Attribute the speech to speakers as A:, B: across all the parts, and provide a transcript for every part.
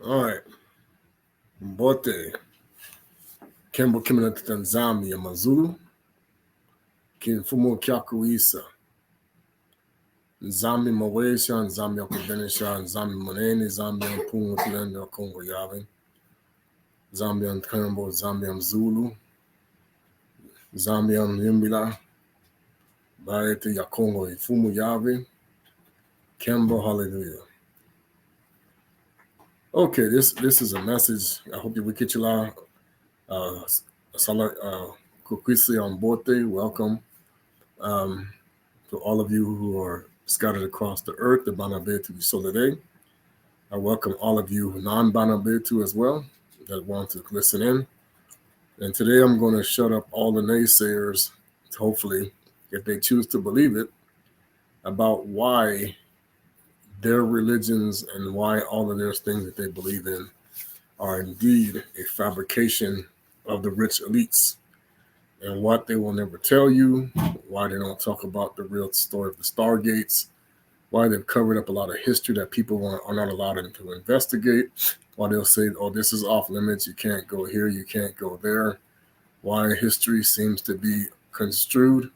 A: All right. Mbote. Kembo kimenata nZambi ya Mazulu. Kinfumo kyakuisa. nZambi mawesha, nZambi akubenesha, nZambi manene, nZambi Mpungu tulenda Kongo yave. nZambi Nkambo, nZambi Mzulu. nZambi Myimbila. Barete ya Kongo ifumu yave. Kembo, hallelujah. Okay, this is a message. I hope you will get you Kukwisi on Bote. Welcome to all of you who are scattered across the earth, the Bana Betu nZolele. I welcome all of you non-Bana Betu as well that want to listen in. And today I'm going to shut up all the naysayers, hopefully, if they choose to believe it, about why their religions and why all of their things that they believe in are indeed a fabrication of the rich elites, and what they will never tell you, why they don't talk about the real story of the Stargates, why they've covered up a lot of history that people are not allowed to investigate, why they'll say, oh, this is off limits, you can't go here, you can't go there, why history seems to be construed,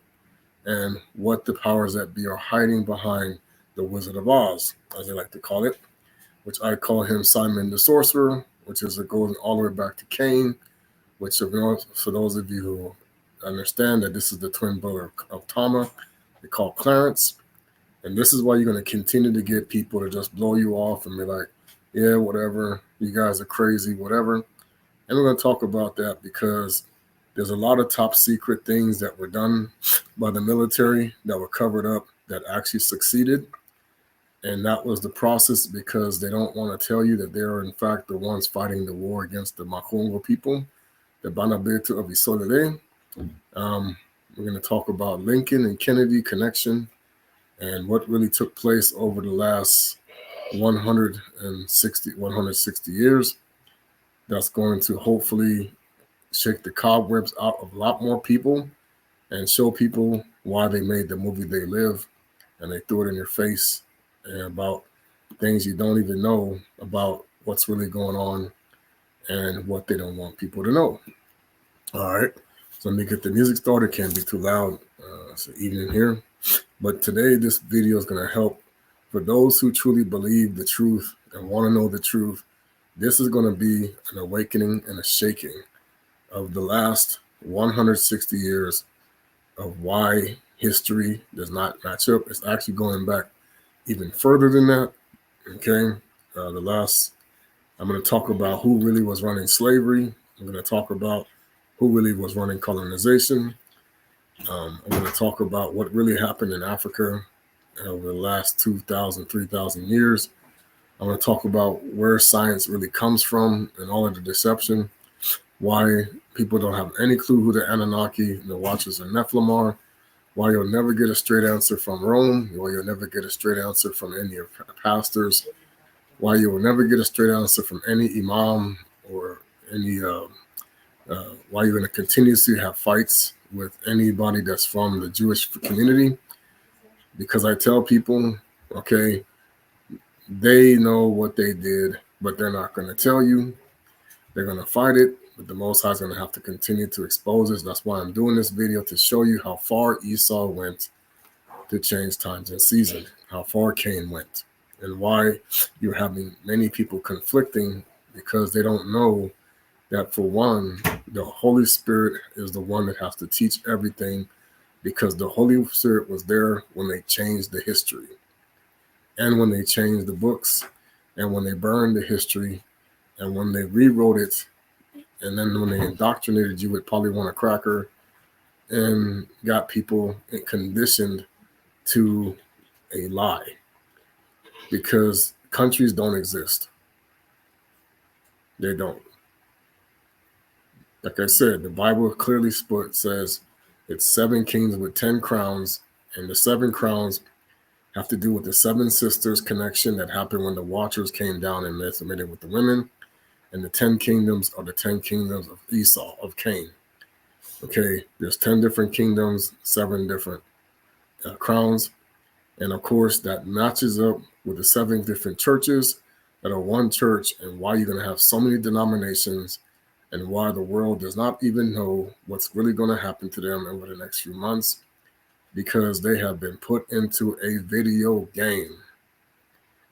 A: and what the powers that be are hiding behind the Wizard of Oz, as they like to call it, which I call him Simon the Sorcerer, which is going all the way back to Cain, which for those of you who understand that this is the twin brother of Tama, they call Clarence. And this is why you're going to continue to get people to just blow you off and be like, yeah, whatever, you guys are crazy, whatever. And we're going to talk about that because there's a lot of top secret things that were done by the military that were covered up that actually succeeded. And that was the process because they don't want to tell you that they are, in fact, the ones fighting the war against the Bukongo people, the Bana Betu of nZolele. We're going to talk about Lincoln and Kennedy connection and what really took place over the last 160 years. That's going to hopefully shake the cobwebs out of a lot more people and show people why they made the movie They Live, and they threw it in your face and about things you don't even know about what's really going on and what they don't want people to know. All right, so let me get the music started. Can't be too loud. It's an evening here. But today, this video is going to help for those who truly believe the truth and want to know the truth. This is going to be an awakening and a shaking of the last 160 years of why history does not match up. It's actually going back even further than that. Okay, I'm going to talk about who really was running slavery. I'm going to talk about who really was running colonization. I'm going to talk about what really happened in Africa over the last 2,000, 3,000 years. I'm going to talk about where science really comes from and all of the deception, why people don't have any clue who the Anunnaki, the Watchers, and Nephilim are, why you'll never get a straight answer from Rome, why you'll never get a straight answer from any of the pastors, why you will never get a straight answer from any imam or any, why you're going to continuously have fights with anybody that's from the Jewish community. Because I tell people, okay, they know what they did, but they're not going to tell you. They're going to fight it, but the Most High is going to have to continue to expose this. That's why I'm doing this video, to show you how far Esau went to change times and season, how far Cain went, and why you're having many people conflicting because they don't know that, for one, the Holy Spirit is the one that has to teach everything, because the Holy Spirit was there when they changed the history and when they changed the books and when they burned the history and when they rewrote it, and then when they indoctrinated you with Polly Cracker and got people conditioned to a lie, because countries don't exist. They don't. Like I said, the Bible clearly says it's 7 kings with 10 crowns, and the 7 crowns have to do with the 7 sisters connection that happened when the Watchers came down and mated with the women, and the 10 kingdoms are the 10 kingdoms of Esau, of Cain. Okay, there's 10 different kingdoms, 7 different crowns, and of course that matches up with the 7 different churches that are one church, and why you're going to have so many denominations, and why the world does not even know what's really going to happen to them over the next few months, because they have been put into a video game.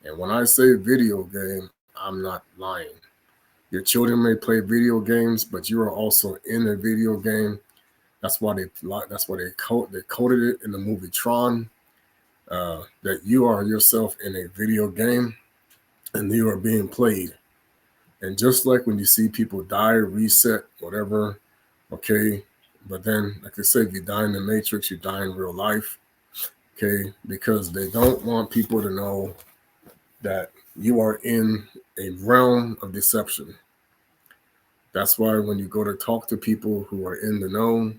A: And when I say video game, I'm not lying. Your children may play video games, but you are also in a video game. That's why they coded it in the movie Tron, that you are yourself in a video game and you are being played. And just like when you see people die, reset, whatever, okay, but then, like I said, if you die in the Matrix, you die in real life, okay, because they don't want people to know that you are in a realm of deception. That's why when you go to talk to people who are in the know,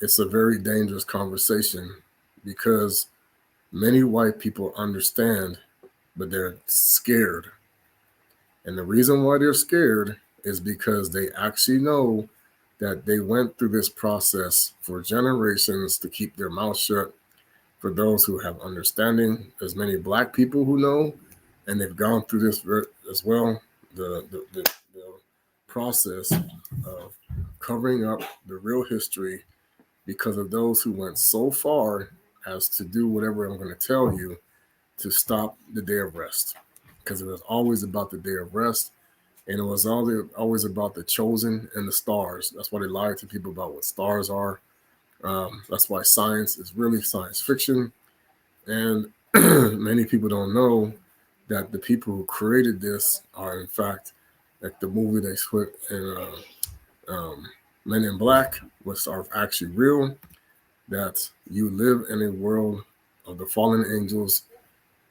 A: it's a very dangerous conversation, because many white people understand, but they're scared. And the reason why they're scared is because they actually know that they went through this process for generations to keep their mouth shut. For those who have understanding, there's many black people who know, and they've gone through this as well, the process of covering up the real history, because of those who went so far as to do whatever I'm going to tell you to stop the day of rest. Because it was always about the day of rest, and it was always about the chosen and the stars. That's why they lied to people about what stars are. That's why science is really science fiction. And many people don't know that the people who created this are, in fact, like the movie they put in Men in Black, which are actually real, that you live in a world of the fallen angels,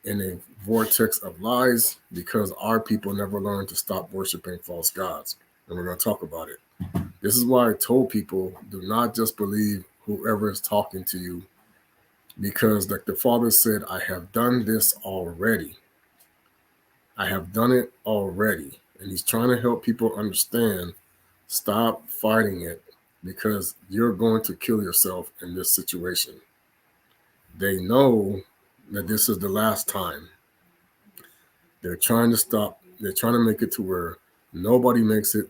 A: in a vortex of lies, because our people never learned to stop worshiping false gods. And we're going to talk about it. This is why I told people, do not just believe whoever is talking to you, because like the Father said, I have done this already. I have done it already. And he's trying to help people understand, stop fighting it, because you're going to kill yourself in this situation. They know that this is the last time. They're trying to stop. They're trying to make it to where nobody makes it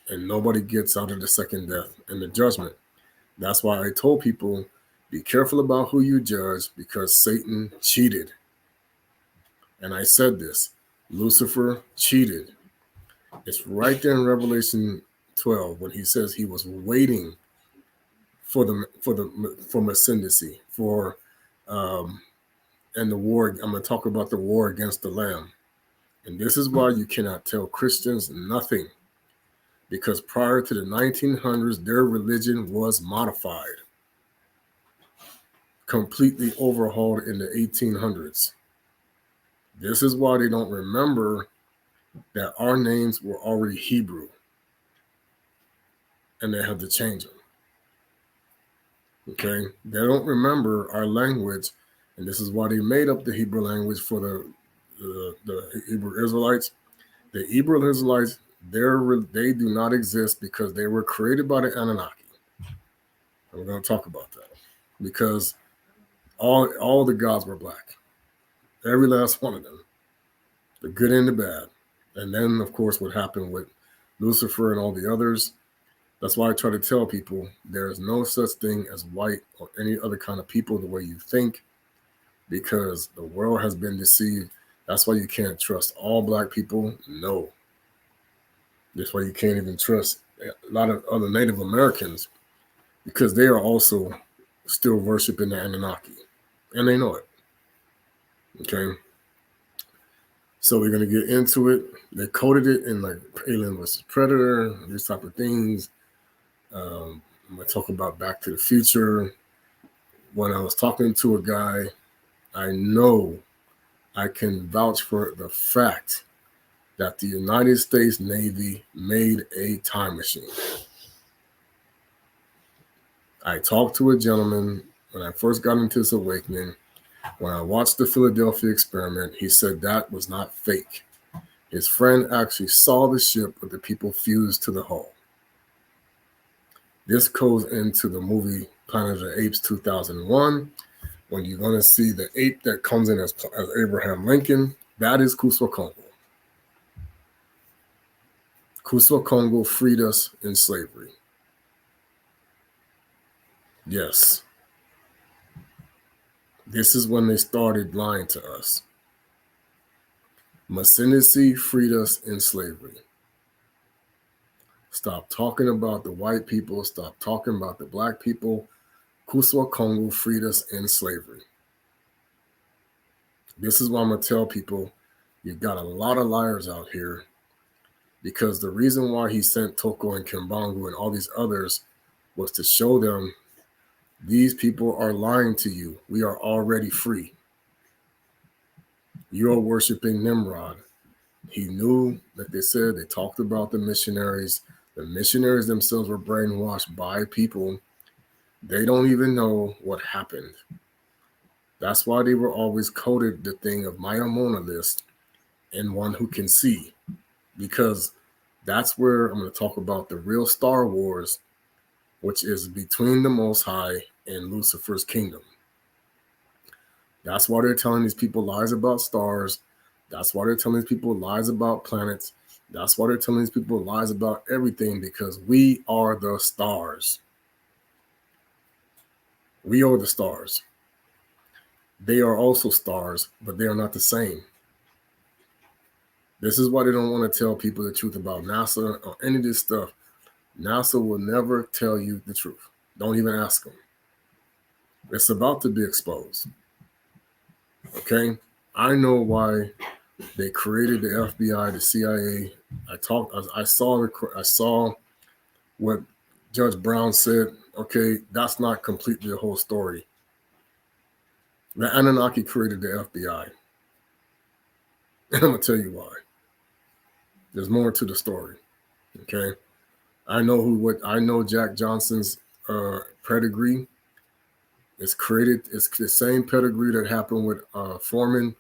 A: and nobody gets out of the second death and the judgment. That's why I told people, be careful about who you judge, because Satan cheated. And I said this, Lucifer cheated. It's right there in Revelation 12 when he says he was waiting for ascendancy, and the war. I'm going to talk about the war against the Lamb. And this is why you cannot tell Christians nothing, because prior to the 1900s, their religion was modified, completely overhauled in the 1800s. This is why they don't remember that our names were already Hebrew, and they had to change them. Okay? They don't remember our language, and this is why they made up the Hebrew language for the Hebrew Israelites. The Hebrew Israelites, they do not exist because they were created by the Anunnaki. And we're going to talk about that, because all the gods were black. Every last one of them, the good and the bad. And then, of course, what happened with Lucifer and all the others. That's why I try to tell people there is no such thing as white or any other kind of people the way you think, because the world has been deceived. That's why you can't trust all black people. No. That's why you can't even trust a lot of other Native Americans, because they are also still worshiping the Anunnaki, and they know it. Okay. So we're going to get into it. They coded it in like Alien versus Predator, these type of things. I'm going to talk about Back to the Future. When I was talking to a guy, I know I can vouch for the fact that the United States Navy made a time machine. I talked to a gentleman when I first got into this awakening. When I watched the Philadelphia experiment, he said that was not fake. His friend actually saw the ship with the people fused to the hull. This goes into the movie Planet of the Apes 2001, when you're going to see the ape that comes in as Abraham Lincoln, That is Bukongo. Bukongo freed us in slavery. Yes. This is when they started lying to us. Masinisi freed us in slavery. Stop talking about the white people. Stop talking about the black people. Bukongo freed us in slavery. This is why I'm going to tell people, you've got a lot of liars out here, because the reason why he sent Toko and Kimbangu and all these others was to show them, these people are lying to you. We are already free. You are worshiping Nimrod. He knew that they talked about the missionaries. The missionaries themselves were brainwashed by people. They don't even know what happened. That's why they were always coded the thing of Maya monolist and one who can see, because that's where I'm going to talk about the real Star Wars, which is between the Most High and Lucifer's kingdom. That's why they're telling these people lies about stars. That's why they're telling these people lies about planets. That's why they're telling these people lies about everything, because we are the stars. We are the stars. They are also stars, but they are not the same. This is why they don't want to tell people the truth about NASA or any of this stuff. NASA will never tell you the truth. Don't even ask them. It's about to be exposed. Okay? I know why they created the FBI, the CIA. I saw what Judge Brown said. Okay, that's not completely the whole story. The Anunnaki created the FBI. And I'm going to tell you why. There's more to the story. Okay? I know Jack Johnson's pedigree. It's the same pedigree that happened with Foreman.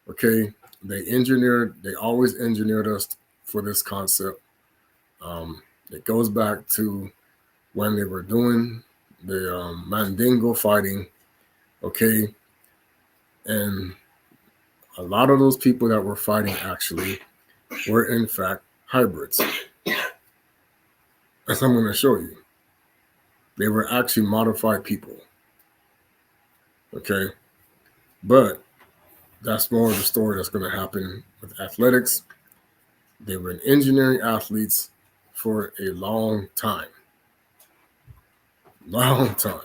A: Okay, they always engineered us for this concept. It goes back to when they were doing the Mandingo fighting. Okay, and a lot of those people that were fighting actually were in fact hybrids. As I'm going to show you. They were actually modified people. Okay, but that's more of the story that's going to happen with athletics. They were engineering athletes for a long time. Long time.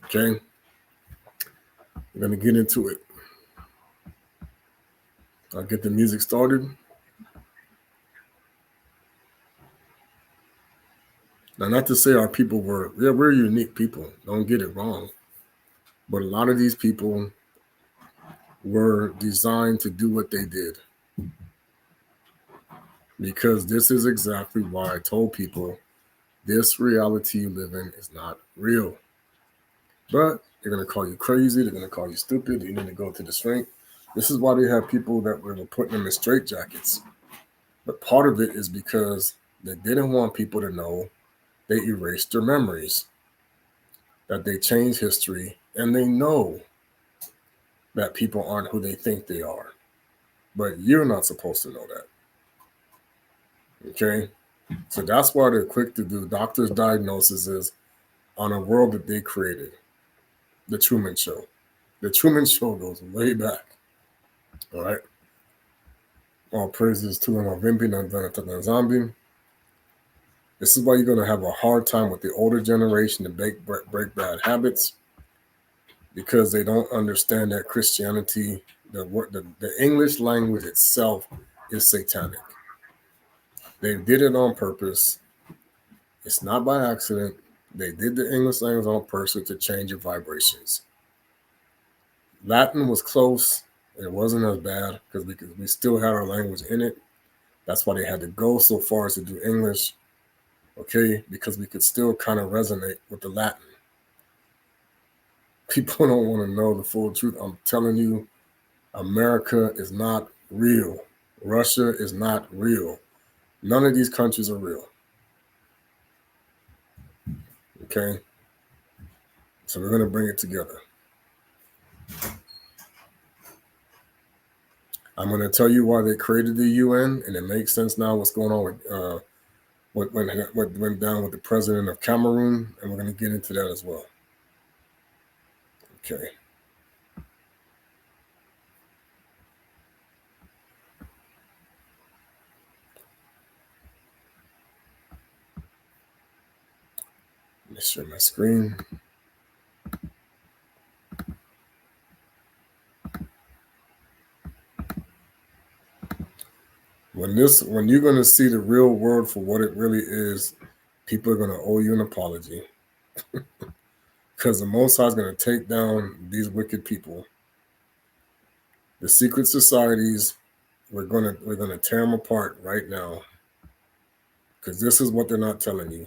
A: Okay? We're going to get into it. I'll get the music started. Now, not to say our people we're unique people. Don't get it wrong. But a lot of these people were designed to do what they did. Because this is exactly why I told people this reality you live in is not real. But they're going to call you crazy. They're going to call you stupid. You need to go to the shrink. This is why they have people that were putting them in straitjackets. But part of it is because they didn't want people to know. They erased their memories, that they changed history, and they know that people aren't who they think they are. But you're not supposed to know that. Okay? So that's why they're quick to do doctors' diagnoses on a world that they created. The Truman Show. The Truman Show goes way back. All right? All praises to nZambi, nZambi. This is why you're going to have a hard time with the older generation to break bad habits, because they don't understand that Christianity, the English language itself is satanic. They did it on purpose. It's not by accident. They did the English language on purpose to change your vibrations. Latin was close. It wasn't as bad because we still had our language in it. That's why they had to go so far as to do English. Okay, because we could still kind of resonate with the Latin. People don't want to know the full truth. I'm telling you, America is not real. Russia is not real. None of these countries are real. Okay? So we're going to bring it together. I'm going to tell you why they created the UN, and it makes sense now what's going on with what went down with the president of Cameroon, and we're going to get into that as well. Okay. Let me share my screen. When you're going to see the real world for what it really is, people are going to owe you an apology. Because the Most High is going to take down these wicked people. The secret societies, we're gonna tear them apart right now. Because this is what they're not telling you.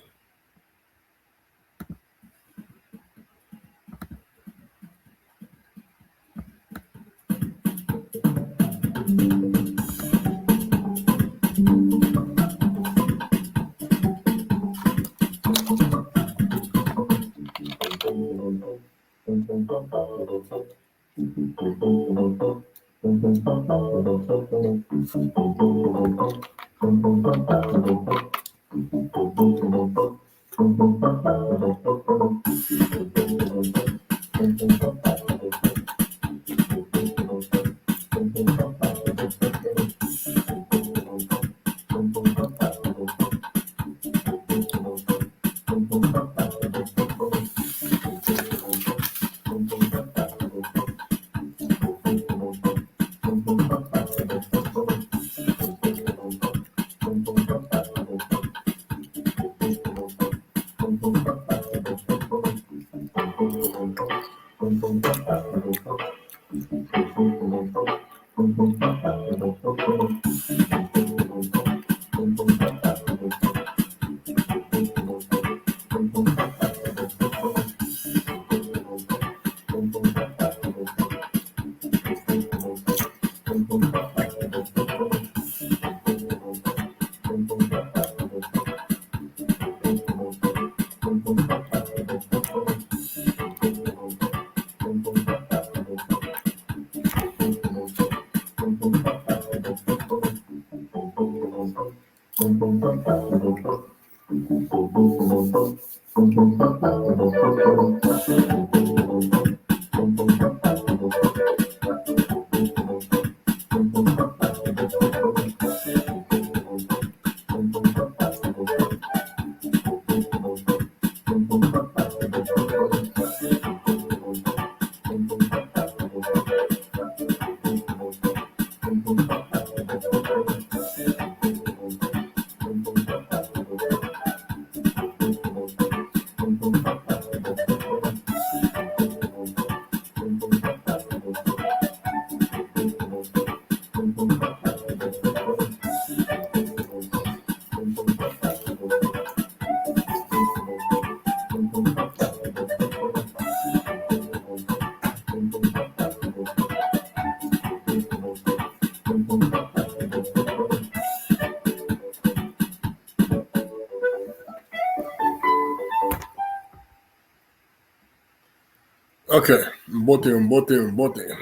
A: Okay, Mbote.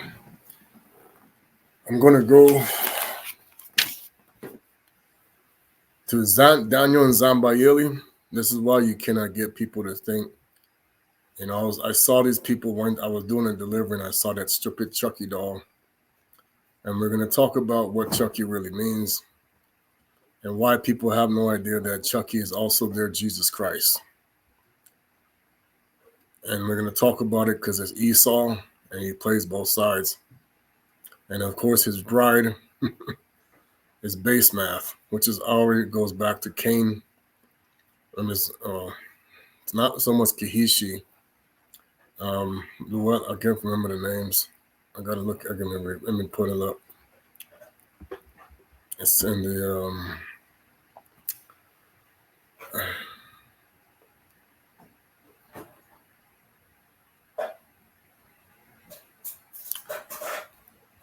A: I'm gonna go to Daniel nZambi. This is why you cannot get people to think. You know, I saw these people when I was doing a delivery, and I saw that stupid Chucky doll. And we're going to talk about what Chucky really means and why people have no idea that Chucky is also their Jesus Christ. And we're going to talk about it because it's Esau, and he plays both sides. And of course, his bride is base math, which is already goes back to Cain. And it's not so much Kihishi. What I can't remember the names. I gotta look. I can remember. Let me put it up. It's in the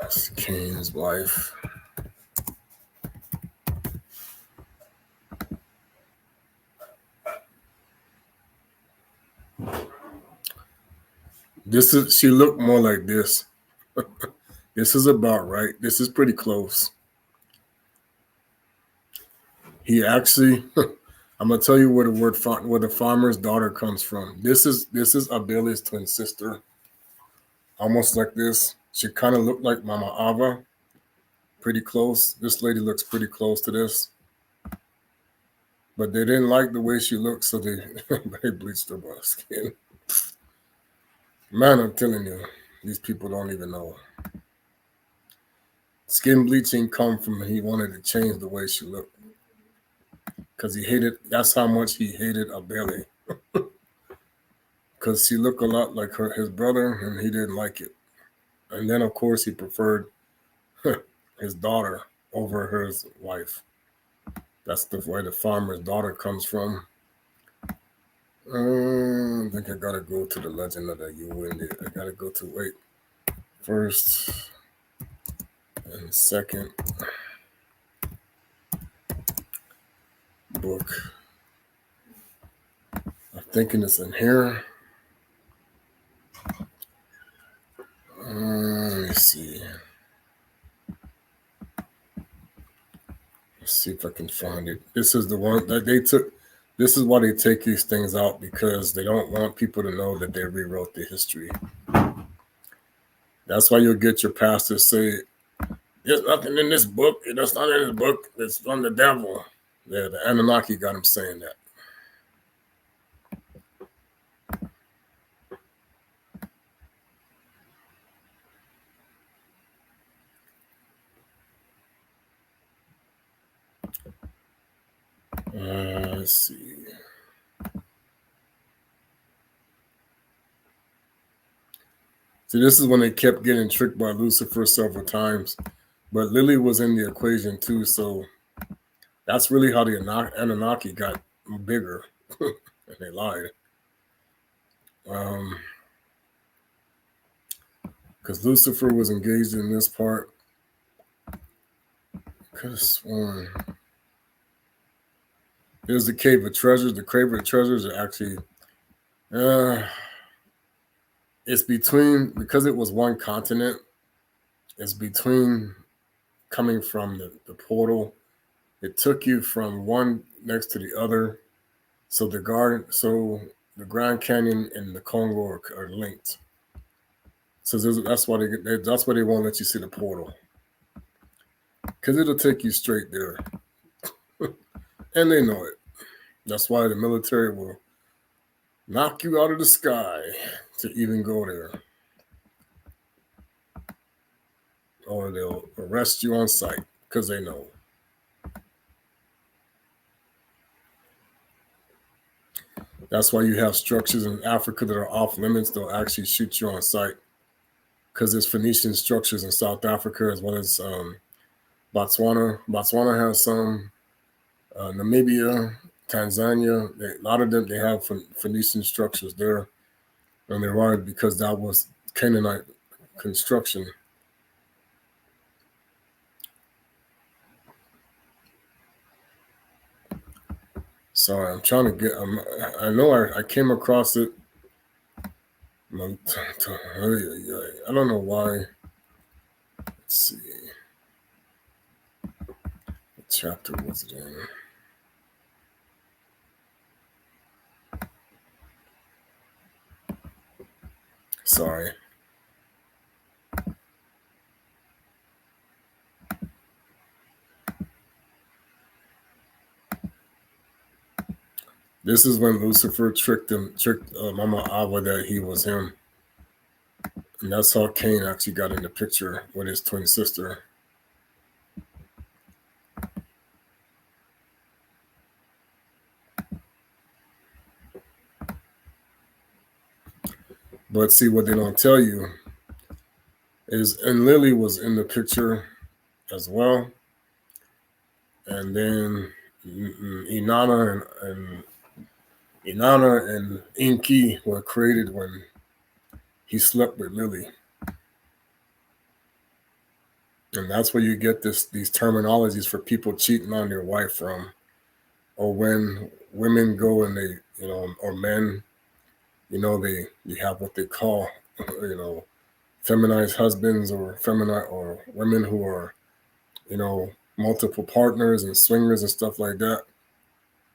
A: it's Cain's wife. She looked more like this. This is about right. This is pretty close. He actually, I'm gonna tell you where the farmer's daughter comes from. This is Abele's twin sister, almost like this. She kind of looked like Mama Ava, pretty close. This lady looks pretty close to this, but they didn't like the way she looked, so they they bleached her skin. Man, I'm telling you, these people don't even know. Skin bleaching come from he wanted to change the way she looked. Because he hated, that's how much he hated Abele. Because she looked a lot like his brother, and he didn't like it. And then, of course, he preferred his daughter over his wife. That's the way the farmer's daughter comes from. I think I gotta go to the legend of the UN. I gotta go to, wait, first and second book. I'm thinking it's in here. Let me see. Let's see if I can find it. This is the one that they took. This is why they take these things out, because they don't want people to know that they rewrote the history. That's why you'll get your pastors say, "There's nothing in this book. That's not in this book. It's from the devil." Yeah, the Anunnaki got him saying that. Let's see. See, this is when they kept getting tricked by Lucifer several times. But Lily was in the equation too, so that's really how the Anunnaki got bigger. And they lied. Because Lucifer was engaged in this part. Could have sworn. Here's the Cave of Treasures. The Cave of Treasures are actually... it's between, because it was one continent, it's between coming from the portal. It took you from one next to the other. So the Grand Canyon and the Congo are linked. So that's why they won't let you see the portal. Because it'll take you straight there. And they know it. That's why the military will knock you out of the sky to even go there. Or they'll arrest you on sight because they know. That's why you have structures in Africa that are off limits. They'll actually shoot you on sight because there's Phoenician structures in South Africa as well as Botswana. Botswana has some. Namibia, Tanzania, a lot of them, they have Phoenician structures there. And they're right because that was Canaanite construction. Sorry, I'm trying to get. I know I came across it. I don't know why. Let's see. What chapter was it in? Sorry. This is when Lucifer tricked Mama Ava that he was him. And that's how Cain actually got in the picture with his twin sister. But see, what they don't tell you is, and Lily was in the picture as well. And then Inanna and Inky were created when he slept with Lily. And that's where you get these terminologies for people cheating on their wife from. Or when women go and they, or men, they have what they call, feminized husbands or feminine or women who are, multiple partners and swingers and stuff like that.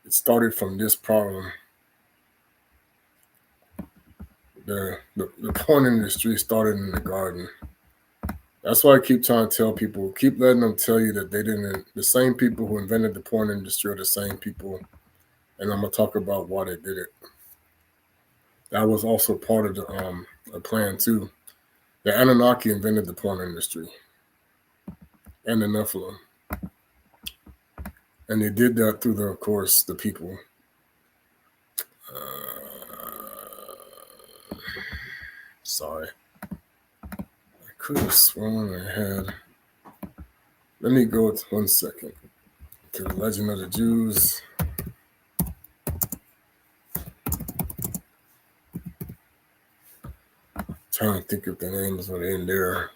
A: It started from this problem. The porn industry started in the garden. That's why I keep trying to tell people, keep letting them tell you that they didn't. The same people who invented the porn industry are the same people, and I'm gonna talk about why they did it. That was also part of the plan too. The Anunnaki invented the porn industry and the Nephilim, and they did that through of course, the people. Sorry, I could have sworn I had. Let me go 1 second to the Legend of the Jews. Trying to think if the names were in there.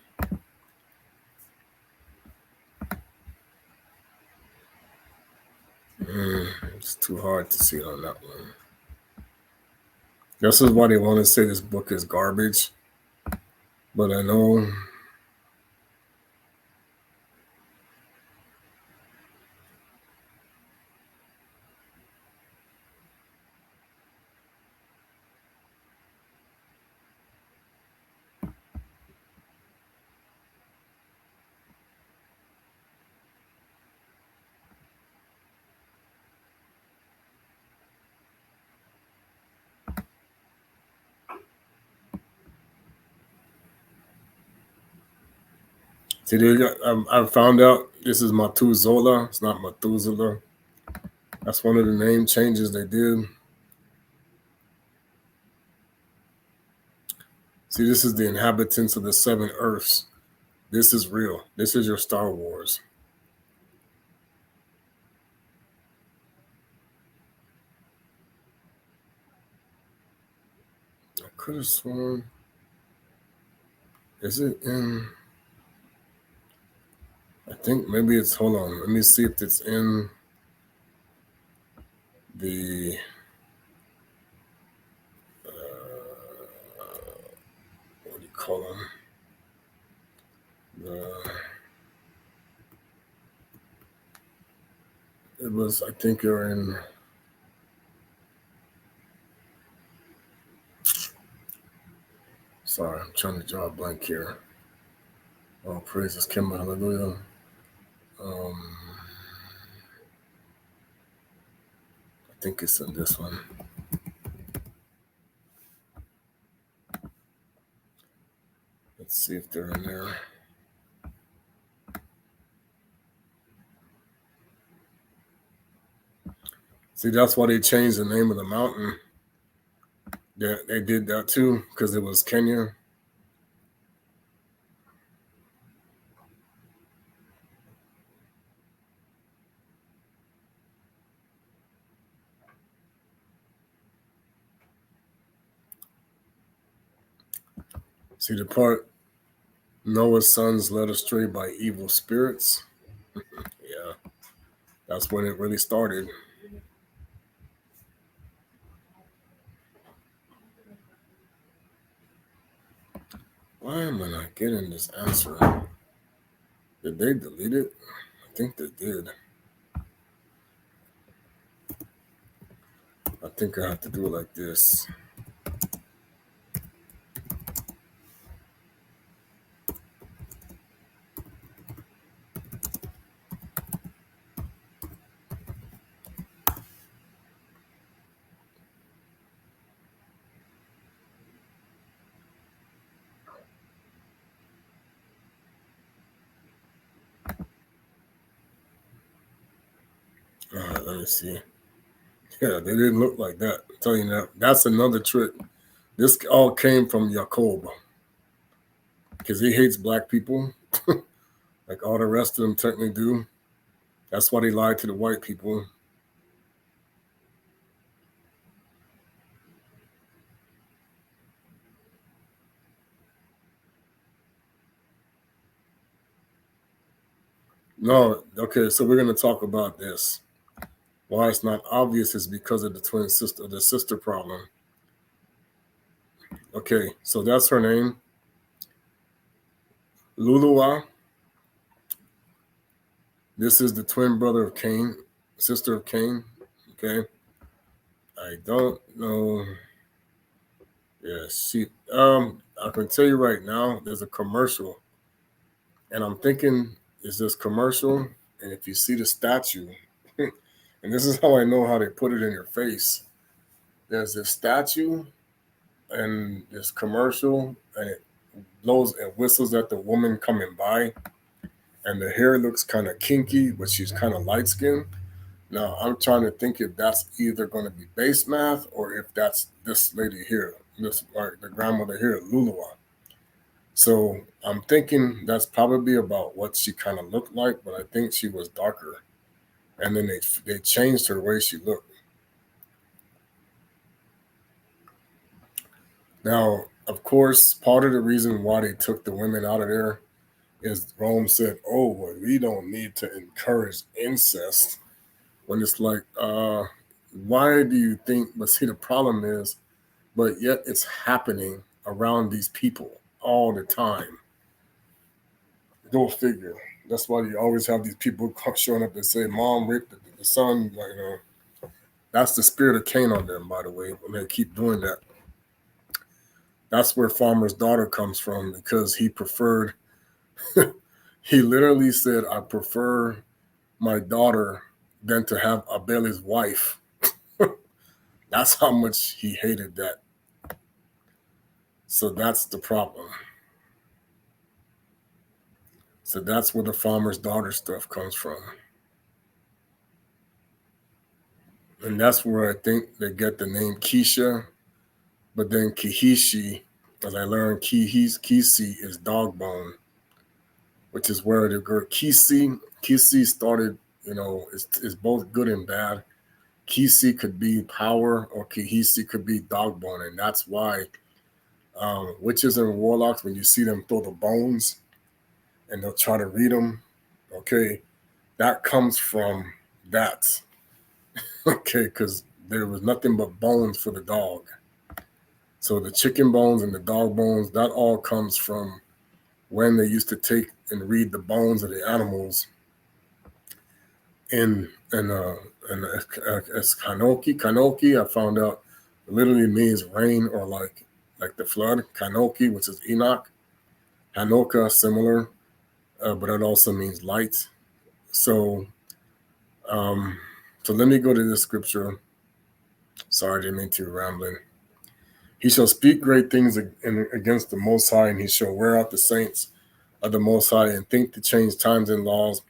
A: It's too hard to see on that one. This is why they want to say this book is garbage. But I know I found out this is Methuselah. It's not Methuselah. That's one of the name changes they did. See, this is the inhabitants of the 7 Earths. This is real. This is your Star Wars. I could have sworn. Is it in? I think maybe it's. Hold on. Let me see if it's in the. What do you call them? It was. I think you're in. Sorry, I'm trying to draw a blank here. Oh, praises Kim, hallelujah. I think it's in this one. Let's see if they're in there. See, that's why they changed the name of the mountain. They did that too because it was Kenya. See the part, Noah's sons led astray by evil spirits. Yeah, that's when it really started. Why am I not getting this answer? Did they delete it? I think they did. I think I have to do it like this. All right, let me see. Yeah, they didn't look like that. I'm telling you that. That's another trick. This all came from Jacob because he hates black people, like all the rest of them technically do. That's why they lied to the white people. No, okay, so we're going to talk about this. Why it's not obvious is because of the sister problem. Okay, so that's her name. Lulua, this is the twin brother of Cain, sister of Cain. Okay. I don't know. Yeah, I can tell you right now, there's a commercial, and I'm thinking, is this commercial? And if you see the statue, and this is how I know how they put it in your face. There's this statue and this commercial, and it blows and whistles at the woman coming by, and the hair looks kind of kinky, but she's kind of light skinned. Now I'm trying to think if that's either going to be base math or if that's this lady here, this like the grandmother here, Lulua. So I'm thinking that's probably about what she kind of looked like, but I think she was darker, and then they changed her way she looked. Now, of course, part of the reason why they took the women out of there is Rome said, "Oh, well, we don't need to encourage incest." When it's like, why do you think? But see, the problem is, but yet it's happening around these people all the time. Go figure. That's why you always have these people showing up and say, "Mom raped the son." Like, that's the spirit of Cain on them, by the way. When they keep doing that, that's where Farmer's daughter comes from because he preferred. He literally said, "I prefer my daughter than to have Abeli's wife." That's how much he hated that. So that's the problem. So that's where the farmer's daughter stuff comes from. And that's where I think they get the name Keisha, but then Kihishi, as I learned, Kisi is dog bone, which is where the girl Kisi started, is both good and bad. Kisi could be power or Kihisi could be dog bone. And that's why witches and warlocks, when you see them throw the bones and they'll try to read them, okay, that comes from that. Okay, because there was nothing but bones for the dog. So the chicken bones and the dog bones, that all comes from when they used to take and read the bones of the animals in as Kanoki. I found out literally means rain or like the flood. Kanoki, which is Enoch. Hanoka, similar, but it also means light. So, um, so let me go to this scripture. Sorry, I didn't mean to rambling. He shall speak great things against the Most High, and he shall wear out the saints of the Most High, and think to change times and laws,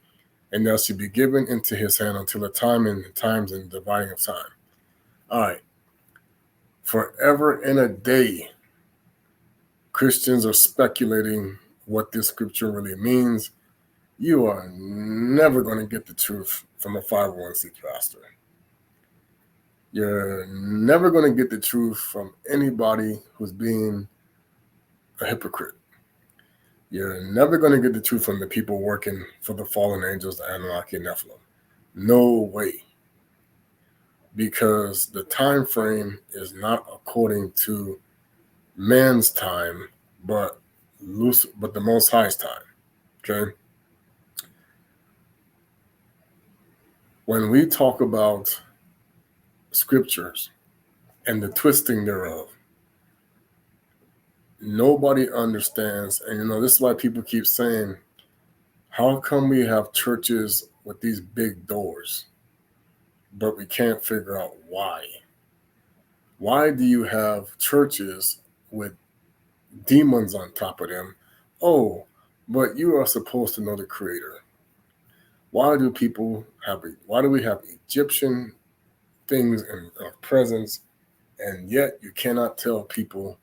A: and thou shall be given into his hand until a time and times and dividing of time. All right. Forever and a day, Christians are speculating what this scripture really means. You are never going to get the truth from a 501c pastor. You're never going to get the truth from anybody who's being a hypocrite. You're never going to get the truth from the people working for the fallen angels, the Anunnaki and Nephilim. No way. Because the time frame is not according to man's time, but the Most High's time. Okay? When we talk about scriptures and the twisting thereof, nobody understands. And this is why people keep saying, how come we have churches with these big doors, but we can't figure out why? Why do you have churches with demons on top of them? Oh, but you are supposed to know the Creator. Why do we have Egyptian things in our presence, and yet you cannot tell people,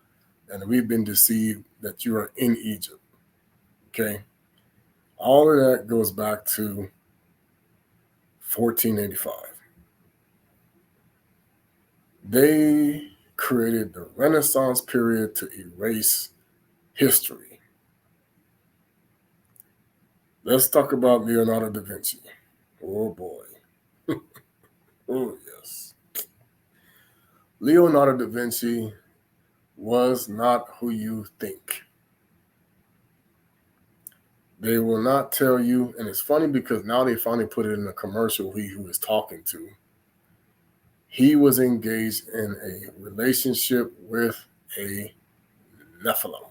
A: and we've been deceived, that you are in Egypt? Okay? All of that goes back to 1485. They created the Renaissance period to erase history. Let's talk about Leonardo da Vinci. Oh boy. Oh yes. Leonardo da Vinci was not who you think. They will not tell you, and it's funny because now they finally put it in a commercial who he was talking to. He was engaged in a relationship with a Nephilim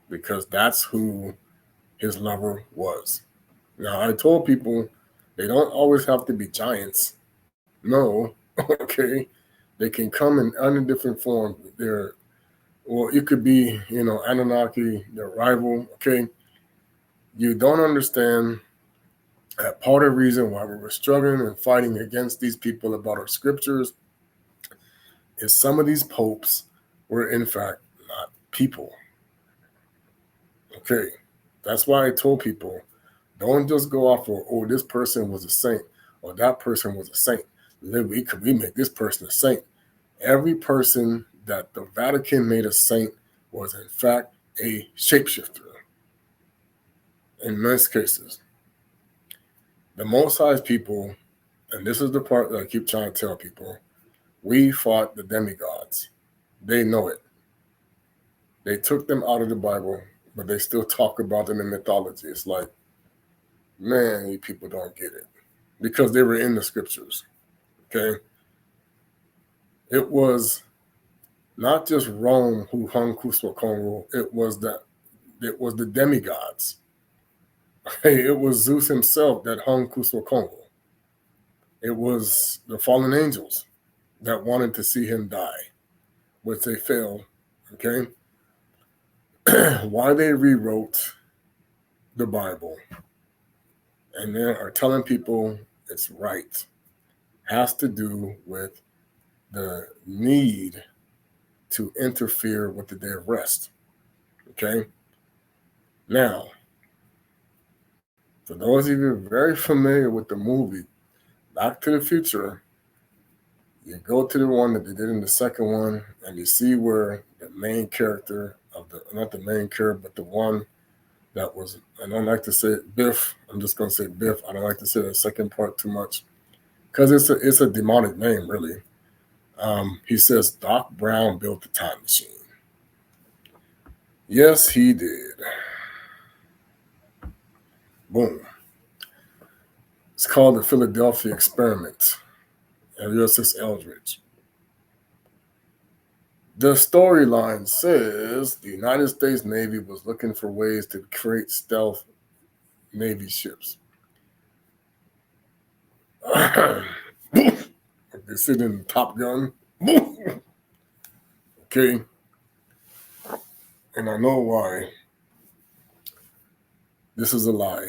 A: because that's who his lover was. Now, I told people they don't always have to be giants. No, okay. They can come in under different forms. Or it could be, Anunnaki, their rival, okay? You don't understand that part of the reason why we were struggling and fighting against these people about our scriptures is some of these popes were, in fact, not people. Okay? That's why I told people, don't just go off for, oh, this person was a saint or that person was a saint. We make this person a saint. Every person that the Vatican made a saint was, in fact, a shapeshifter. In most cases, the Most High's people, and this is the part that I keep trying to tell people, we fought the demigods. They know it. They took them out of the Bible, but they still talk about them in mythology. It's like, man, you people don't get it. Because they were in the scriptures. Okay? It was not just Rome who hung Bukongo, it was the demigods. It was Zeus himself that hung Bukongo. It was the fallen angels that wanted to see him die, which they failed. Okay? Why they rewrote the Bible and they are telling people it's right has to do with the need to interfere with the day of rest. Okay? Now, for those of you very familiar with the movie Back to the Future, you go to the one that they did in the second one, and you see where the main character not the main character, but the one that was, I don't like to say it, Biff. I'm just going to say Biff. I don't like to say the second part too much because it's a demonic name, really. He says Doc Brown built the time machine. Yes, he did. Boom. It's called the Philadelphia Experiment at USS Eldridge. The storyline says the United States Navy was looking for ways to create stealth Navy ships. They sit in Top Gun. Okay. And I know why. This is a lie.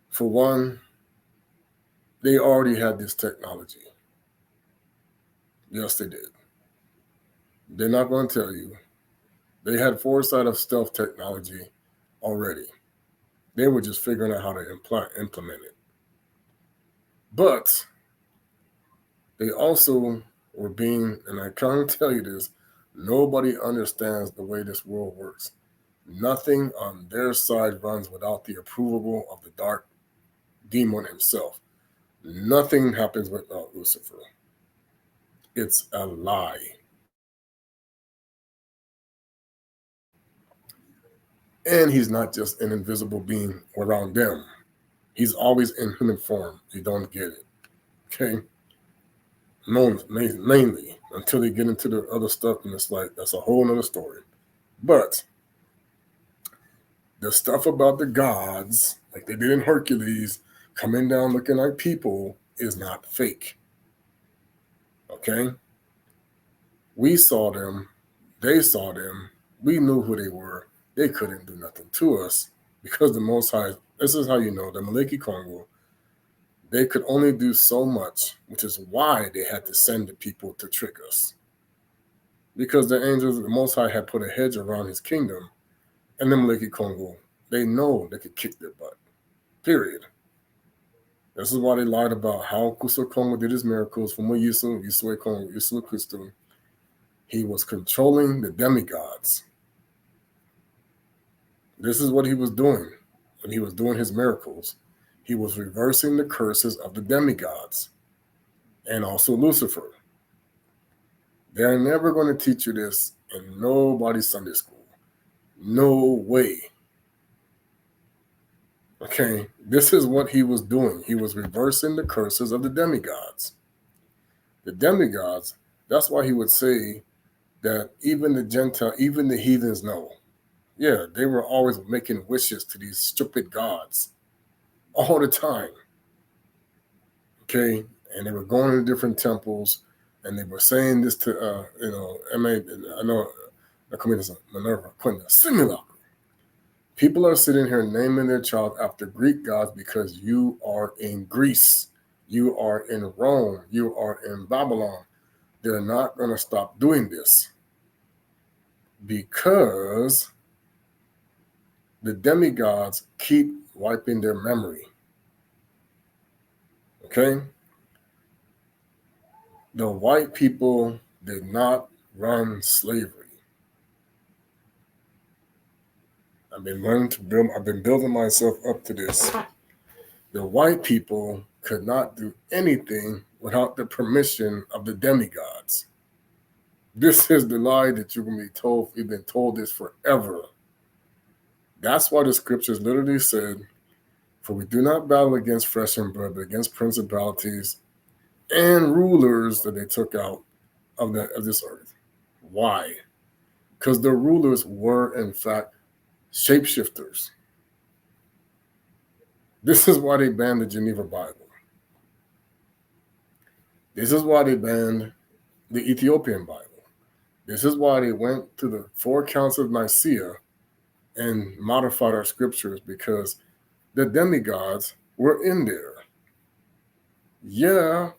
A: For one, they already had this technology. Yes, they did. They're not going to tell you. They had foresight of stealth technology already. They were just figuring out how to implement it. But they also were being, and I can't tell you this, nobody understands the way this world works. Nothing on their side runs without the approval of the dark demon himself. Nothing happens without Lucifer. It's a lie. And he's not just an invisible being around them. He's always in human form. You don't get it. Okay? Mainly until they get into the other stuff, and it's like, that's a whole other story. But the stuff about the gods, like they did in Hercules, coming down looking like people, is not fake. Okay? We saw them. They saw them. We knew who they were. They couldn't do nothing to us because the Most High, this is how you know, the Maliki Congo, they could only do so much, which is why they had to send the people to trick us. Because the angels of the Most High had put a hedge around his kingdom, and the Maliki Congo, they know they could kick their butt. Period. This is why they lied about how Kusa Congo did his miracles from Yisue Congo, Yisue Kristu. He was controlling the demigods. This is what he was doing when he was doing his miracles. He was reversing the curses of the demigods and also Lucifer. They're never going to teach you this in nobody's Sunday school. No way. Okay, this is what he was doing. He was reversing the curses of the demigods. The demigods, that's why he would say that even the Gentile, even the heathens know. Yeah, they were always making wishes to these stupid gods all the time. Okay, and they were going to different temples, and they were saying this to, I know, the community Minerva, putting a simulacrum. People are sitting here naming their child after Greek gods because you are in Greece, you are in Rome, you are in Babylon. They're not going to stop doing this because the demigods keep wiping their memory. Okay? The white people did not run slavery. I've been building myself up to this. The white people could not do anything without the permission of the demigods. This is the lie that you're going to be told. You've been told this forever. That's why the scriptures literally said, for we do not battle against flesh and blood, but against principalities and rulers that they took out of this earth. Why? Because the rulers were, in fact, shapeshifters. This is why they banned the Geneva Bible. This is why they banned the Ethiopian Bible. This is why they went to the 4 Councils of Nicaea and modified our scriptures, because the demigods were in there. Yeah,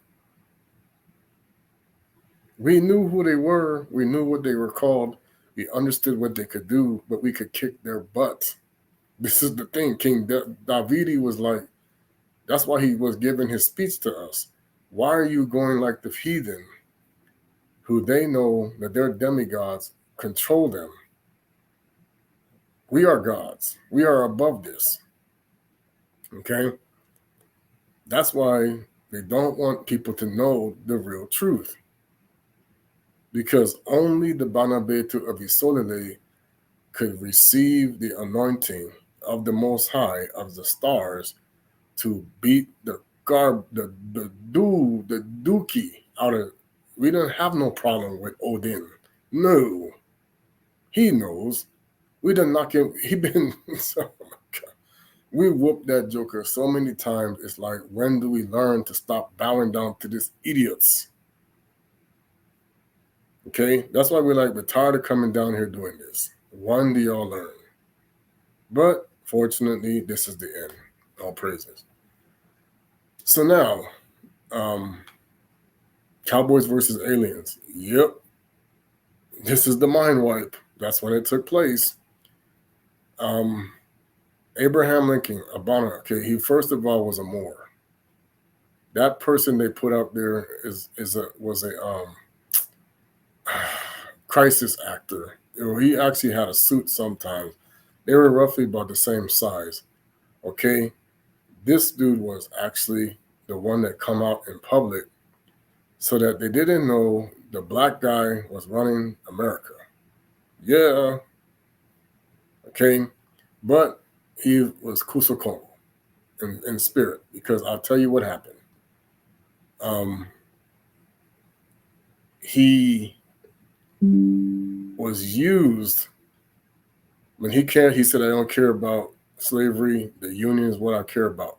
A: we knew who they were. We knew what they were called. We understood what they could do, but we could kick their butts. This is the thing. King Davidi was like, that's why he was giving his speech to us. Why are you going like the heathen, who they know that their demigods control them? We are gods. We are above this. Okay? That's why they don't want people to know the real truth. Because only the Bana Betu of nZolele could receive the anointing of the Most High, of the stars, to beat the dookie out of. We don't have no problem with Odin. No. He knows. We done knock him. He been. Oh my God. We whooped that joker so many times. It's like, when do we learn to stop bowing down to these idiots? Okay? That's why we're tired of coming down here doing this. When do y'all learn? But fortunately, this is the end. All praises. So now, Cowboys versus aliens. Yep. This is the mind wipe. That's when it took place. Abraham Lincoln, Abana, okay, he first of all was a Moor. That person they put out there was a crisis actor. He actually had a suit sometimes. They were roughly about the same size. Okay, this dude was actually the one that come out in public so that they didn't know the black guy was running America. Yeah. Okay, but he was Bukongo in spirit, because I'll tell you what happened. He was used when he cared. He said, "I don't care about slavery. The union is what I care about."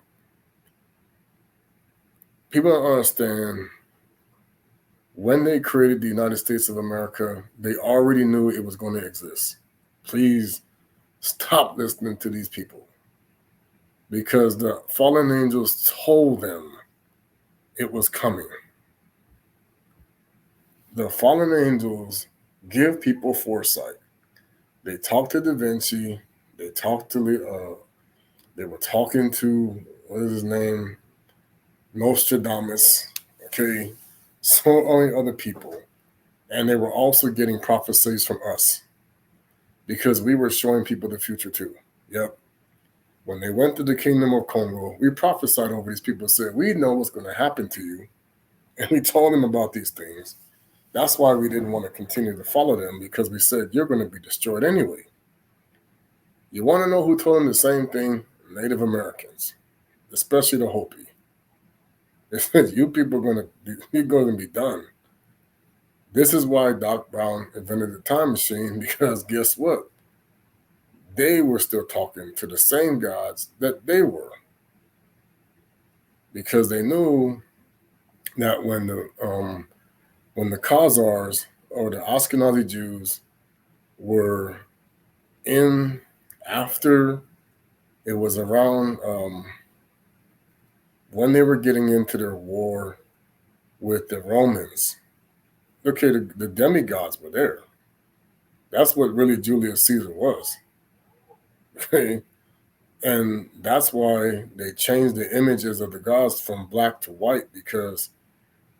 A: People don't understand. When they created the United States of America, they already knew it was going to exist. Please stop listening to these people, because the fallen angels told them it was coming. The fallen angels give people foresight. They talked to Da Vinci. They talked to they were talking to, what is his name, Nostradamus. Okay, so many other people, and they were also getting prophecies from us, because we were showing people the future too. Yep. When they went to the kingdom of Congo, we prophesied over these people, said, we know what's going to happen to you, and we told them about these things. That's why we didn't want to continue to follow them, because we said, you're going to be destroyed anyway. You want to know who told them the same thing? Native Americans, especially the Hopi. It says you people you're going to be done. This is why Doc Brown invented the time machine, because guess what? They were still talking to the same gods that they were, because they knew that when the Khazars or the Ashkenazi Jews were in after it was around when they were getting into their war with the Romans. Okay, the demigods were there. That's what really Julius Caesar was. Okay, and that's why they changed the images of the gods from black to white, because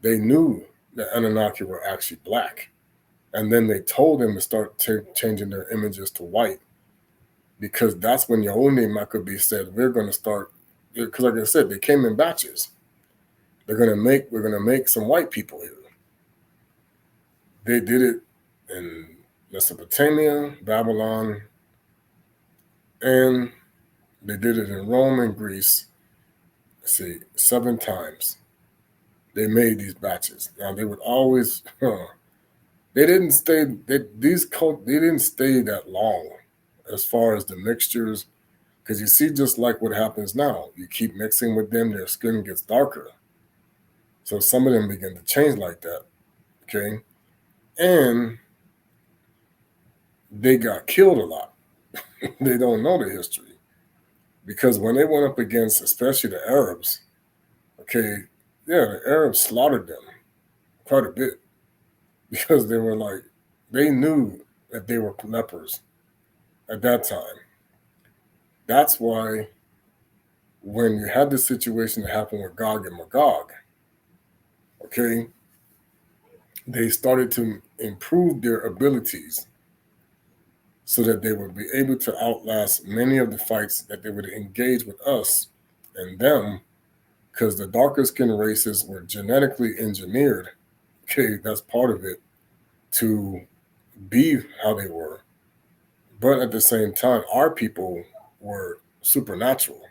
A: they knew the Anunnaki were actually black. And then they told them to start changing their images to white, because that's when Yahweh Maccabee said, we're going to start, because like I said, they came in batches. We're going to make some white people here. They did it in Mesopotamia, Babylon, and they did it in Rome and Greece. Let's see, 7 times. They made these batches. Now they would always, they didn't stay. They didn't stay that long, as far as the mixtures, because you see, just like what happens now, you keep mixing with them, their skin gets darker. So some of them begin to change like that. Okay, and they got killed a lot. They don't know the history, because when they went up against, especially the Arabs, okay, yeah, the Arabs slaughtered them quite a bit, because they knew that they were lepers at that time. That's why when you had the situation that happened with Gog and Magog, okay, they started to improve their abilities so that they would be able to outlast many of the fights that they would engage with us and them, because the darker skinned races were genetically engineered. Okay, that's part of it, to be how they were. But at the same time, our people were supernatural.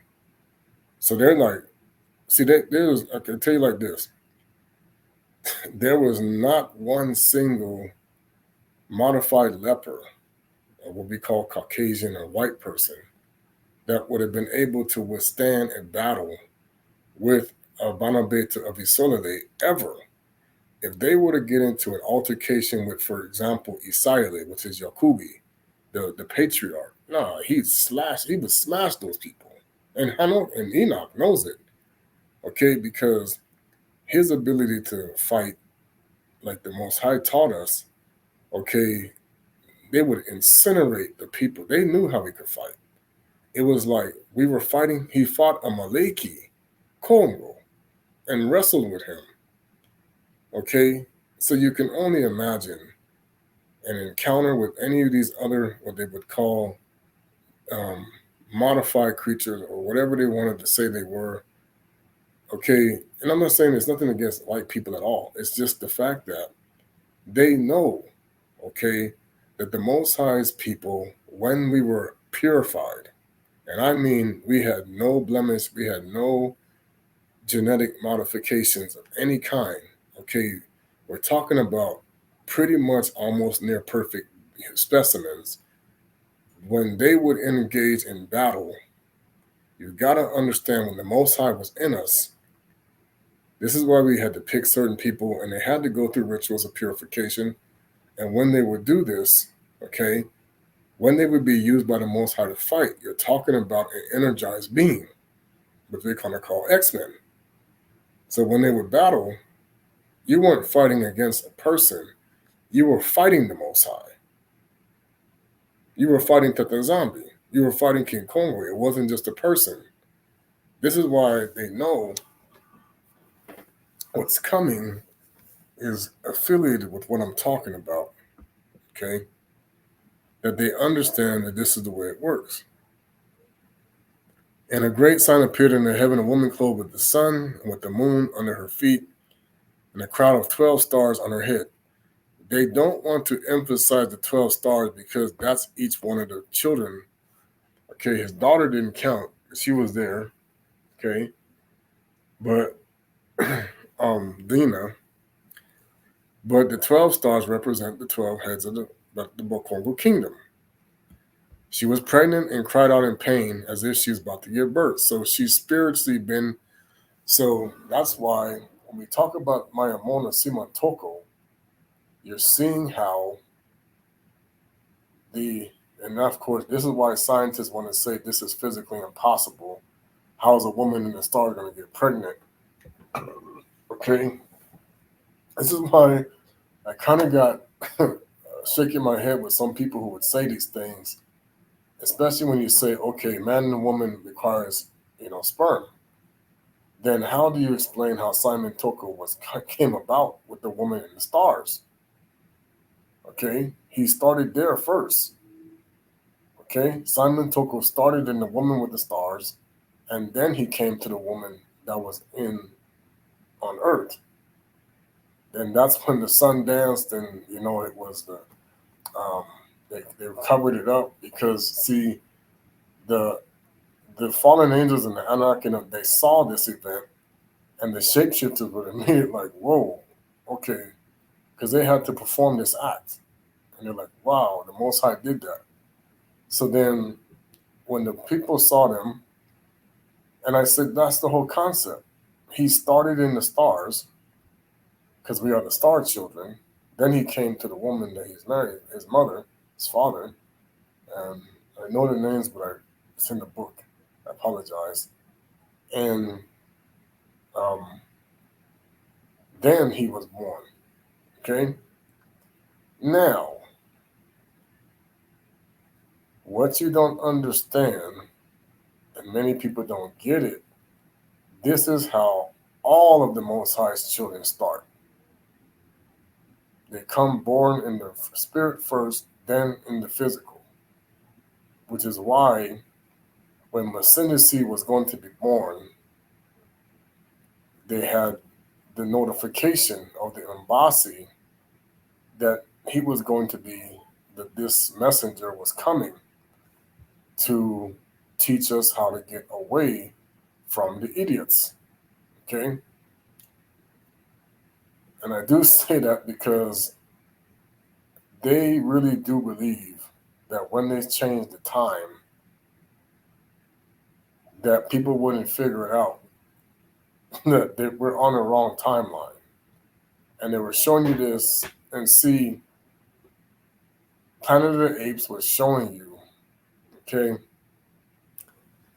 A: So they're like, see, I can tell you like this: there was not one single modified leper, or what we call Caucasian or white person, that would have been able to withstand a battle with a Bana Betu of nZolele ever. If they were to get into an altercation with, for example, Isaiah, which is Yakubi, the patriarch, he would smash those people. And Hanok and Enoch knows it, okay, because his ability to fight, like the Most High taught us, okay, they would incinerate the people. They knew how he could fight. It was like we were fighting. He fought a Maleki, Congo, and wrestled with him. Okay, so you can only imagine an encounter with any of these other, what they would call modified creatures, or whatever they wanted to say they were. Okay, and I'm not saying there's nothing against white people at all. It's just the fact that they know, okay, that the Most High's people, when we were purified, and I mean we had no blemish, we had no genetic modifications of any kind, okay, we're talking about pretty much almost near perfect specimens. When they would engage in battle, you got to understand, when the Most High was in us, this is why we had to pick certain people, and they had to go through rituals of purification. And when they would do this, okay, when they would be used by the Most High to fight, you're talking about an energized being, what they kind of call X-Men. So when they would battle, you weren't fighting against a person, you were fighting the Most High. You were fighting nZambi. You were fighting King Congo. It wasn't just a person. This is why they know what's coming is affiliated with what I'm talking about, okay? That they understand that this is the way it works. And a great sign appeared in the heaven, a woman clothed with the sun and with the moon under her feet, and a crown of 12 stars on her head. They don't want to emphasize the 12 stars, because that's each one of the children Okay, his daughter didn't count. She was there. Okay. But Dina, but the 12 stars represent the 12 heads of the Bukongo kingdom. She was pregnant and cried out in pain as if she was about to give birth. So she's spiritually been. So that's why when we talk about Maya Mona Simantoko, you're seeing how and of course, this is why scientists want to say this is physically impossible. How is a woman in the star going to get pregnant? Okay. This is why I kind of got shaking my head with some people who would say these things, especially when you say, okay, man and woman requires, sperm. Then how do you explain how Simon Toko came about with the woman in the stars? Okay, he started there first. Okay, Simon Toko started in the woman with the stars, and then he came to the woman that was on Earth. Then that's when the sun danced, and it was they covered it up because see the fallen angels and the Anakin, they saw this event, and the shapeshifters were immediately like, whoa, okay, because they had to perform this act. And they're like, wow, the Most High did that. So then when the people saw them, and I said, that's the whole concept. He started in the stars, because we are the star children. Then he came to the woman that he's married, his mother, his father. And I know the names, but it's in the book. I apologize. And then he was born. Okay? Now, what you don't understand, and many people don't get it, this is how all of the Most High's children start. They come born in the spirit first, then in the physical. Which is why when Masindisi was going to be born, they had the notification of the embassy that he was going to be, that this messenger was coming to teach us how to get away from the idiots. Okay? And I do say that because they really do believe that when they change the time, that people wouldn't figure it out, that we're on the wrong timeline. And they were showing you this, and see, Planet of the Apes was showing you, okay,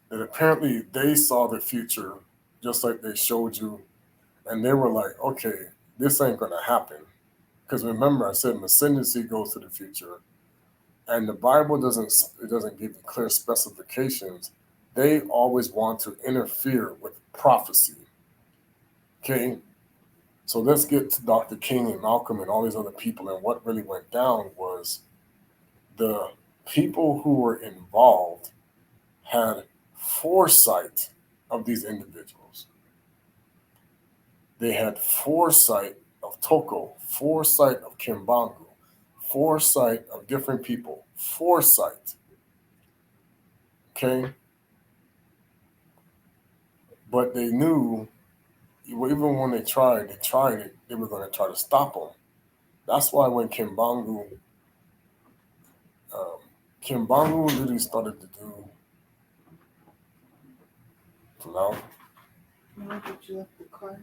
A: that apparently they saw the future just like they showed you, and they were like, okay, this ain't going to happen. Because remember, I said ascendancy goes to the future, and the Bible doesn't give you clear specifications. They always want to interfere with prophecy. Okay, so let's get to Dr. King and Malcolm and all these other people. And what really went down was the people who were involved had foresight of these individuals. They had foresight of Toko, foresight of Kimbangu, foresight of different people, foresight. Okay? But they knew, even when they tried it, they were going to try to stop them. That's why when Kimbangu really started to do. No?
B: Why did you left the car?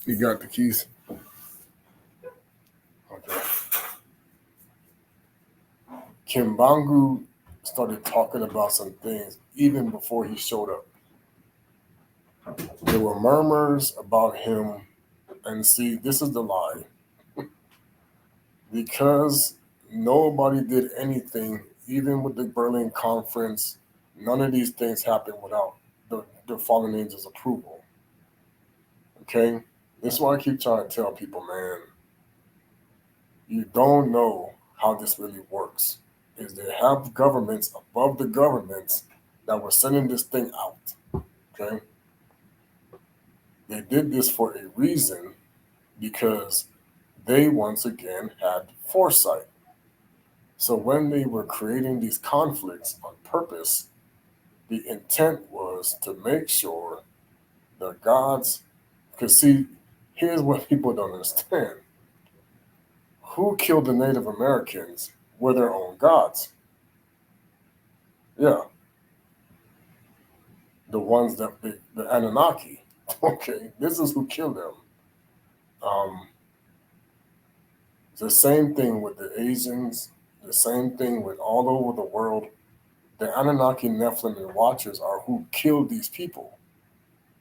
A: You got the keys? Okay. Kimbangu started talking about some things even before he showed up. There were murmurs about him, and see, this is the lie. Because nobody did anything, even with the Berlin Conference, none of these things happened without the fallen angels' approval. Okay? This is why I keep trying to tell people, man, you don't know how this really works. Is they have governments above the governments that were sending this thing out. Okay? They did this for a reason, because they once again had foresight. So when they were creating these conflicts on purpose, the intent was to make sure the gods, because see, here's what people don't understand. Who killed the Native Americans were their own gods. Yeah, the ones that the Anunnaki. Okay, this is who killed them. Um, the same thing with the Asians, the same thing with all over the world. The Anunnaki, Nephilim, and Watchers are who killed these people,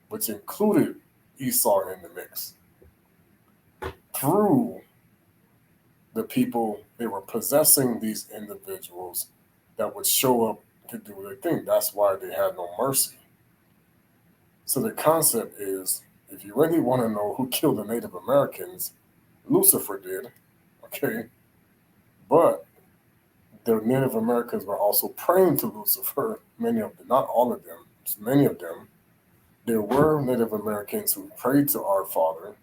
A: which included Esau in the mix. Through the people, they were possessing these individuals that would show up to do their thing. That's why they had no mercy. So the concept is, if you really want to know who killed the Native Americans, Lucifer did, okay? But the Native Americans were also praying to Lucifer, many of them, not all of them, just many of them. There were Native Americans who prayed to our Father.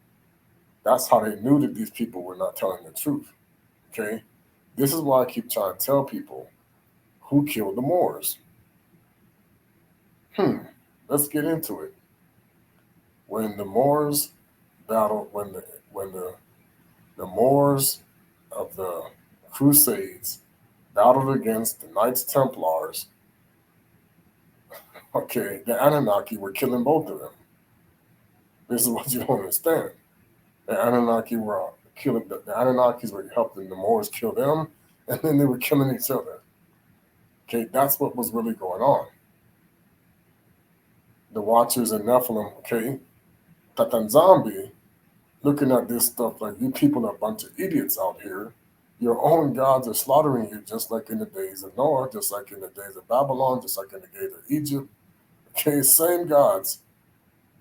A: That's how they knew that these people were not telling the truth, okay? This is why I keep trying to tell people who killed the Moors. Let's get into it. When the Moors battled, when the Moors of the Crusades battled against the Knights Templars, okay, the Anunnaki were killing both of them. This is what you don't understand. The Anunnaki were killing the Anunnakis were helping the Moors kill them, and then they were killing each other. Okay, that's what was really going on. The Watchers and Nephilim, okay, that nZambi looking at this stuff like you people are a bunch of idiots out here. Your own gods are slaughtering you just like in the days of Noah, just like in the days of Babylon, just like in the days of Egypt. Okay, same gods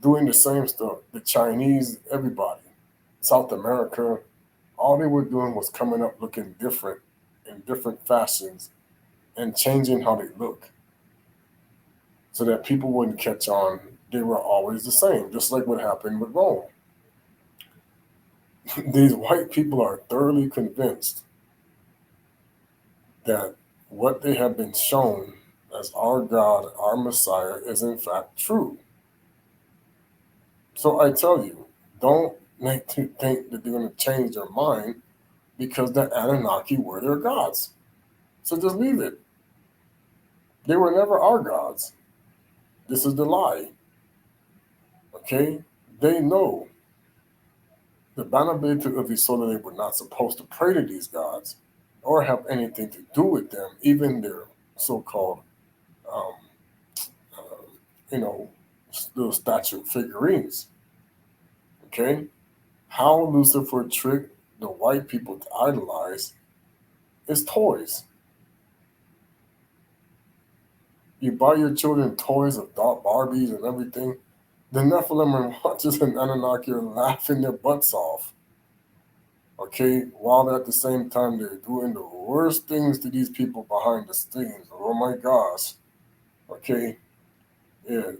A: doing the same stuff. The Chinese, everybody, South America, all they were doing was coming up looking different in different fashions and changing how they look so that people wouldn't catch on. They were always the same, just like what happened with Rome. These white people are thoroughly convinced that what they have been shown as our God, our Messiah, is in fact true. So I tell you, don't make you think that they're going to change their mind because the Anunnaki were their gods. So just leave it. They were never our gods. This is the lie. Okay? They know the Bana Betu of nZolele were not supposed to pray to these gods or have anything to do with them, even their so-called, um, uh, you know, little statue figurines. Okay? How Lucifer tricked the white people to idolize is toys. You buy your children toys of Barbies and everything. The Nephilim and Watchers and Anunnaki are laughing their butts off. Okay, while at the same time they're doing the worst things to these people behind the scenes. Oh my gosh. Okay, yeah.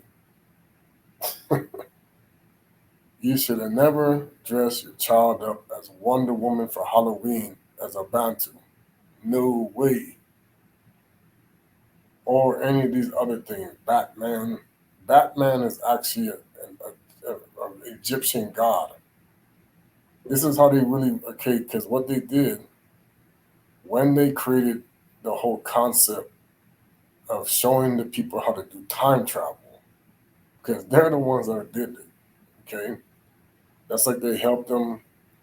A: You should have never dressed your child up as Wonder Woman for Halloween as a Bantu. No way. Or any of these other things. Batman. Batman is actually an Egyptian god. This is how they really, okay, because what they did when they created the whole concept of showing the people how to do time travel, because they're the ones that did it, okay? That's like they helped them,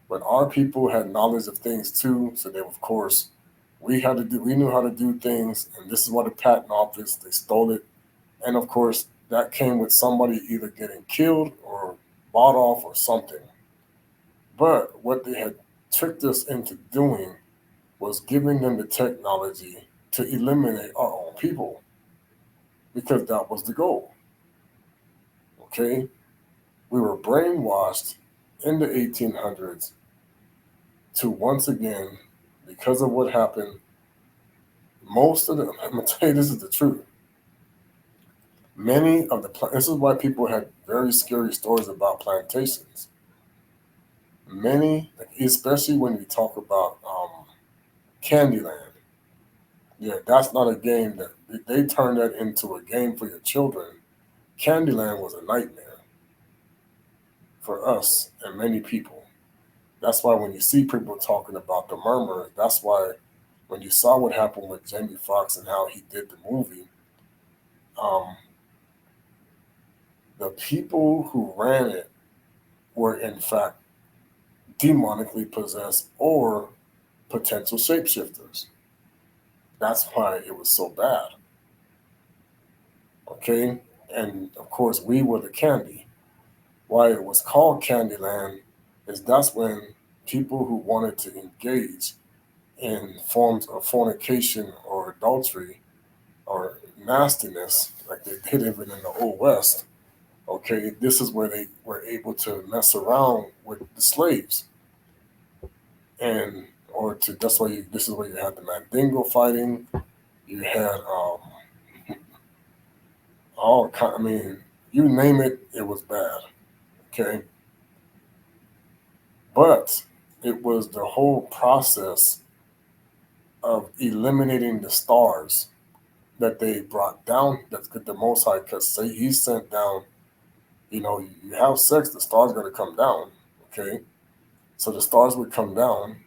A: but our people had knowledge of things too, so they, of course, we knew how to do things, and this is what the patent office, they stole it, and of course, that came with somebody either getting killed or bought off or something. But what they had tricked us into doing was giving them the technology to eliminate our own people because that was the goal. Okay? We were brainwashed in the 1800s to once again, because of what happened, most of them, I'm going to tell you this is the truth. This is why people had very scary stories about plantations. Many, especially when you talk about Candyland, yeah, that's not a game that they turned that into a game for your children. Candyland was a nightmare for us and many people. That's why when you see people talking about the murmur, that's why when you saw what happened with Jamie Foxx and how he did the movie, um, the people who ran it were in fact demonically possessed or potential shapeshifters. That's why it was so bad. Okay? And of course, we were the candy. Why it was called Candyland is that's when people who wanted to engage in forms of fornication or adultery or nastiness, like they did even in the Old West, okay, this is where they were able to mess around with the slaves. And or to that's why this is where you had the Mandingo fighting. You had all kind. I mean, you name it, it was bad. Okay, but it was the whole process of eliminating the stars that they brought down. That's the Most High, because say He sent down. You know, you have sex, the stars going to come down. Okay, so the stars would come down,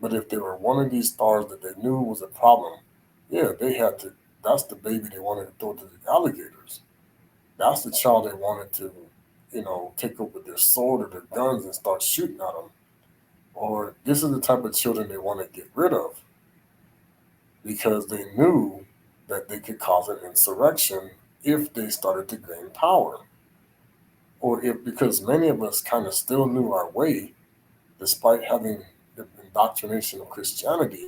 A: but if they were one of these stars that they knew was a problem, yeah, they had to. That's the baby they wanted to throw to the alligators. That's the child they wanted to, take up with their sword or their guns and start shooting at them. Or this is the type of children they want to get rid of because they knew that they could cause an insurrection if they started to gain power. Or if because many of us kind of still knew our way despite having the indoctrination of Christianity,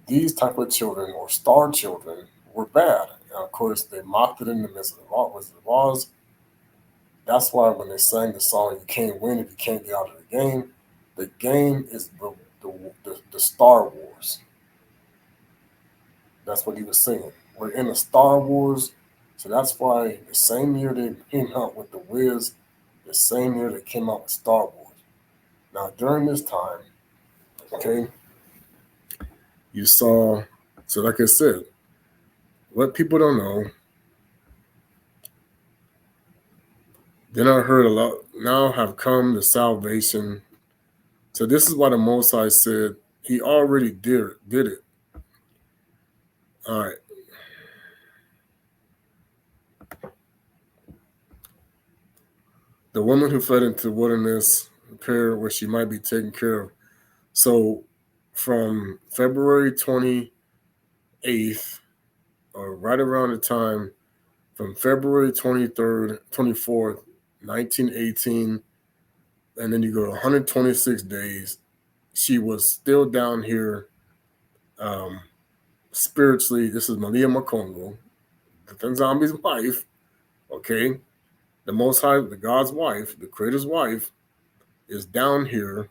A: these type of children or star children were bad. And of course, they mocked it in the midst of the Wizard of Oz. That's why when they sang the song, "You can't win if you can't get out of the game is the Star Wars." That's what he was singing. We're in a Star Wars, so that's why the same year they came out with the Wiz, the same year they came out with Star Wars. Now during this time, okay, you saw. So like I said, what people don't know. Then I heard a lot. Now have come the salvation. So this is why the Most High said He already did it. All right. The woman who fled into the wilderness, appeared where she might be taken care of. So from February 28th, or right around the time from February 23rd, 24th, 1918, and then you go to 126 days, she was still down here um, spiritually. This is Malia Mpungu, the nZambi's wife, okay? The Most High, the God's wife, the Creator's wife, is down here,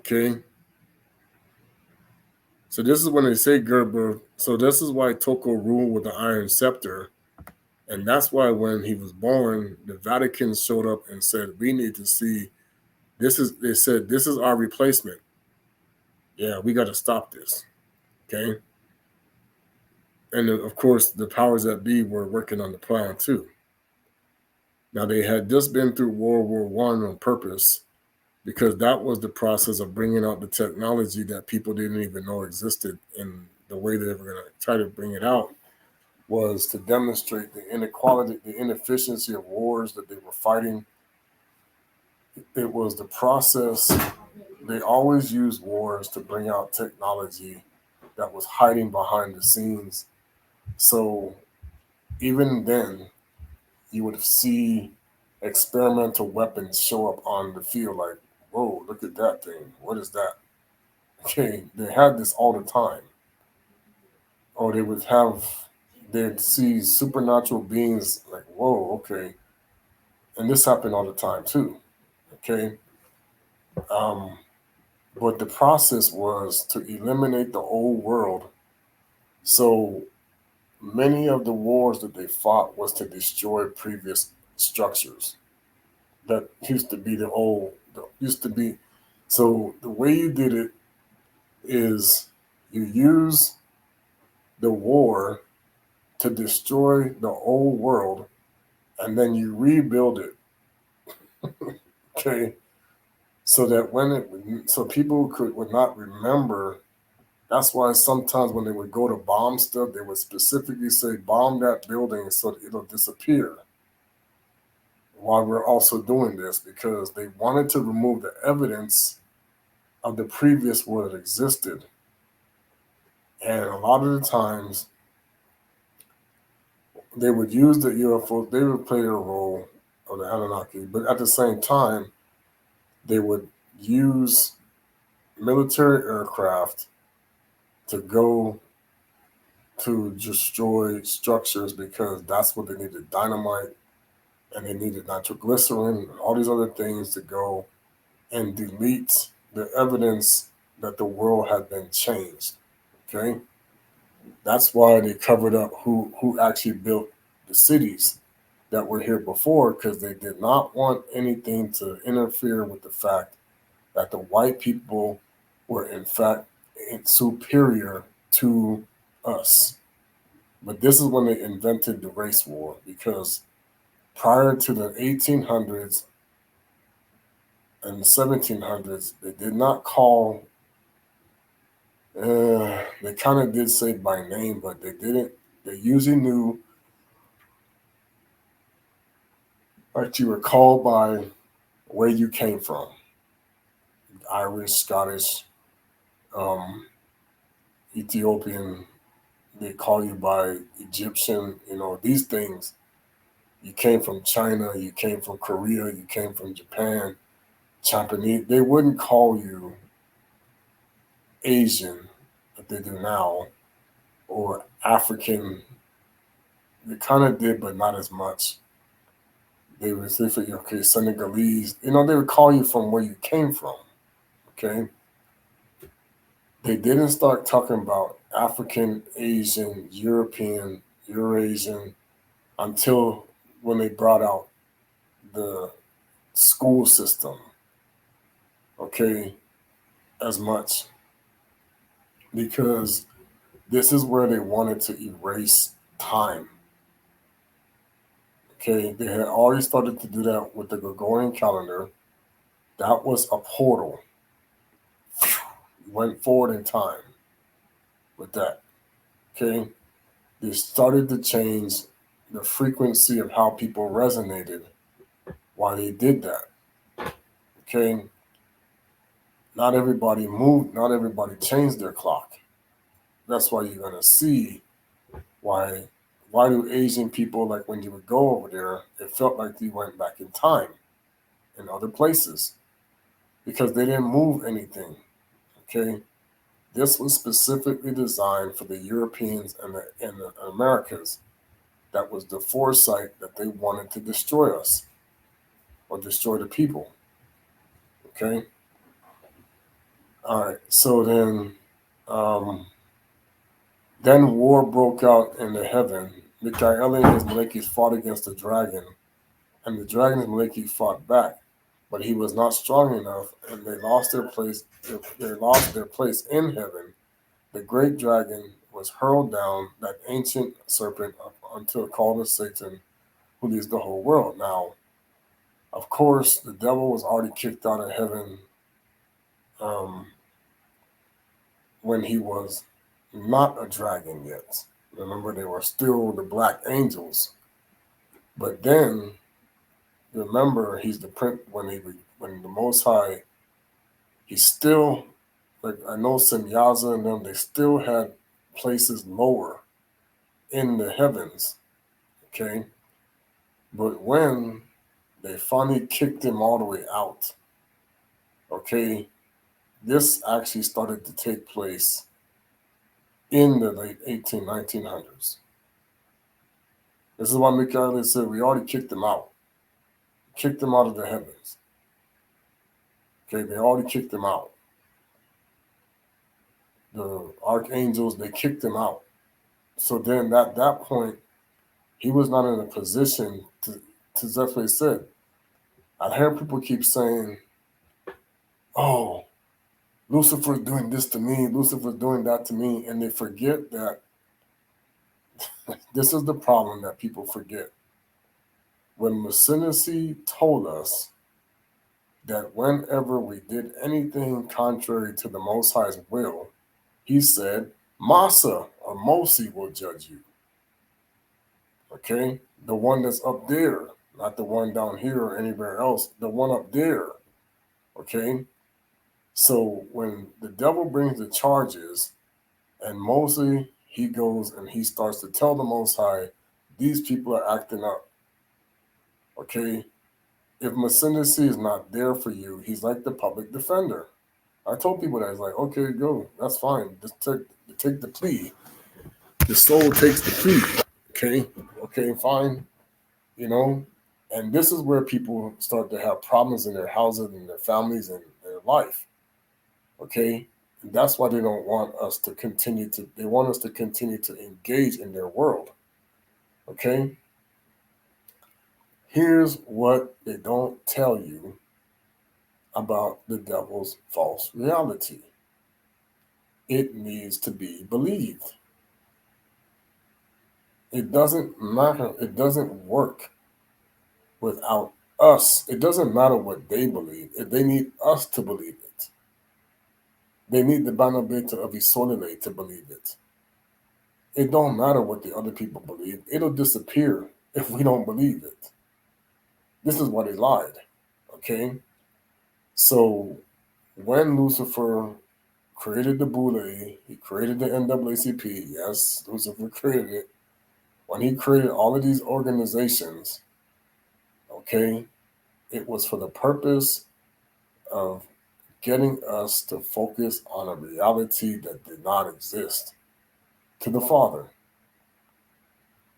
A: okay? So this is when they say Gerber. So this is why Toko ruled with the iron scepter. And that's why when he was born, the Vatican showed up and said, we need to see they said, this is our replacement. Yeah, we got to stop this. Okay. And of course, the powers that be were working on the plan too. Now, they had just been through World War One on purpose because that was the process of bringing out the technology that people didn't even know existed. And the way they were going to try to bring it out was to demonstrate the inequality, the inefficiency of wars that they were fighting. It was the process. They always used wars to bring out technology that was hiding behind the scenes. So even then, you would see experimental weapons show up on the field like, whoa, look at that thing. What is that? Okay, they had this all the time. Or they'd see supernatural beings like, whoa, okay. And this happened all the time too. Okay. Um, but the process was to eliminate the old world. So many of the wars that they fought was to destroy previous structures that used to be used to be. So the way you did it is you use the war to destroy the old world, and then you rebuild it. Okay, so that so people would not remember. That's why sometimes when they would go to bomb stuff, they would specifically say bomb that building so that it'll disappear. While we're also doing this, because they wanted to remove the evidence of the previous world that existed. And a lot of the times they would use the UFO, they would play a role of the Anunnaki, but at the same time, they would use military aircraft to go to destroy structures because that's what they needed, dynamite, and they needed nitroglycerin and all these other things to go and delete the evidence that the world had been changed. Okay, that's why they covered up who actually built the cities that were here before, because they did not want anything to interfere with the fact that the white people were in fact superior to us. But this is when they invented the race war, because prior to the 1800s and the 1700s, they did not call. They kind of did say by name, but they didn't. They usually knew that you were called by where you came from: Irish, Scottish, um, Ethiopian. They call you by Egyptian. You know these things. You came from China. You came from Korea. You came from Japan. Japanese. They wouldn't call you Asian, that they do now, or African. They kind of did, but not as much. They would say for you, okay, Senegalese. You know, they would call you from where you came from. Okay, they didn't start talking about African, Asian, European, Eurasian until when they brought out the school system. Okay, as much because this is where they wanted to erase time. Okay, they had already started to do that with the Gregorian calendar. That was a portal. You went forward in time with that. Okay, they started to change the frequency of how people resonated while they did that. Okay, not everybody moved, not everybody changed their clock. That's why you're gonna see why do Asian people, like when you would go over there, it felt like you went back in time in other places because they didn't move anything. Okay, this was specifically designed for the Europeans and the Americas. That was the foresight that they wanted to destroy us or destroy the people. Okay, all right. So then war broke out in the heaven. Mikael and his Malekis fought against the dragon, and the dragon and Maleki fought back. But he was not strong enough, and they lost their place. They lost their place in heaven. The great dragon was hurled down, that ancient serpent, until called as Satan, who leads the whole world. Now, of course, the devil was already kicked out of heaven um, when he was not a dragon yet. Remember, they were still the black angels. But then, remember, he's the prince when the Most High. He's still, like I know Semyaza and them. They still had places lower in the heavens. Okay, but when they finally kicked him all the way out, okay, this actually started to take place in the late 1900s. This is why Michael said we already kicked them out of the heavens. Okay, they already kicked them out. The archangels, they kicked him out. So then at that point, he was not in a position to Zephyr said, I hear people keep saying, oh, Lucifer's doing this to me, Lucifer's doing that to me, and they forget that this is the problem that people forget. When Masinisi told us that whenever we did anything contrary to the Most High's will, he said, Masa or Mosi will judge you. Okay? The one that's up there, not the one down here or anywhere else, the one up there. Okay? So when the devil brings the charges and Mosi, he goes and he starts to tell the Most High, these people are acting up. Okay? If Masinisi is not there for you, he's like the public defender. I told people that. It's like, okay, go. That's fine. Just take the plea. The soul takes the plea. Okay, fine. You know? And this is where people start to have problems in their houses and their families and their life. Okay? And that's why they don't want us to continue to, they want us to continue to engage in their world. Okay? Here's what they don't tell you about the devil's false reality. It needs to be believed. It doesn't matter. It doesn't work without us. It doesn't matter what they believe. They need us to believe it. They need the Bana Betu of nZolele to believe it. It don't matter what the other people believe. It'll disappear if we don't believe it. This is why they lied. Okay? So when Lucifer created the Boule, he created the NAACP. Yes, Lucifer created it. When he created all of these organizations, okay, it was for the purpose of getting us to focus on a reality that did not exist to the Father.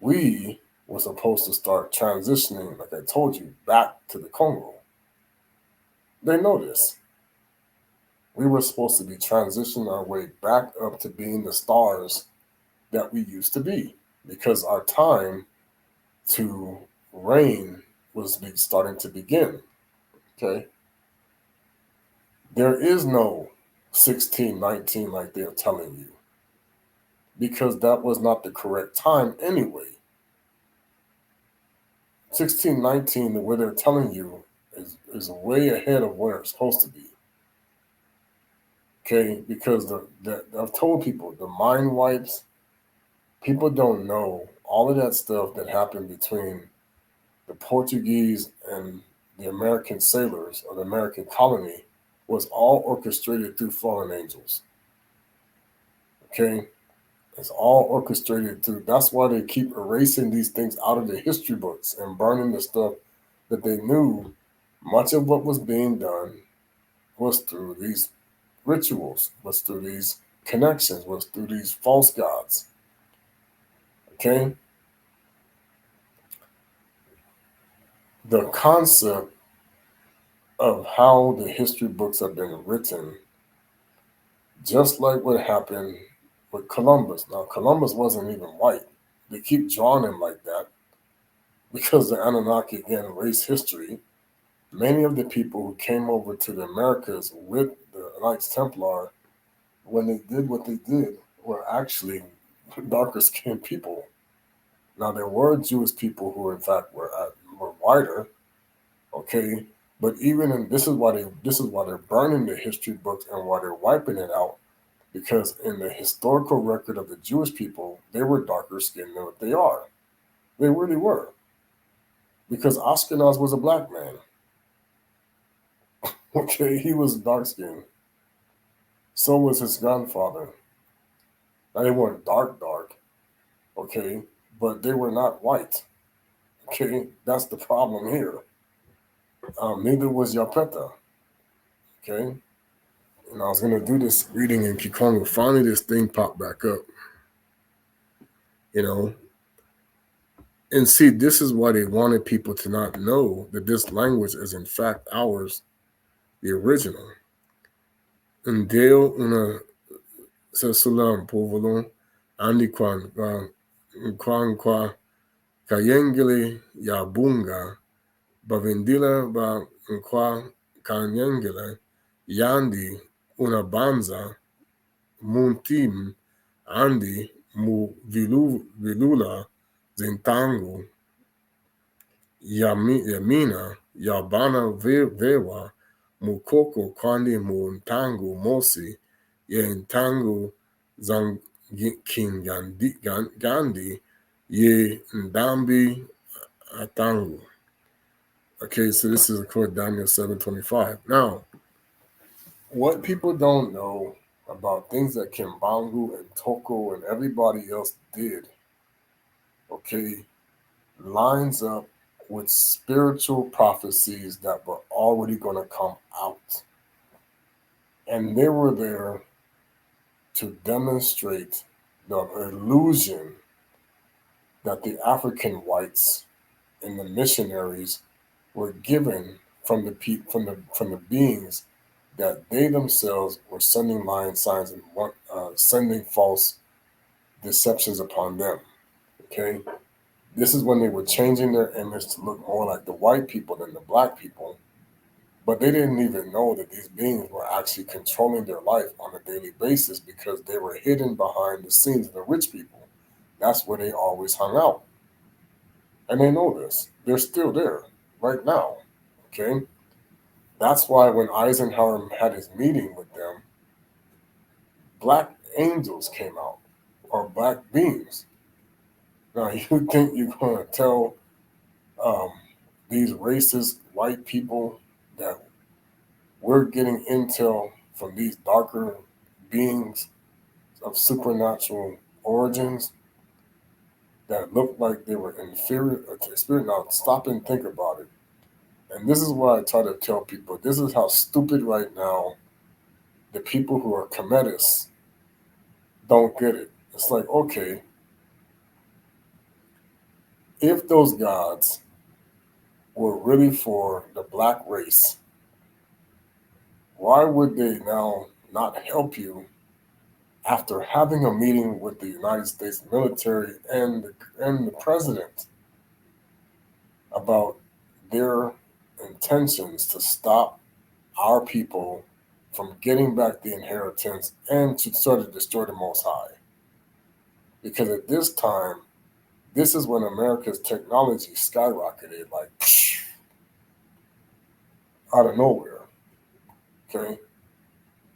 A: We were supposed to start transitioning, like I told you, back to the Congo. They know this. We were supposed to be transitioning our way back up to being the stars that we used to be, because our time to reign was starting to begin. Okay? There is no 1619 like they're telling you, because that was not the correct time anyway. 1619, the way they're telling you, is way ahead of where it's supposed to be. Okay? Because I've told people, the mind wipes, people don't know all of that stuff that happened between the Portuguese and the American sailors or the American colony was all orchestrated through fallen angels. Okay? It's all orchestrated through. That's why they keep erasing these things out of the history books and burning the stuff that they knew. Much of what was being done was through these rituals, was through these connections, was through these false gods. Okay? The concept of how the history books have been written, just like what happened with Columbus. Now, Columbus wasn't even white. They keep drawing him like that because the Anunnaki, again, erase history. Many of the people who came over to the Americas with the Knights Templar, when they did what they did, were actually darker skinned people. Now, there were Jewish people who, in fact, were whiter, okay? But even in, this is why they're burning the history books and why they're wiping it out, because in the historical record of the Jewish people, they were darker skinned than what they are. They really were, because Ashkenaz was a black man. Okay, he was dark skinned. So was his grandfather. Now they weren't dark, okay, but they were not white. Okay, that's the problem here. Neither was Yapeta. Okay. And I was going to do this reading in Kikongo. Finally, this thing popped back up. You know? And see, this is why they wanted people to not know that this language is in fact ours, the original. And Deo una sesulam povolo andi kwa kayengele ya bunga bavindila ba nkwa kanyengele yandi unabanza muntim andi mu vilula zintangu yamina yabana vewa mukoko kwani muntangu mosi ye ntangu gandi ye ndambi atangu. Okay, so this is according to Daniel 7:25. Now, what people don't know about things that Kimbangu and Toko and everybody else did, okay, lines up with spiritual prophecies that were already going to come out. And they were there to demonstrate the illusion that the African whites and the missionaries were given from the beings that they themselves were sending lying signs and sending false deceptions upon them. Okay, this is when they were changing their image to look more like the white people than the black people, but they didn't even know that these beings were actually controlling their life on a daily basis because they were hidden behind the scenes of the rich people. That's where they always hung out. And they know this. They're still there right now. Okay? That's why when Eisenhower had his meeting with them, black angels came out, or black beings. Now, you think you're going to tell um, these racist white people that we're getting intel from these darker beings of supernatural origins that look like they were inferior to the spirit? Now, stop and think about it. And this is what I try to tell people. This is how stupid right now the people who are comedists don't get it. It's like, okay, if those gods were really for the black race, why would they now not help you after having a meeting with the United States military and the president about their intentions to stop our people from getting back the inheritance and to sort of destroy the Most High? Because at this time, this is when America's technology skyrocketed like out of nowhere. Okay?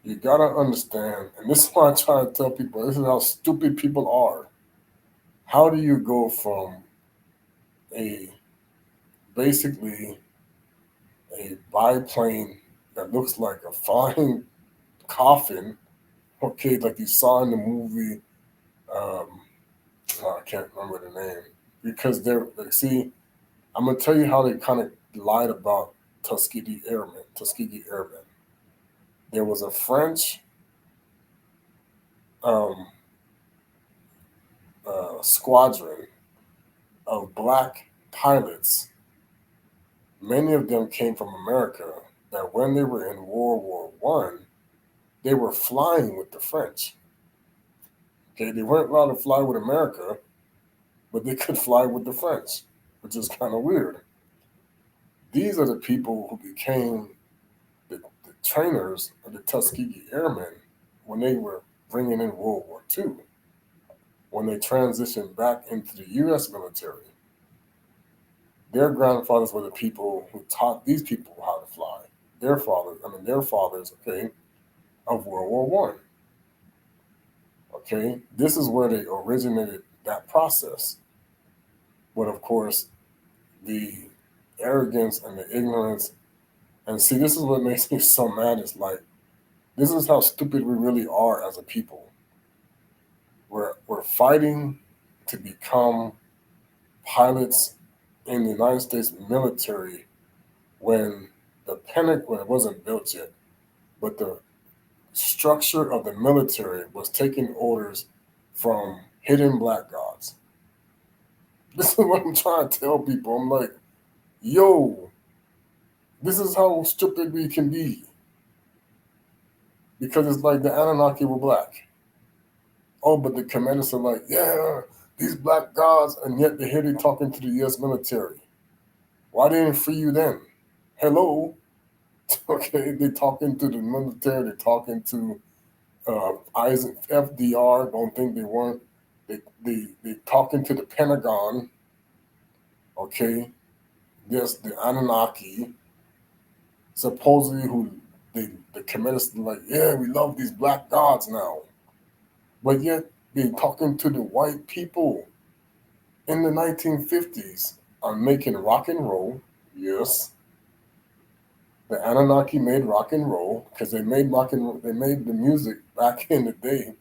A: You gotta understand, and this is why I try to tell people this is how stupid people are. How do you go from a basically a biplane that looks like a flying coffin, okay, like you saw in the movie, I can't remember the name, because they're like, see, I'm gonna tell you how they kind of lied about Tuskegee Airmen. There was a French um, squadron of black pilots. Many of them came from America. That when they were in World War One, they were flying with the French. Okay, they weren't allowed to fly with America, but they could fly with the French, which is kind of weird. These are the people who became the trainers of the Tuskegee Airmen when they were bringing in World War II, when they transitioned back into the U.S. military. Their grandfathers were the people who taught these people how to fly. Their fathers, okay, of World War One. Okay, this is where they originated that process. But of course, the arrogance and the ignorance, and see, this is what makes me so mad. It's like this is how stupid we really are as a people. We're fighting to become pilots in the United States military when the Pentagon, when it wasn't built yet, but the structure of the military was taking orders from hidden black gods. This is what I'm trying to tell people. I'm like, yo, this is how stupid we can be. Because it's like the Anunnaki were black. Oh, but the commanders are like, yeah, these black gods, and yet they're here talking to the U.S. military. Why didn't free you then? Hello. Okay, they talking to the military. They talking to Isaac FDR. Don't think they weren't. They talking to the Pentagon. Okay, there's the Anunnaki, supposedly who the communists like. Yeah, we love these black gods now, but yet they talking to the white people in the 1950s on making rock and roll. Yes, the Anunnaki made rock and roll because they made rock and roll, they made the music back in the day.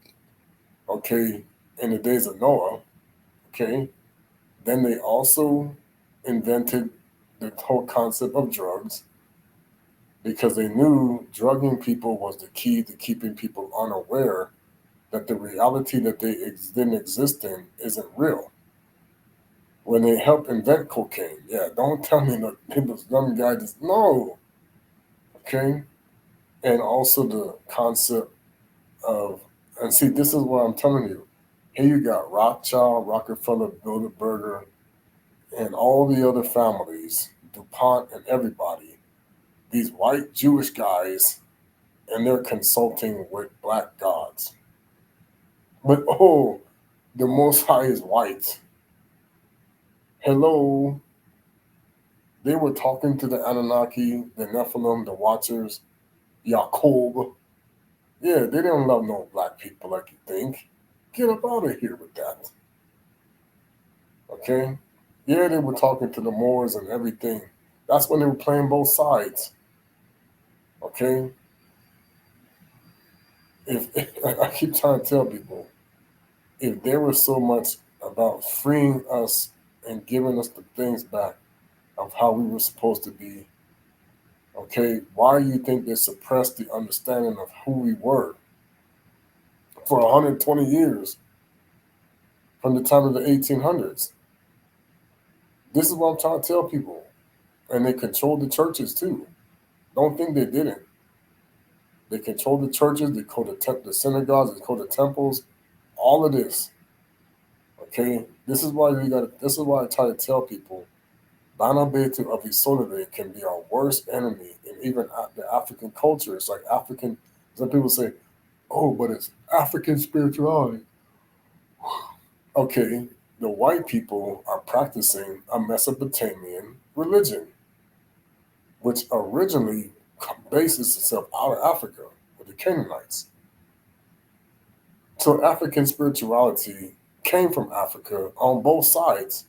A: Okay, in the days of Noah. Okay, then they also invented the whole concept of drugs because they knew drugging people was the key to keeping people unaware that the reality that they didn't exist in isn't real. When they helped invent cocaine, yeah, don't tell me that it was some guy just no, okay, and also the concept of and see this is what I'm telling you. Here you got Rothschild, Rockefeller, Bilderberger, and all the other families, DuPont and everybody, these white Jewish guys, and they're consulting with black gods. But oh, the Most High is white. Hello. They were talking to the Anunnaki, the Nephilim, the Watchers, Jacob. Yeah, they didn't love no black people like you think. Get up out of here with that. Okay? Yeah, they were talking to the Moors and everything. That's when they were playing both sides. Okay? If I keep trying to tell people, if there was so much about freeing us and giving us the things back of how we were supposed to be, okay, why do you think they suppressed the understanding of who we were for 120 years from the time of the 1800s? This is what I'm trying to tell people. And they controlled the churches too. Don't think they didn't. They controlled the churches, they controlled the synagogues, they controlled the temples, all of this. Okay, this is why we got. This is why I try to tell people, Bana Betu of nZolele can be our worst enemy, and even the African culture. It's like African. Some people say, "Oh, but it's African spirituality." Okay, the white people are practicing a Mesopotamian religion, which originally bases itself out of Africa with the Canaanites. So African spirituality came from Africa on both sides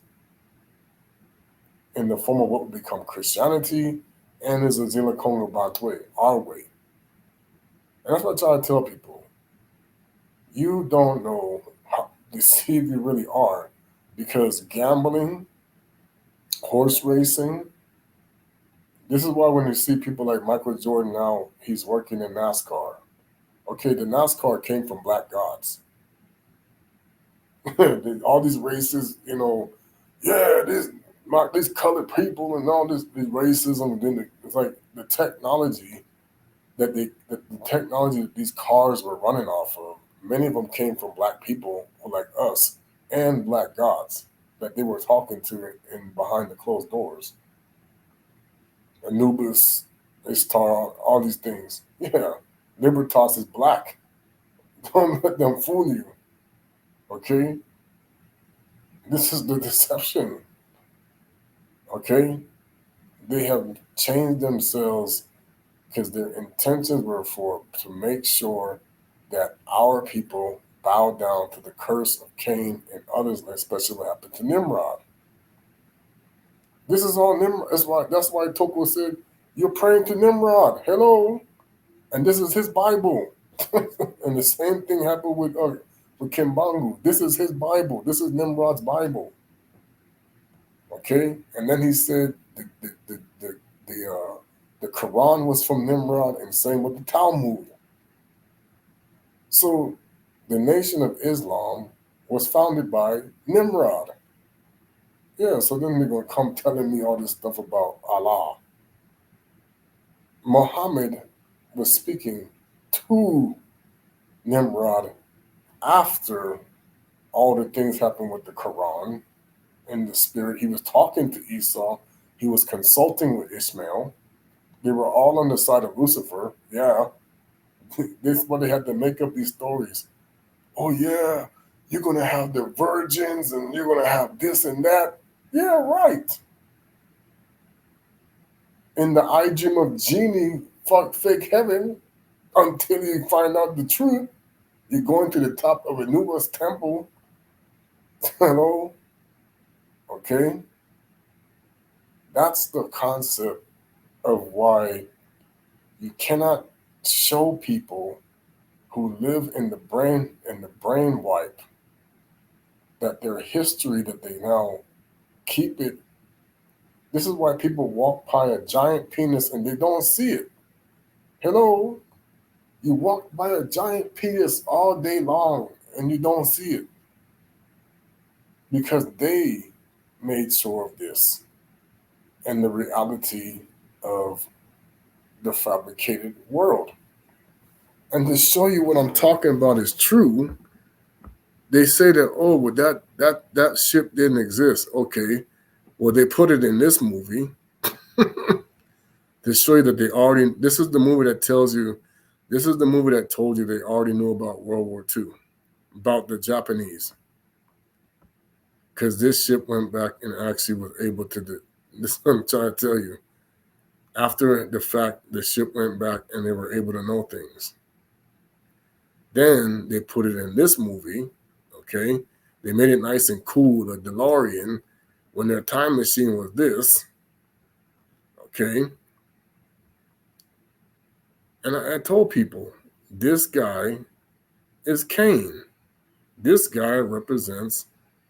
A: in the form of what would become Christianity and is a Zila Congo Bantwe, our way. And that's what I try to tell people. You don't know how deceived you really are because gambling, horse racing, this is why when you see people like Michael Jordan now, he's working in NASCAR. Okay, the NASCAR came from black gods. All these races, yeah, these colored people and all this racism, and then it's like the technology the technology that these cars were running off of. Many of them came from black people like us and black gods that they were talking to in behind the closed doors. Anubis, Ishtar, all these things. Yeah, Libertas is black. Don't let them fool you. Okay, this is the deception. Okay, they have changed themselves because their intentions were for to make sure that our people bow down to the curse of Cain and others, especially what happened to Nimrod. This is all Nimrod. That's why Toko said, "You're praying to Nimrod." Hello, and this is his Bible. And the same thing happened with Kimbangu. This is his Bible. This is Nimrod's Bible. Okay, and then he said the Quran was from Nimrod, and same with the Talmud. So the Nation of Islam was founded by Nimrod. Yeah, so then they're going to come telling me all this stuff about Allah. Muhammad was speaking to Nimrod after all the things happened with the Quran in the spirit. He was talking to Esau He was consulting with Ishmael. They were all on the side of Lucifer. Yeah, this is why they had to make up these stories. Oh yeah, you're gonna have the virgins and you're gonna have this and that. Yeah, right. In the I dream of genie, fuck fake heaven until you find out the truth. You're going to the top of Anubis temple. Hello, okay. That's the concept of why you cannot show people who live in the brain wipe that their history that they now keep it. This is why people walk by a giant penis and they don't see it. Hello, you walk by a giant penis all day long and you don't see it because they made sure of this and the reality of the fabricated world. And to show you what I'm talking about is true, they say that, oh, well, that ship didn't exist. Okay, well, they put it in this movie to show you that they already. This is the movie that tells you. This is the movie that told you they already knew about World War II, about the Japanese, because this ship went back and actually was able to do. This is what I'm trying to tell you. After the fact, the ship went back and they were able to know things. Then they put it in this movie. Okay, they made it nice and cool. The DeLorean, when their time machine was this. Okay, and I told people this guy is Cain. This guy represents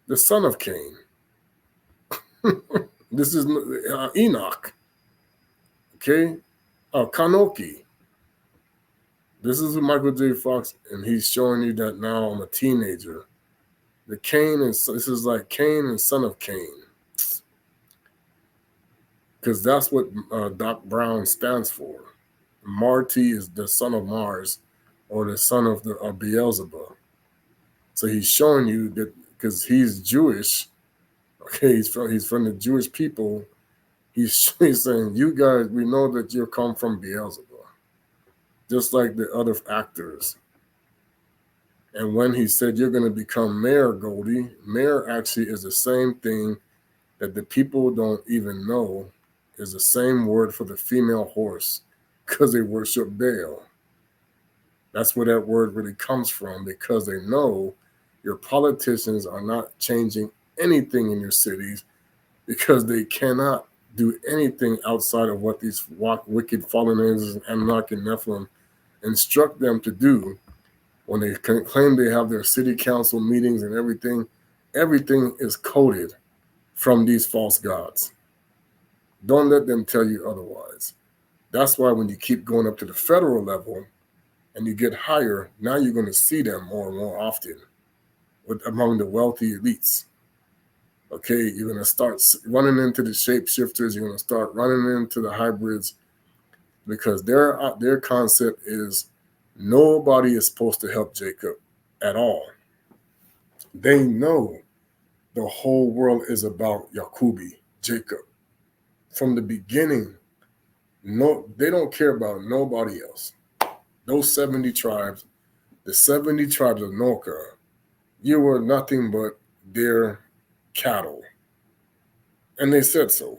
A: the son of Cain. This is Enoch. Okay, Kanoki. This is Michael J. Fox, and he's showing you that now I'm a teenager. The Cain is this is like Cain and son of Cain, because that's what Doc Brown stands for. Marty is the son of Mars, or the son of the Beelzebub. So he's showing you that because he's Jewish. Okay, he's from the Jewish people. He's saying, you guys, we know that you come from Beelzebub, just like the other actors. And when he said you're going to become mayor, Goldie, mayor actually is the same thing that the people don't even know is the same word for the female horse, because they worship Baal. That's where that word really comes from, because they know your politicians are not changing anything in your cities, because they cannot do anything outside of what these wicked fallen angels and Anunnaki and Nephilim instruct them to do. When they claim they have their city council meetings and everything is coded from these false gods. Don't let them tell you otherwise. That's why when you keep going up to the federal level and you get higher, now you're going to see them more and more often among the wealthy elites. Okay, you're going to start running into the shapeshifters. You're going to start running into the hybrids, because their concept is nobody is supposed to help Jacob at all. They know the whole world is about Yakubi, Jacob. From the beginning, no, they don't care about nobody else. Those 70 tribes, the 70 tribes of Noka, you were nothing but their cattle. And they said so.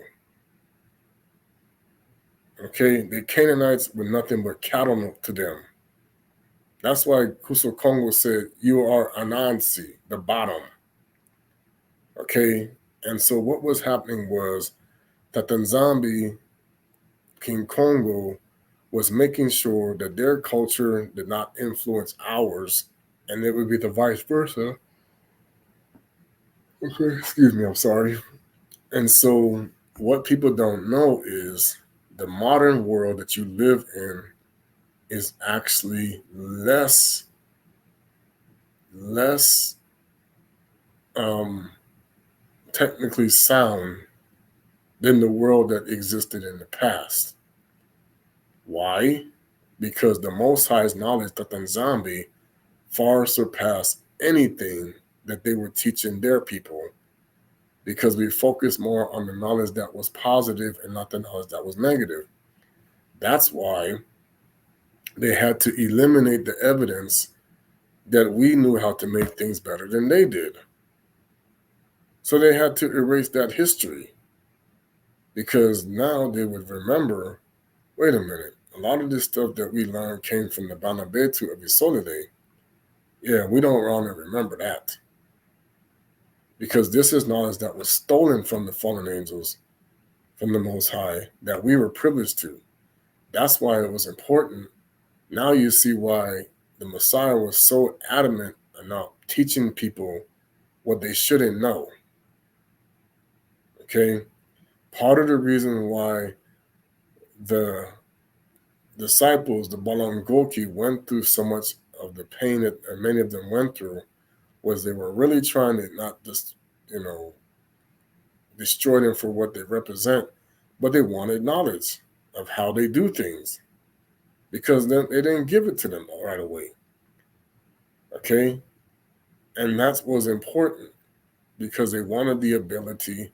A: Okay, the Canaanites were nothing but cattle to them. That's why Bukongo said, you are Anansi, the bottom. Okay, and so what was happening was that the nZambi, King Congo, was making sure that their culture did not influence ours, and it would be the vice versa. Okay, excuse me, I'm sorry. And so what people don't know is the modern world that you live in is actually less technically sound than the world that existed in the past. Why? Because the Most High's knowledge that the nZambi far surpassed anything that they were teaching their people. because we focused more on the knowledge that was positive and not the knowledge that was negative. That's why they had to eliminate the evidence that we knew how to make things better than they did. So they had to erase that history because now they would remember, wait a minute, a lot of this stuff that we learned came from the Bana Betu of nZolele. Yeah, we don't want to remember that. Because this is knowledge that was stolen from the fallen angels, from the Most High, that we were privileged to. That's why it was important. Now you see why the Messiah was so adamant about teaching people what they shouldn't know. Okay? Part of the reason why the disciples, the Balangoki, went through so much of the pain that many of them went through was they were really trying to not just, destroy them for what they represent, but they wanted knowledge of how they do things because they didn't give it to them right away. Okay? And that was important because they wanted the ability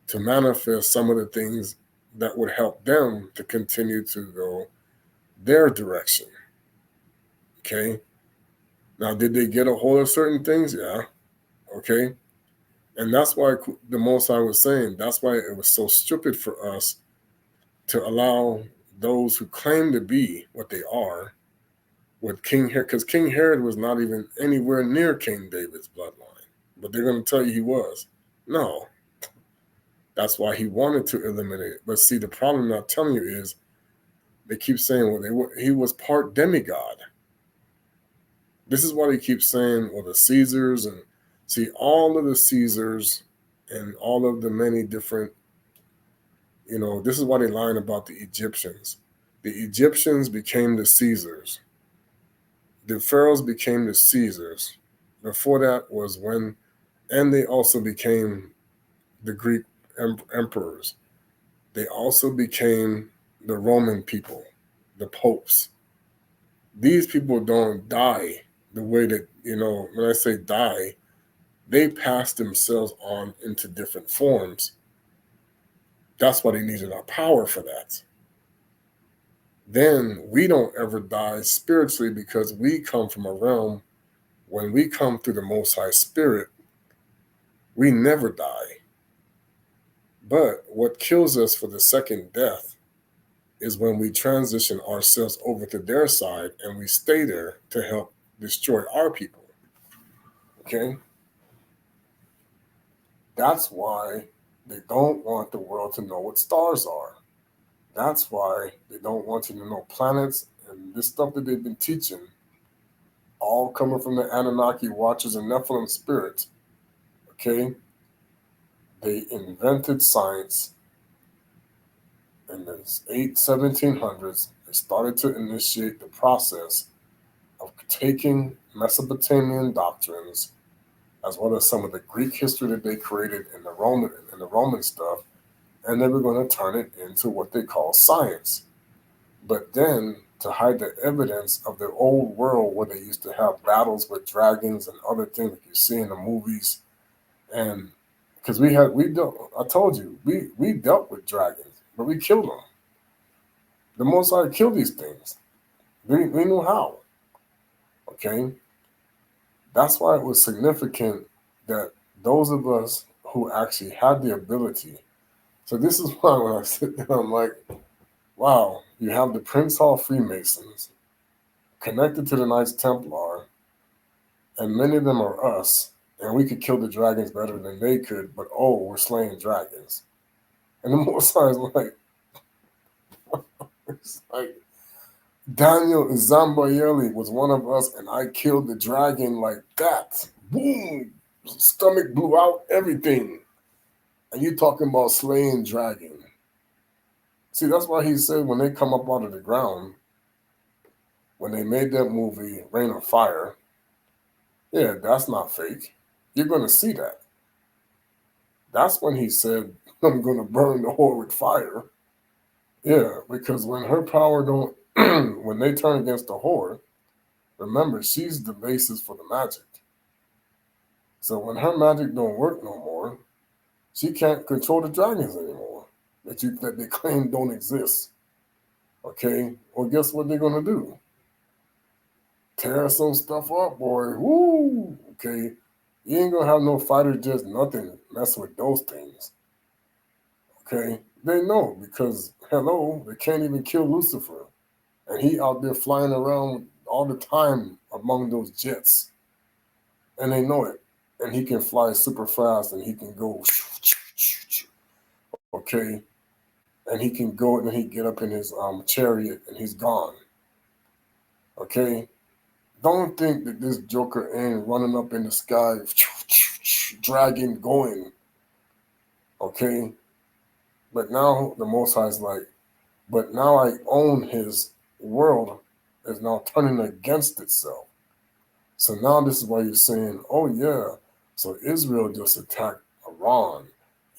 A: to manifest some of the things that would help them to continue to go their direction. Okay? Now, did they get a hold of certain things? Yeah. Okay? And that's why the Most High was saying, that's why it was so stupid for us to allow those who claim to be what they are with King Herod, because King Herod was not even anywhere near King David's bloodline, but they're going to tell you he was. No. That's why he wanted to eliminate it. But see, the problem I'm not telling you is they keep saying, well, he was part demigod. This is why they keep saying, well, the Caesars, and see, all of the Caesars and all of the many different, this is why they're lying about the Egyptians. The Egyptians became the Caesars. The pharaohs became the Caesars. Before that was and they also became the Greek emperors. They also became the Roman people, the popes. These people don't die the way that, when I say die, they pass themselves on into different forms. That's why they needed our power for that. Then we don't ever die spiritually because we come from a realm. When we come through the Most High Spirit, we never die. But what kills us for the second death is when we transition ourselves over to their side and we stay there to help destroy our people. Okay? That's why they don't want the world to know what stars are. That's why they don't want you to know planets and this stuff that they've been teaching, all coming from the Anunnaki watchers and Nephilim spirits. Okay? They invented science in the 1700s. They started to initiate the process of taking Mesopotamian doctrines as well as some of the Greek history that they created in the Roman stuff, and they were going to turn it into what they call science. But then to hide the evidence of the old world where they used to have battles with dragons and other things that you see in the movies, and because I told you, we dealt with dragons, but we killed them. The Most High killed these things. We knew how. Okay? That's why it was significant that those of us who actually had the ability. So this is why when I sit there, I'm like, wow, you have the Prince Hall Freemasons connected to the Knights Templar, and many of them are us, and we could kill the dragons better than they could, but we're slaying dragons. And the Most High is like, it's like, Daniel nZambi was one of us, and I killed the dragon like that. Boom! Stomach blew out, everything. And you talking about slaying dragon. See, that's why he said when they come up out of the ground, when they made that movie, Rain of Fire, yeah, that's not fake. You're going to see that. That's when he said, I'm going to burn the whore with fire. Yeah, because when her power don't, when they turn against the whore, remember, she's the basis for the magic. So when her magic don't work no more, She can't control the dragons anymore that they claim don't exist. Okay, well, guess what they're gonna do? Tear some stuff up, boy. Woo! Okay, you ain't gonna have no fighter jets, nothing mess with those things. Okay, they know because hello, they can't even kill Lucifer, and he out there flying around all the time among those jets, and they know it. And he can fly super fast, and he can go. Okay, and he can go, and then he get up in his chariot, and he's gone. Okay, don't think that this Joker ain't running up in the sky, dragging, going. Okay, but now the Most High is like, but now I own his world is now turning against itself. So now this is why you're saying, oh yeah, so Israel just attacked Iran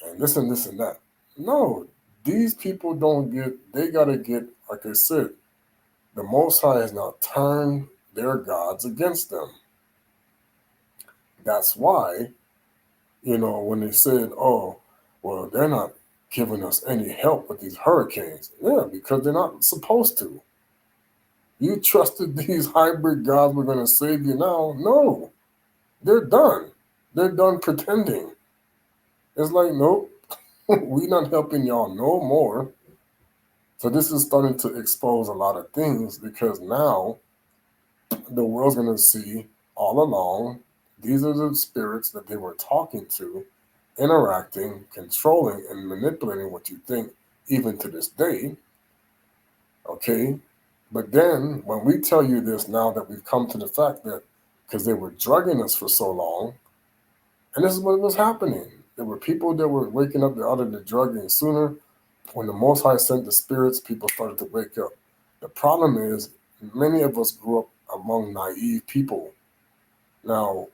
A: and this and that. No, these people don't get, they got to get, like I said, the Most High has now turned their gods against them. That's why, when they said, oh, well, they're not giving us any help with these hurricanes. Yeah, because they're not supposed to. You trusted these hybrid gods were going to save you now? No, they're done. They're done pretending. It's like, nope, we're not helping y'all no more. So this is starting to expose a lot of things because now the world's going to see all along these are the spirits that they were talking to, interacting, controlling, and manipulating what you think, even to this day. Okay? But then when we tell you this now that we've come to the fact that because they were drugging us for so long, and this is what was happening. There were people that were waking up out of the drugging sooner. When the Most High sent the spirits, people started to wake up. The problem is, many of us grew up among naive people. Now,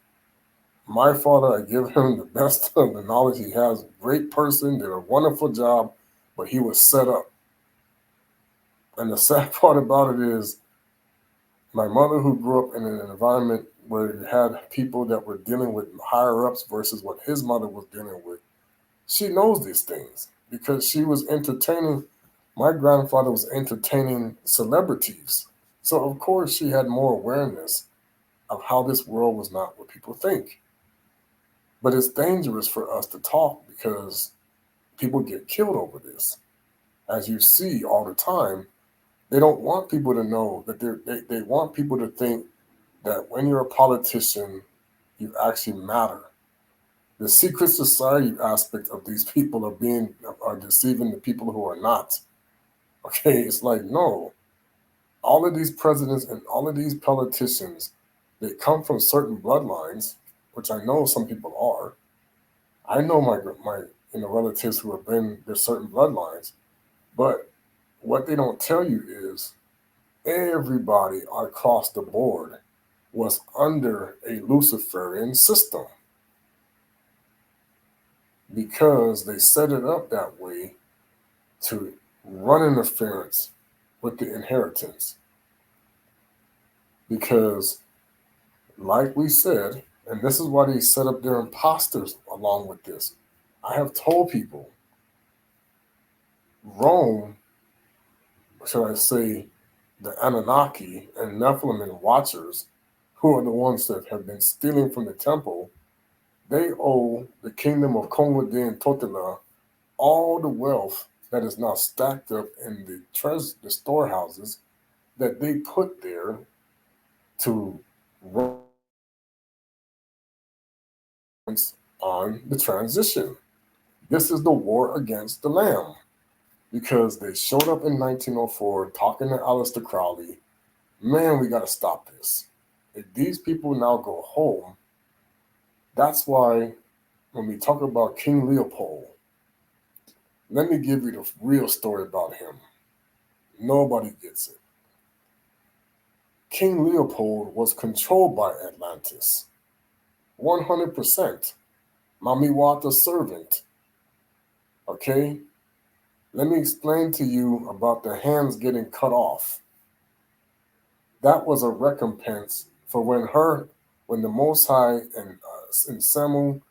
A: my father, I give him the best of the knowledge he has. Great person, did a wonderful job, but he was set up. And the sad part about it is, my mother, who grew up in an environment where you had people that were dealing with higher ups versus what his mother was dealing with, she knows these things because she was entertaining. My grandfather was entertaining celebrities. So, of course, she had more awareness of how this world was not what people think. But it's dangerous for us to talk because people get killed over this. As you see all the time, they don't want people to know that they want people to think that when you're a politician, you actually matter. The secret society aspect of these people are deceiving the people who are not. Okay, it's like no, all of these presidents and all of these politicians, they come from certain bloodlines, which I know some people are. I know my relatives who have been there's certain bloodlines, but what they don't tell you is everybody across the board was under a Luciferian system because they set it up that way to run interference with the inheritance. Because, like we said, and this is why they set up their imposters along with this. I have told people Rome, should I say, the Anunnaki and Nephilim and Watchers, who are the ones that have been stealing from the temple, they owe the kingdom of Congo and Totila all the wealth that is now stacked up in the storehouses that they put there to run on the transition. This is the war against the Lamb because they showed up in 1904 talking to Aleister Crowley. Man, we got to stop this. If these people now go home, that's why when we talk about King Leopold, let me give you the real story about him. Nobody gets it. King Leopold was controlled by Atlantis. 100%. Mamiwata's servant. Okay? Let me explain to you about the hands getting cut off. That was a recompense for when the Most High and Samu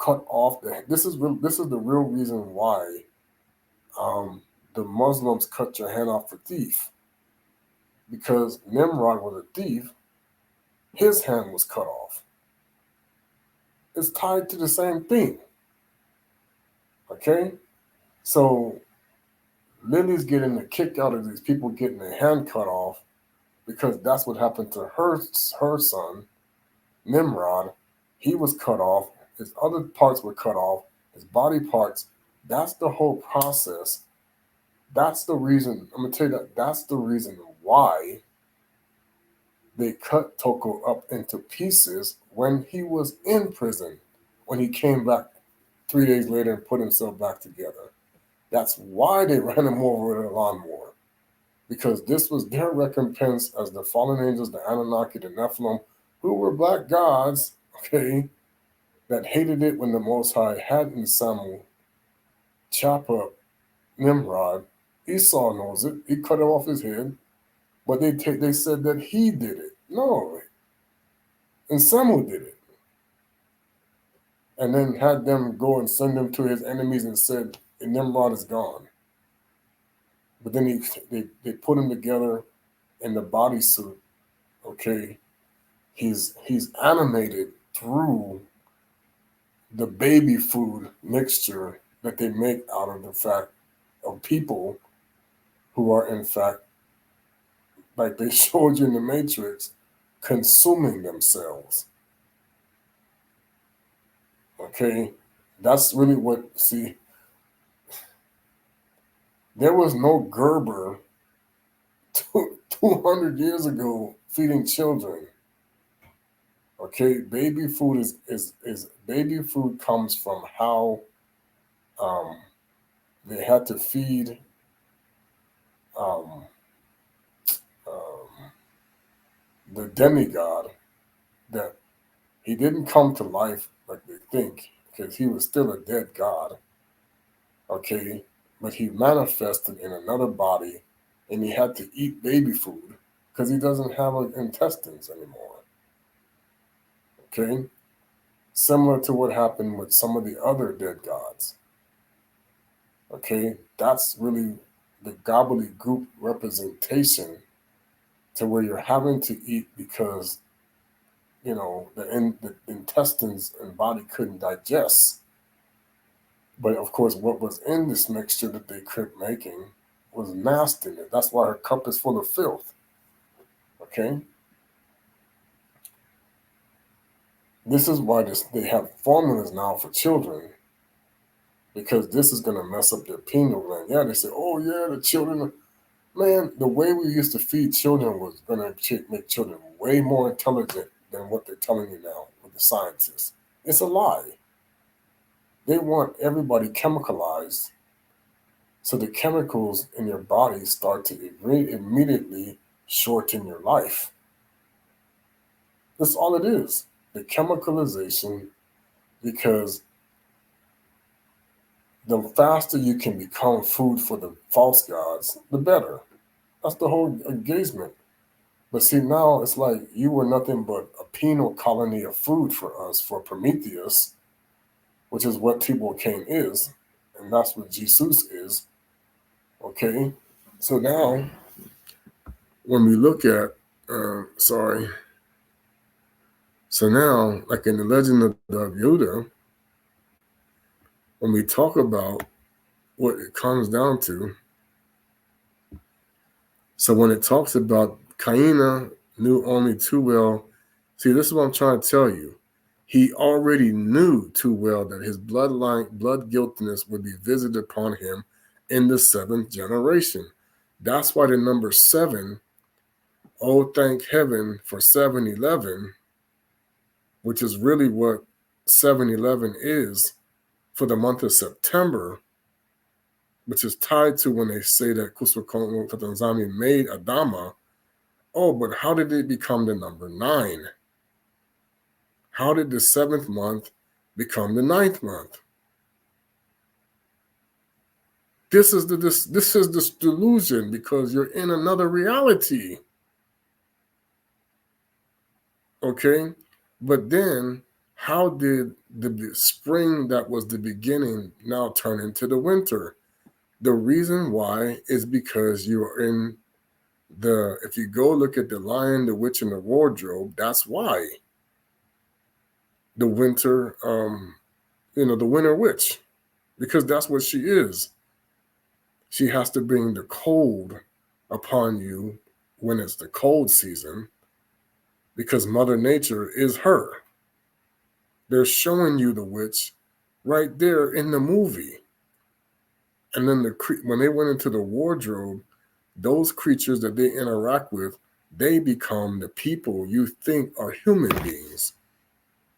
A: cut off this is the real reason why the Muslims cut your hand off for thief, because Nimrod was a thief. His hand was cut off. It's tied to the same thing. Okay, so Lily's getting a kick out of these people getting their hand cut off, because that's what happened to her son, Nimrod. He was cut off. His other parts were cut off. His body parts. That's the whole process. That's the reason. I'm gonna tell you that. That's the reason why they cut Toko up into pieces when he was in prison. When he came back 3 days later and put himself back together. That's why they ran him over with a lawnmower, because this was their recompense as the fallen angels, the Anunnaki, the Nephilim, who were black gods, okay, that hated it when the Most High had nZambi chop up Nimrod. Esau knows it. He cut off his head, but they said that he did it. No, nZambi did it, and then had them go and send him to his enemies and said, Nimrod is gone. But then they put him together in the bodysuit. Okay, he's animated through the baby food mixture that they make out of the fact of people who are in fact, like they showed you in the Matrix, consuming themselves. Okay, that's really what, see, there was no Gerber 200 years ago feeding children. Okay, baby food is baby food comes from how they had to feed um, the demigod, that he didn't come to life like they think, because he was still a dead god. Okay, but he manifested in another body, and he had to eat baby food because he doesn't have intestines anymore. Okay, similar to what happened with some of the other dead gods. Okay, that's really the gobbledygook representation, to where you're having to eat because the intestines and body couldn't digest. But of course, what was in this mixture that they kept making was nasty. That's why her cup is full of filth. Okay, this is why they have formulas now for children, because this is going to mess up their pineal gland. Yeah, they say, oh yeah, the children. Man, the way we used to feed children was going to make children way more intelligent than what they're telling you now with the scientists. It's a lie. They want everybody chemicalized, so the chemicals in your body start to immediately shorten your life. That's all it is. The chemicalization, because the faster you can become food for the false gods, the better. That's the whole engagement. But see, now it's like you were nothing but a penal colony of food for us, for Prometheus, which is what Tubal Cain is, and that's what Jesus is. Okay? So now, when we look at, so now, like in the legend of Yoda, when we talk about what it comes down to, so when it talks about Kaina knew only too well, see, this is what I'm trying to tell you. He already knew too well that his blood guiltiness would be visited upon him in the 7th generation. That's why the number 7, oh, thank heaven for 7-11, which is really what 7-11 is for the month of September, which is tied to when they say that Bukongo nZambi made Adama. Oh, but how did it become the number 9? How did the 7th month become the 9th month? This is this delusion, because you're in another reality. Okay? But then, how did the spring that was the beginning now turn into the winter? The reason why is because you are in if you go look at the Lion, the Witch, and the Wardrobe, that's why the winter, the Winter Witch, because that's what she is. She has to bring the cold upon you when it's the cold season, because Mother Nature is her. They're showing you the witch right there in the movie. And then when they went into the wardrobe, those creatures that they interact with, they become the people you think are human beings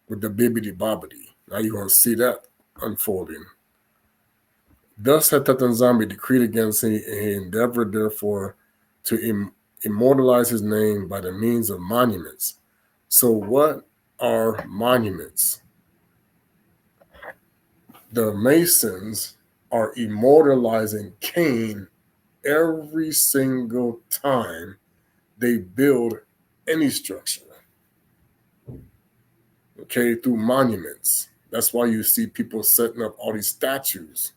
A: with the bibbidi bobbidi. Now you're going to see that unfolding. Thus hath nZambi decreed against him, and he endeavored therefore to immortalize his name by the means of monuments. So what are monuments? The Masons are immortalizing Cain every single time they build any structure. Okay, through monuments. That's why you see people setting up all these statues.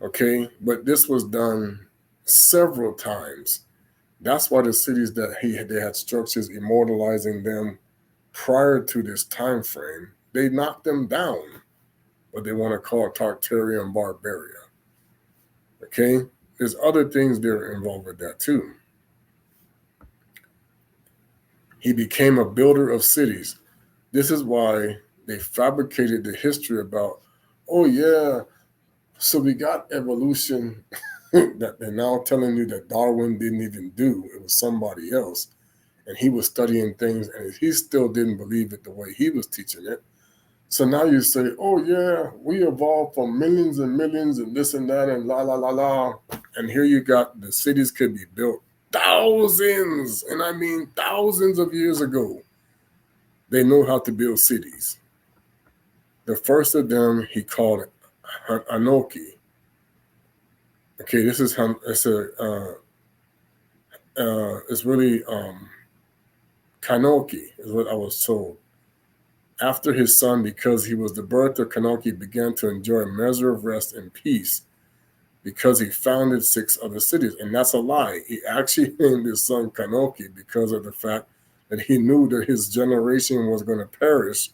A: Okay, but this was done several times. That's why the cities that they had structures immortalizing them prior to this time frame, they knocked them down. What they want to call Tartarian Barbaria. Okay, there's other things that are involved with that too. He became a builder of cities. This is why they fabricated the history about, oh yeah, so we got evolution that they're now telling you that Darwin didn't even do. It was somebody else. And he was studying things and he still didn't believe it the way he was teaching it. So now you say, oh yeah, we evolved from millions and millions and this and that and la la la la. And here you got the cities could be built thousands, and I mean thousands of years ago. They know how to build cities. The first of them he called Anoki. Okay, this is it's really Kanoki is what I was told. After his son, because he was the birth of Kanoki, began to enjoy a measure of rest and peace, because he founded 6 other cities. And that's a lie. He actually named his son Kanoki because of the fact that he knew that his generation was going to perish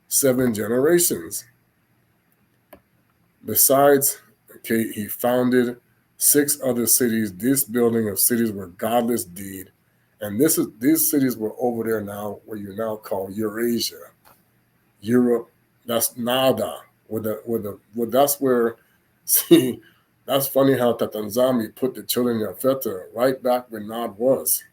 A: 7 generations. Besides, okay, he founded 6 other cities. This building of cities were godless deed. And these cities were over there now, where you now call Eurasia. Europe, that's nada. That's where, see, that's funny how nZambi put the children of Feta right back where Nod was.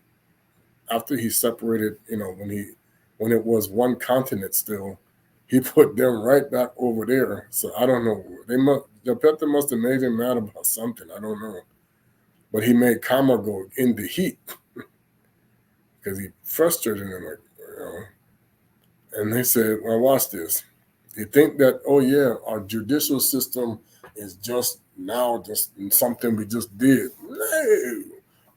A: After he separated, when it was one continent still, he put them right back over there. So I don't know. The Feta must have made him mad about something. I don't know. But he made Kama go in the heat because he frustrated him, And they said, well, watch this. They think that, oh yeah, our judicial system is just something we just did. No.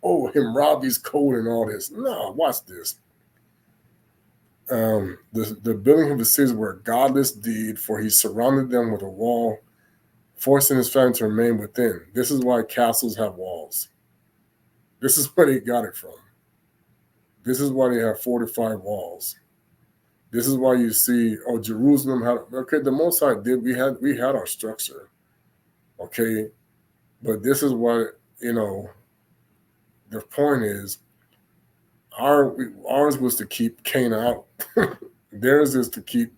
A: Oh, Hammurabi's code and all this. No, watch this. The building of the cities were a godless deed, for he surrounded them with a wall, forcing his family to remain within. This is why castles have walls. This is where they got it from. This is why they have fortified walls. This is why you see, Jerusalem had, okay, the Most High did, we had our structure, okay, but this is what, the point is, ours was to keep Cain out. Theirs is to keep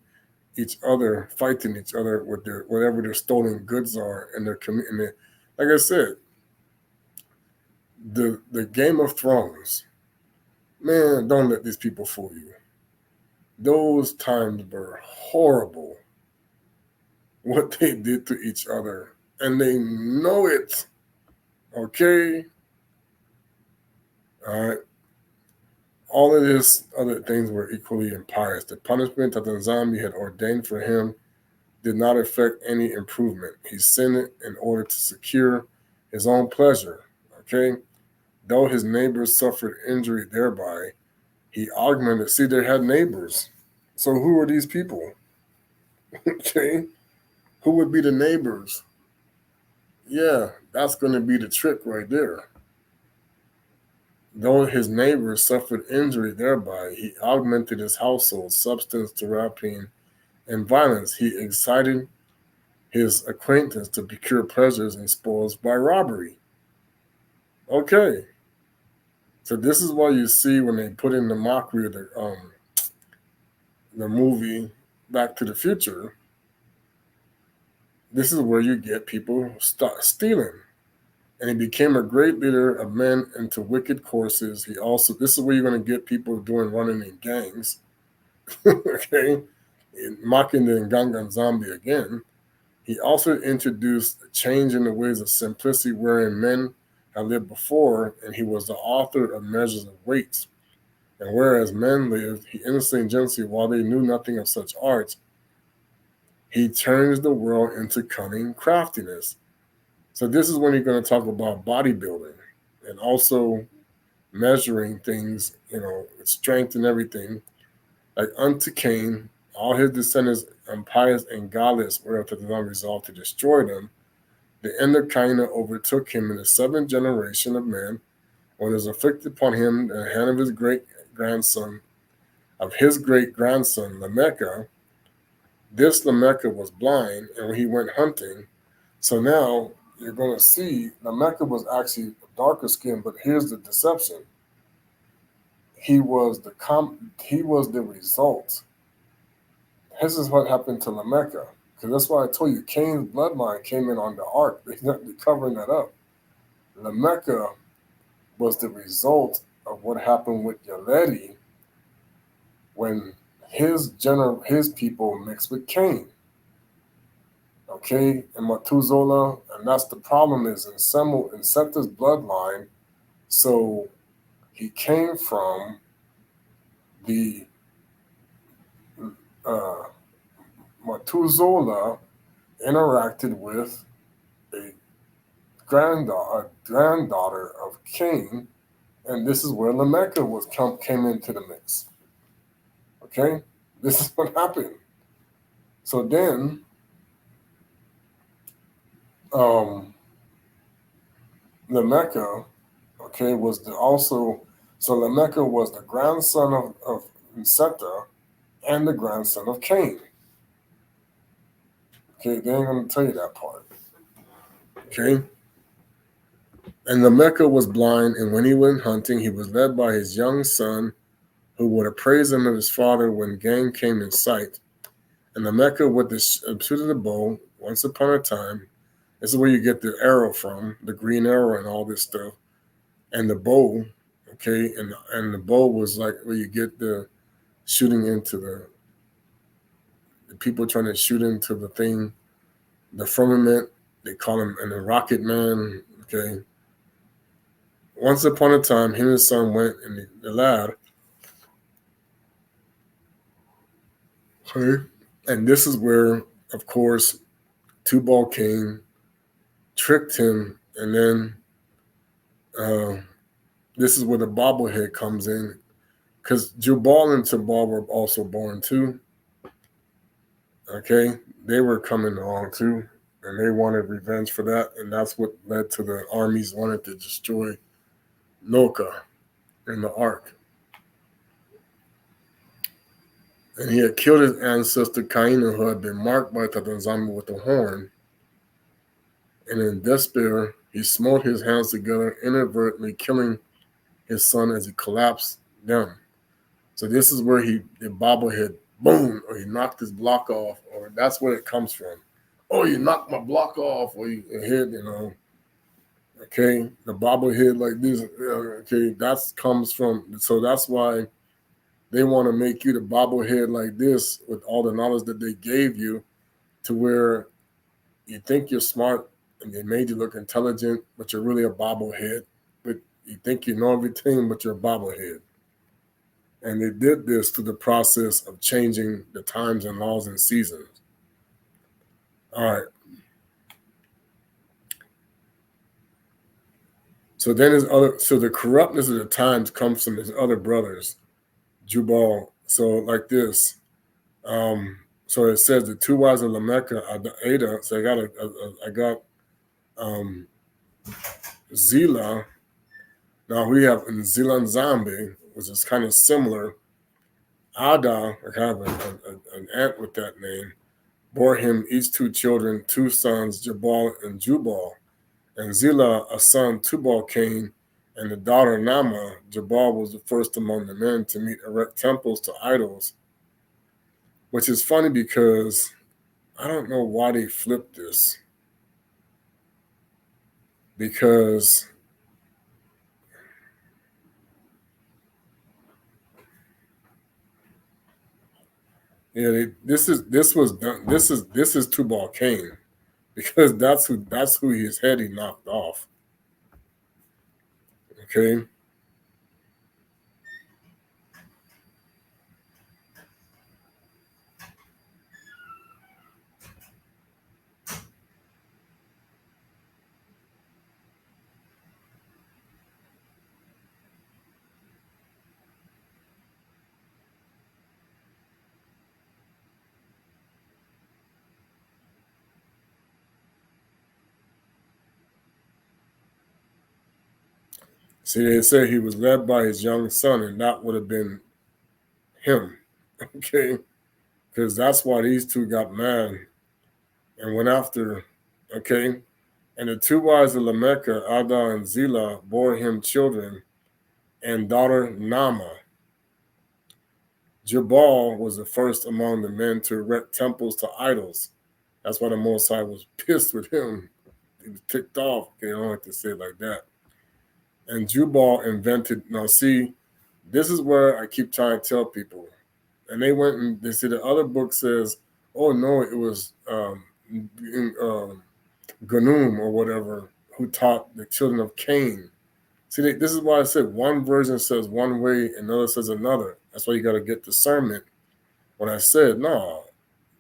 A: each other, fighting each other with whatever their stolen goods are and their community. Like I said, the Game of Thrones, man, don't let these people fool you. Those times were horrible, what they did to each other, and they know it. Okay? All right. All of these other things were equally impious. The punishment that nZambi had ordained for him did not affect any improvement. He sinned it in order to secure his own pleasure. Okay? Though his neighbors suffered injury thereby, he augmented. See, they had neighbors. So who are these people? Okay, who would be the neighbors? Yeah, that's going to be the trick right there. Though his neighbors suffered injury thereby, he augmented his household substance to rapine and violence. He excited his acquaintance to procure pleasures and spoils by robbery. Okay, so this is why you see when they put in the mockery of the movie Back to the Future, this is where you get people stealing. And he became a great leader of men into wicked courses. He also, this is where you're going to get people doing running in gangs, okay, mocking the nZambi again. He also introduced a change in the ways of simplicity wherein men had lived before, and he was the author of measures of weights. And whereas men lived, he innocently and gently, while they knew nothing of such arts, he turns the world into cunning craftiness. So this is when you're going to talk about bodybuilding and also measuring things, strength and everything. Like unto Cain, all his descendants, impious and godless, whereof the Lord resolved to destroy them. The end of Kaina overtook him in the seventh generation of man, when it was afflicted upon him the hand of his great grandson, Lamechah. This Lamechah was blind, and when he went hunting, so now you're going to see Lamechah was actually darker skin, but here's the deception. He was the result. This is what happened to Lamechah. Because that's why I told you Cain's bloodline came in on the ark. They're covering that up. Lamechah was the result of what happened with Yaledi when his people mixed with Cain. Okay, and Methuselah, and that's the problem is in Seth's bloodline. So he came from the Methuselah interacted with a granddaughter of Cain, and this is where Lamechah came into the mix. Okay, this is what happened. So then, Lamechah, okay, Lamechah was the grandson of Seth and the grandson of Cain. Okay, they ain't gonna tell you that part. Okay. And Lamechah was blind, and when he went hunting, he was led by his young son, who would appraise him of his father when game came in sight. And Lamechah with the shoot of the bow, once upon a time, this is where you get the arrow from, the green arrow and all this stuff, and the bow, okay, and the bow was like where you get the shooting into the people trying to shoot into the thing, the firmament, they call him and the rocket man, okay. Once upon a time, him and his son went in the lad. Okay. And this is where, of course, Tubal Cain tricked him, and then this is where the bobblehead comes in, because Jubal and Tubal were also born too. Okay, they were coming along too, and they wanted revenge for that, and that's what led to the armies wanted to destroy Noka in the ark. And he had killed his ancestor Kaina, who had been marked by nZambi with a horn. And in despair, he smote his hands together, inadvertently killing his son as he collapsed down. So this is where the bobblehead, boom, or he knocked his block off, or that's where it comes from. Oh, you knocked my block off, or you hit, Okay, the bobblehead like this, okay, that comes from. So that's why they want to make you the bobblehead like this with all the knowledge that they gave you, to where you think you're smart and they made you look intelligent, but you're really a bobblehead. But you think you know everything, but you're a bobblehead. And they did this through the process of changing the times and laws and seasons. All right. So then the corruptness of the times comes from his other brothers, Jubal. So like this, So it says the two wives of Lamech are Ada. So I got Zila. Now we have nZambi, which is kind of similar. Ada, I have an aunt with that name, bore him each two children, two sons, Jabal and Jubal, and Zillah a son, Tubal Cain, and the daughter Nama. Jabal was the first among the men to erect temples to idols, which is funny because I don't know why they flipped this. Because this is Tubal Cain, because that's who his head he knocked off. Okay. See, they say he was led by his young son, and that would have been him. Okay. Because that's why these two got mad and went after. Okay. And the two wives of Lamech, Ada and Zillah, bore him children and daughter Nama. Jabal was the first among the men to erect temples to idols. That's why the Most High was pissed with him. He was ticked off. Okay, I don't have to say it like that. And Jubal invented. Now, see, this is where I keep trying to tell people. And they went and they see the other book says, oh, no, it was Ganum or whatever who taught the children of Cain. See, this is why I said one version says one way and another says another. That's why you got to get discernment. When I said, no,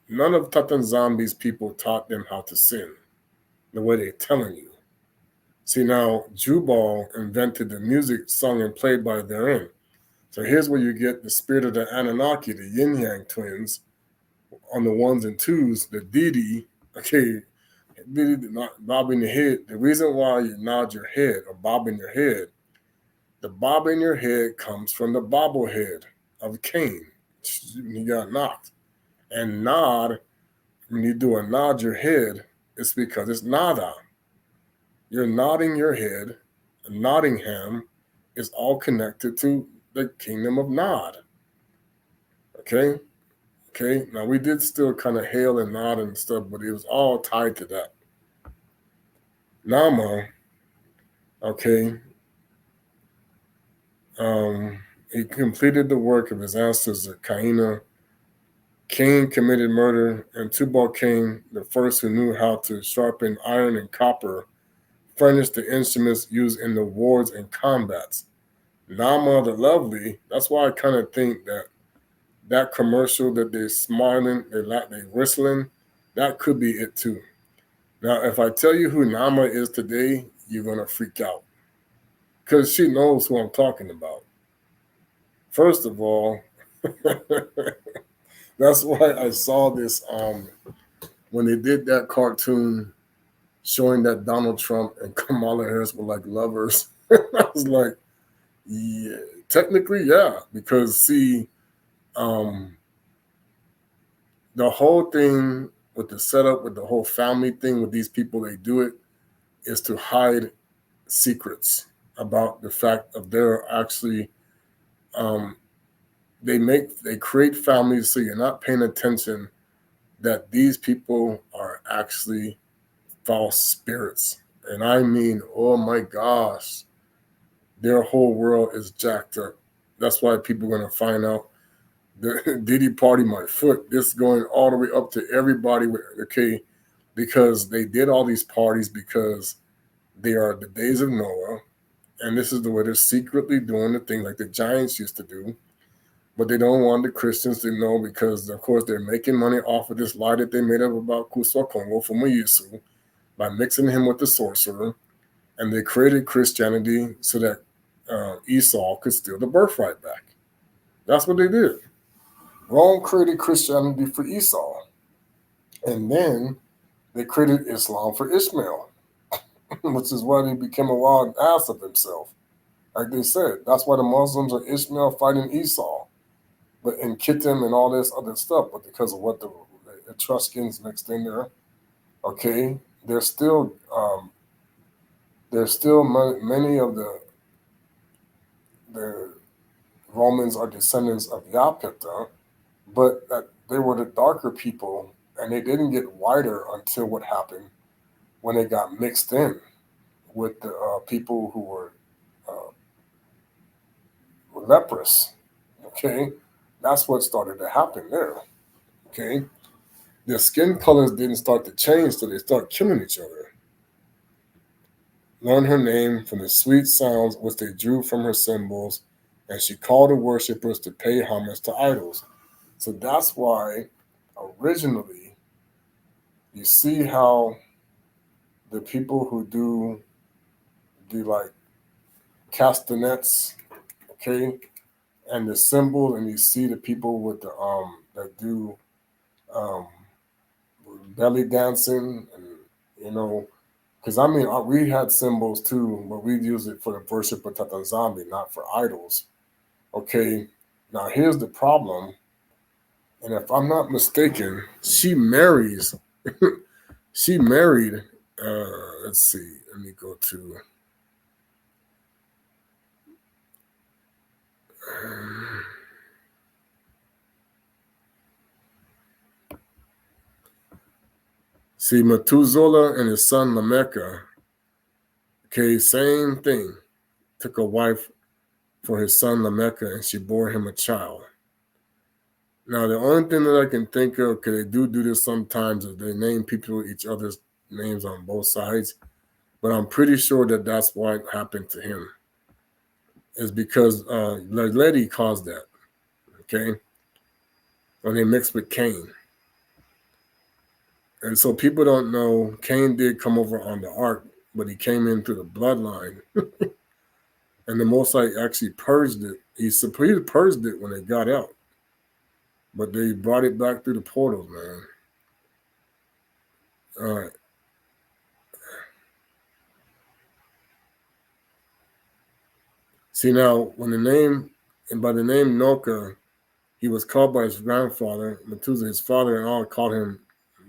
A: none of nZambi's people taught them how to sin the way they're telling you. See, now, Jubal invented the music sung and played by therein. So here's where you get the spirit of the Anunnaki, the yin yang twins, on the ones and twos, the Didi, okay, Didi not bobbing your head. The reason why you nod your head or bobbing your head, the bob in your head comes from the bobblehead of Cain. He got knocked. And nod, when you do a nod your head, it's because it's nada. You're nodding your head. Nottingham is all connected to the kingdom of Nod. Okay? Okay? Now, we did still kind of hail and nod and stuff, but it was all tied to that. Nama, okay, he completed the work of his ancestors, Kaina. Cain committed murder, and Tubal Cain, the first who knew how to sharpen iron and copper, furnished the instruments used in the wars and combats. Nama the Lovely, that's why I kind of think that commercial that they're smiling, they're whistling, that could be it too. Now, if I tell you who Nama is today, you're going to freak out because she knows who I'm talking about. First of all, that's why I saw this when they did that cartoon showing that Donald Trump and Kamala Harris were like lovers. I was like, yeah, technically, yeah, because see, the whole thing with the setup, with the whole family thing, with these people, they do it is to hide secrets about the fact of they're actually they create families so you're not paying attention that these people are actually false spirits. And I mean, oh my gosh, their whole world is jacked up. That's why people are going to find out the Diddy party my foot. This going all the way up to everybody. Okay, because they did all these parties because they are the days of Noah, and this is the way they're secretly doing the thing like the Giants used to do. But they don't want the Christians to know because, of course, they're making money off of this lie that they made up about Bukongo from Yesu by mixing him with the sorcerer, and they created Christianity so that Esau could steal the birthright back. That's what they did. Rome created Christianity for Esau, and then they created Islam for Ishmael, which is why he became a wild ass of himself. Like they said, that's why the Muslims are Ishmael fighting Esau, but and Kittim and all this other stuff. But because of what the Etruscans mixed in there, okay, there's still many of the Romans are descendants of Yapita, but that they were the darker people, and they didn't get whiter until what happened when they got mixed in with the people who uh, were leprous. Okay, that's what started to happen there. Okay, their skin colors didn't start to change till they start killing each other. Learned her name from the sweet sounds which they drew from her symbols, and she called the worshippers to pay homage to idols. So that's why originally you see how the people who do like castanets, okay, and the symbol, and you see the people with the that do um belly dancing, and you know, because I mean we had symbols too, but we use it for the worship of nZambi, not for idols. Okay, now here's the problem, and if I'm not mistaken, she marries. She married. Let's see. Let me go to. See, Methuselah and his son Lamechah, okay, same thing. Took a wife for his son Lamechah, and she bore him a child. Now, the only thing that I can think of, because they do this sometimes, is they name people each other's names on both sides. But I'm pretty sure that that's why it happened to him. Is because the lady caused that, okay? When they mixed with Cain. And so people don't know Cain did come over on the ark, but he came in through the bloodline. And the Most High actually purged it. He purged it when they got out. But they brought it back through the portals, man. All right. See now, when the name, and by the name Noka, he was called by his grandfather, Methuselah, his father, and all called him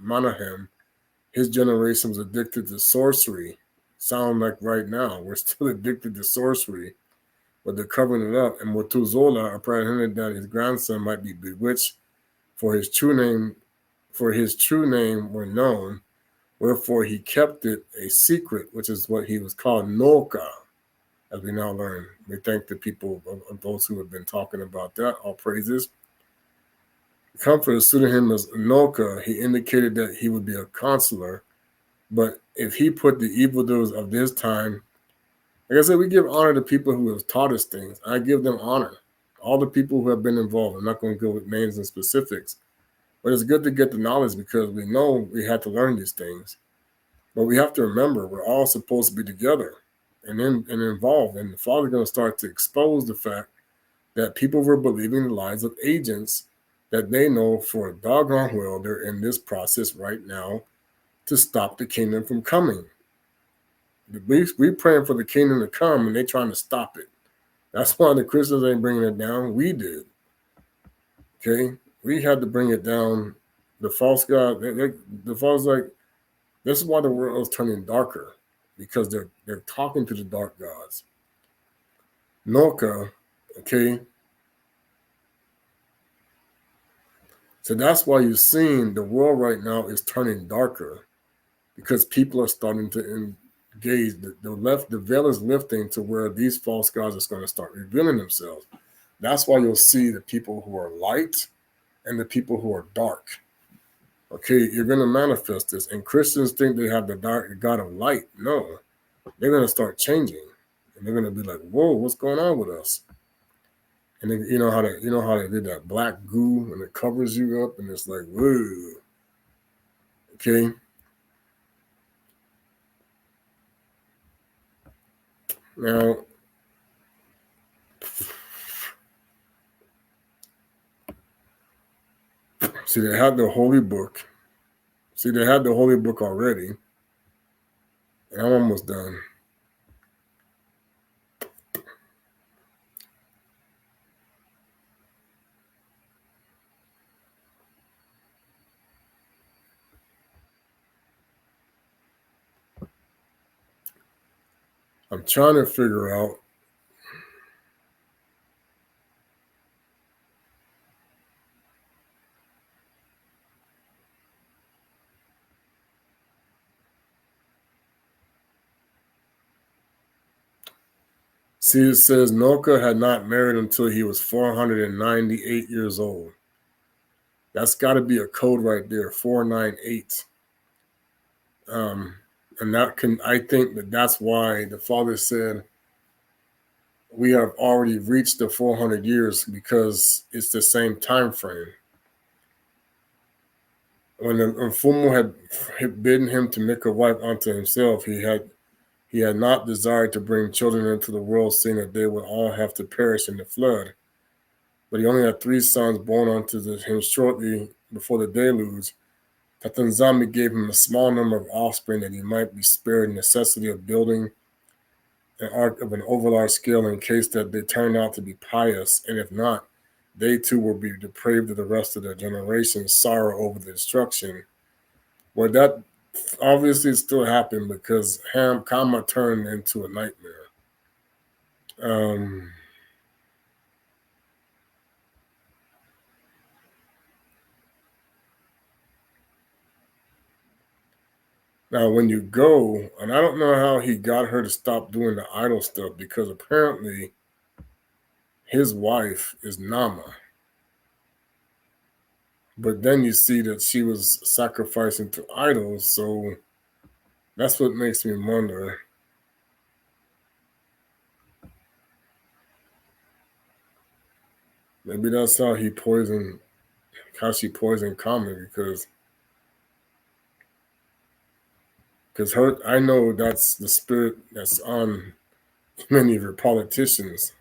A: Manahem. His generation was addicted to sorcery. Sound like right now, we're still addicted to sorcery, but they're covering it up. And Methuselah apprehended that his grandson might be bewitched, for his true name were known, wherefore he kept it a secret, which is what he was called Noka, as we now learn. We thank the people of those who have been talking about that. All praises. Comfort suited him as Noka. He indicated that he would be a consular, but if he put the evildoers of this time, like I said, we give honor to people who have taught us things. I give them honor. All the people who have been involved. I'm not going to go with names and specifics, but it's good to get the knowledge because we know we had to learn these things. But we have to remember we're all supposed to be together and involved. And the Father's going to start to expose the fact that people were believing the lies of agents that they know for a doggone well they're in this process right now to stop the kingdom from coming. We praying for the kingdom to come, and they're trying to stop it. That's why the Christians ain't bringing it down. We did. Okay, we had to bring it down. The false god, the false like this is why the world is turning darker because they're talking to the dark gods. Noka, okay. So that's why you're seeing the world right now is turning darker because people are starting to engage. The veil is lifting to where these false gods are going to start revealing themselves. That's why you'll see the people who are light and the people who are dark. Okay, you're going to manifest this. And Christians think they have the God of light. No, they're going to start changing. And they're going to be like, whoa, what's going on with us? And then, you know how they did that black goo and it covers you up and it's like, whoa. Okay. Now, See, they had the holy book. See, they had the holy book already. And I'm almost done. I'm trying to figure out. See, it says Noka had not married until he was 498 years old. That's got to be a code right there, 498. And that can, I think that's why the father said we have already reached the 400 years because it's the same time frame. When Mfumu had bidden him to make a wife unto himself, he had not desired to bring children into the world, seeing that they would all have to perish in the flood. But he only had 3 sons born unto him shortly before the deluge. That nZambi gave him a small number of offspring that he might be spared the necessity of building an ark of an overlarge scale in case that they turned out to be pious, and if not, they too will be depraved of the rest of their generation, sorrow over the destruction. Well, that obviously still happened because Kama turned into a nightmare. Now, when you go, and I don't know how he got her to stop doing the idol stuff because apparently his wife is Nama. But then you see that she was sacrificing to idols, so that's what makes me wonder. Maybe that's how she poisoned Kama because her, I know that's the spirit that's on many of your politicians,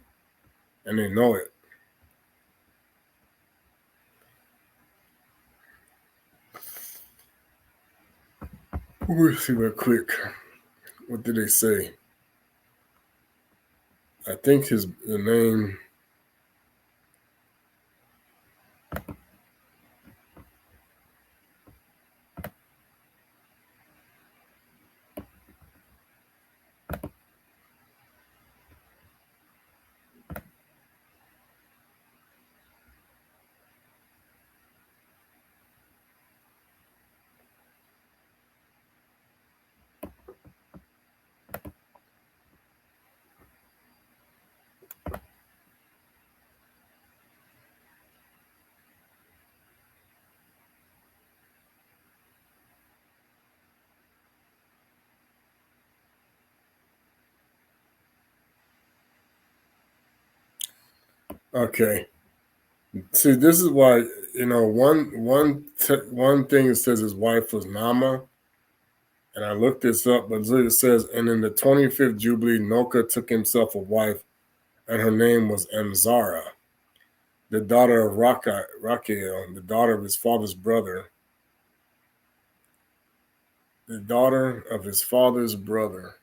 A: and they know it. We'll see real quick. What did they say? I think the name. Okay. See, this is why one thing it says his wife was Nama, and I looked this up, but it says, and in the 25th Jubilee, Noka took himself a wife, and her name was Mzara, the daughter of Raquel, the daughter of his father's brother. The daughter of his father's brother.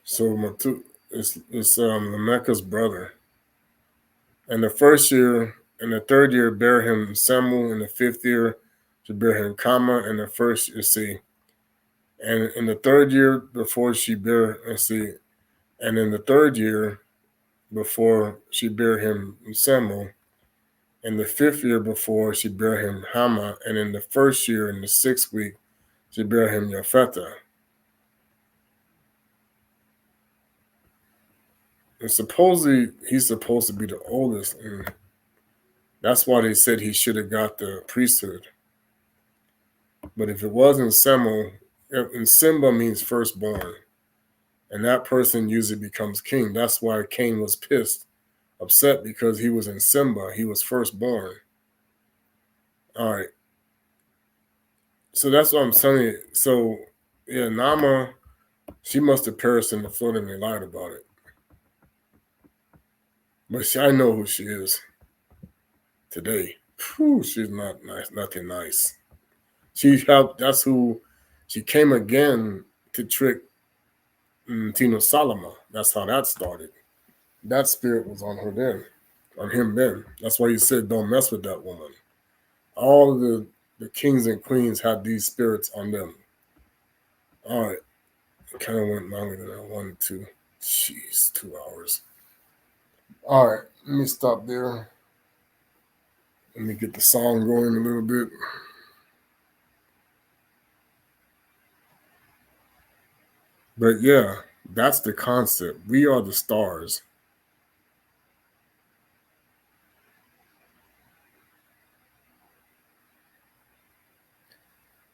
A: So Matu is Lameka's brother. And the third year bear him Samuel, in the 5th year to bear him Kama, and the first you see. And in the 3rd year before she bear and in the 3rd year before she bear him Samuel, in the 5th year before she bear him Hama, and in the 1st year in the 6th week she bear him Yafeta. And supposedly he's supposed to be the oldest, and that's why they said he should have got the priesthood. But if it wasn't Samuel, and Simba means firstborn, and that person usually becomes king. That's why Cain was upset because he was in Simba. He was firstborn. All right. So that's what I'm saying. So yeah, Nama She must have perished in the flood and they lied about it. But I know who she is today. Whew, she's not nice, nothing nice. She helped, that's who, she came again to trick Tino Salama. That's how that started. That spirit was on her then, on him then. That's why he said, don't mess with that woman. All the kings and queens had these spirits on them. All right. It kind of went longer than I wanted to. Jeez, 2 hours. All right. Let me stop there. Let me get the song going a little bit. But yeah, that's the concept. We are the stars.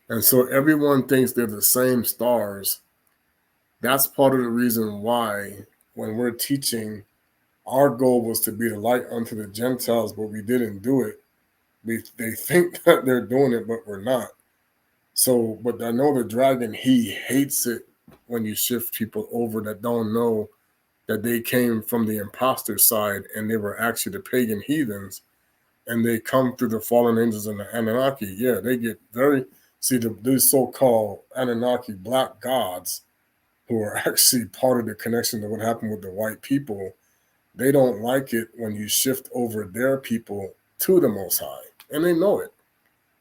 A: And so everyone thinks they're the same stars. That's part of the reason why when we're teaching, our goal was to be the light unto the Gentiles, but we didn't do it. They think that they're doing it, but we're not. So, but I know the dragon, he hates it when you shift people over that don't know that they came from the imposter side and they were actually the pagan heathens, and they come through the fallen angels and the Anunnaki. Yeah, they get very, see, these so-called Anunnaki black gods who are actually part of the connection to what happened with the white people, they don't like it when you shift over their people to the Most High. And they know it.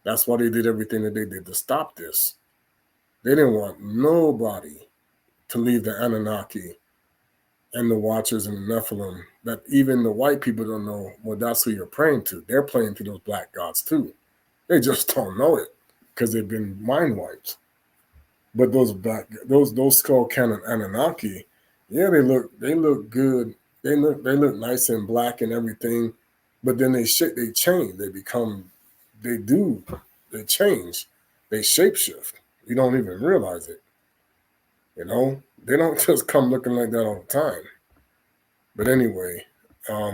A: That's why they did everything that they did to stop this. They didn't want nobody to leave the Anunnaki and the Watchers and the Nephilim, that even the white people don't know, well, that's who you're praying to. They're praying to those black gods too. They just don't know it because they've been mind wiped. But those skull cannon Anunnaki, yeah, they look good. They look nice and black and everything, but then they change. They change. They shapeshift. You don't even realize it. You know, they don't just come looking like that all the time. But anyway, let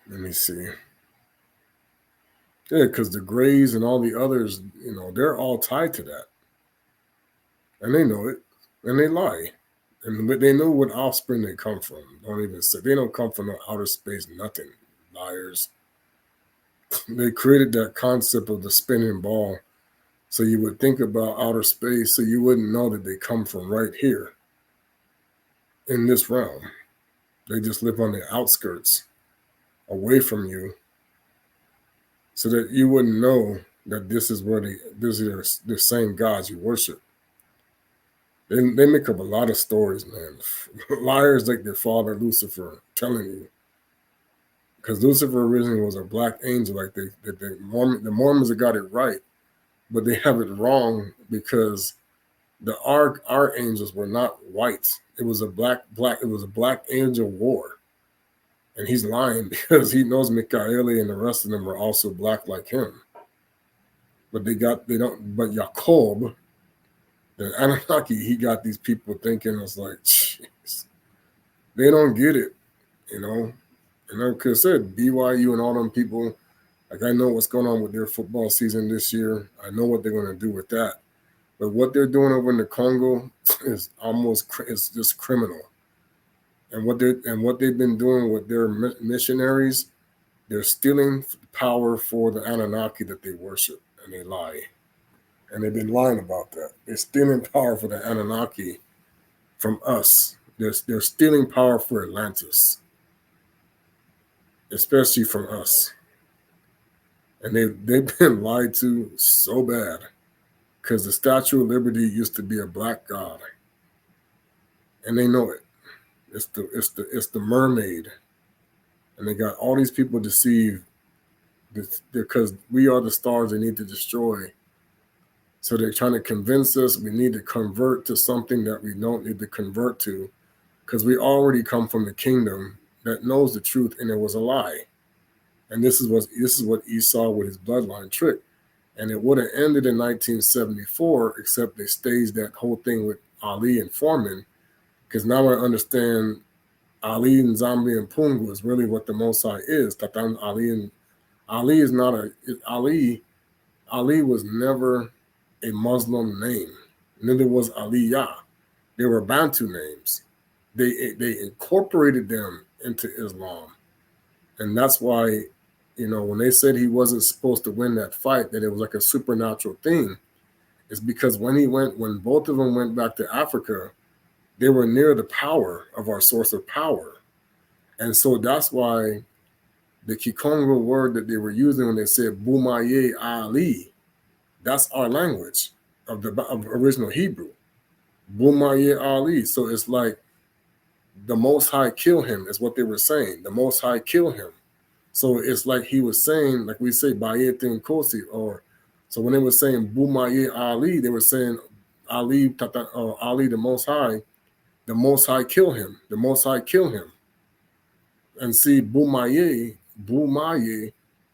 A: me see. Yeah, because the Greys and all the others, they're all tied to that. And they know it. And they lie. But they know what offspring they come from. Don't even say. They don't come from no outer space, nothing. Liars. They created that concept of the spinning ball so you would think about outer space so you wouldn't know that they come from right here in this realm. They just live on the outskirts, away from you, so that you wouldn't know that this is the same gods you worship. They make up a lot of stories, man. Liars like their father Lucifer, telling you. Because Lucifer originally was a black angel, like the Mormons have got it right, but they have it wrong because the archangels were not white. It was a black. It was a black angel war, and he's lying because he knows Mikaeli and the rest of them are also black like him. But But Jacob, the Anunnaki, he got these people thinking it's like, jeez, they don't get it, you know. And like I said, BYU and all them people, like I know what's going on with their football season this year. I know what they're going to do with that. But what they're doing over in the Congo is it's just criminal. And what they've been doing with their missionaries, they're stealing power for the Anunnaki that they worship, and they lie. And they've been lying about that. They're stealing power for the Anunnaki from us. They're stealing power for Atlantis, especially from us. And they've been lied to so bad because the Statue of Liberty used to be a black god, and they know it. It's the mermaid, and they got all these people deceived because we are the stars they need to destroy. So they're trying to convince us we need to convert to something that we don't need to convert to, because we already come from the kingdom that knows the truth, and it was a lie. And this is what Esau with his bloodline trick. And it would have ended in 1974, except they staged that whole thing with Ali and Foreman, because now I understand Ali nZambi and Mpungu is really what the Mosai is. Ali is not a Ali. Ali was never a Muslim name. neither was Aliyah. They were Bantu names. They incorporated them into Islam, and that's why, when they said he wasn't supposed to win that fight, that it was like a supernatural thing, is because when both of them went back to Africa, they were near the power of our source of power, and so that's why the Kikongo word that they were using when they said Bumaye Ali, that's our language of original Hebrew. Bumaye Ali. So it's like the Most High kill him is what they were saying. The Most High kill him. So it's like he was saying, like we say, Bayetin Kosi, or so when they were saying Bumaye Ali, they were saying Ali, Ali the Most High kill him. The Most High kill him. And see, Bumaye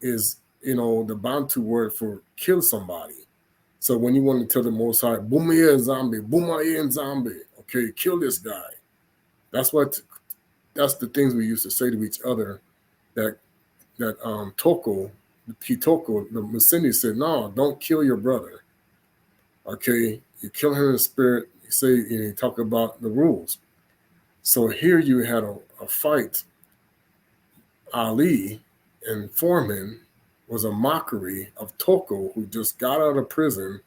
A: is, the Bantu word for kill somebody. So when you want to tell the Most High, Bumaye nZambi, okay, kill this guy. That's the things we used to say to each other. That Toko, the Kitoko, the Musini said, no, don't kill your brother. Okay, you kill him in spirit. You say, you talk about the rules. So here you had a fight. Ali and Foreman was a mockery of Toko, who just got out of prison,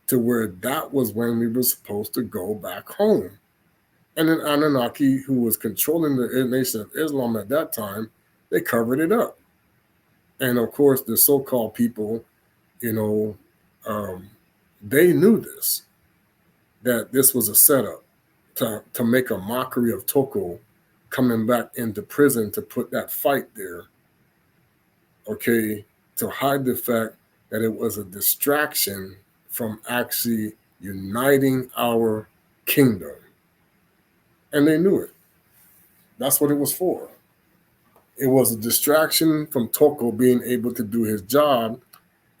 A: to where that was when we were supposed to go back home. And then Anunnaki, who was controlling the nation of Islam at that time, they covered it up. And of course, the so-called people, they knew this, that this was a setup to make a mockery of Toko coming back into prison to put that fight there, okay, to hide the fact that it was a distraction from actually uniting our kingdom. And they knew it. That's what it was for. It was a distraction from Toko being able to do his job,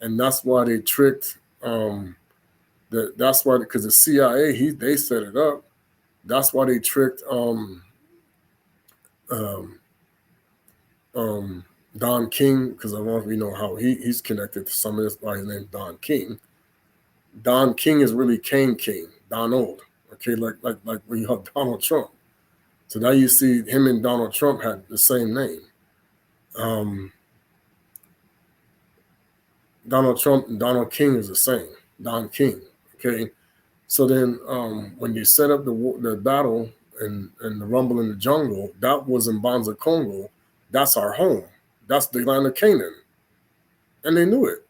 A: and that's why they tricked. That's why, because the CIA, they set it up. That's why they tricked um, Don King, because I don't know if you know how he's connected to some of this by his name Don King. Don King is really Cain King, Donald. Okay, like when you have Donald Trump. So now you see him and Donald Trump had the same name. Donald Trump and Donald King is the same. Don King. Okay. So then when you set up the battle and the rumble in the jungle, that was in Banza Congo. That's our home. That's the land of Canaan. And they knew it.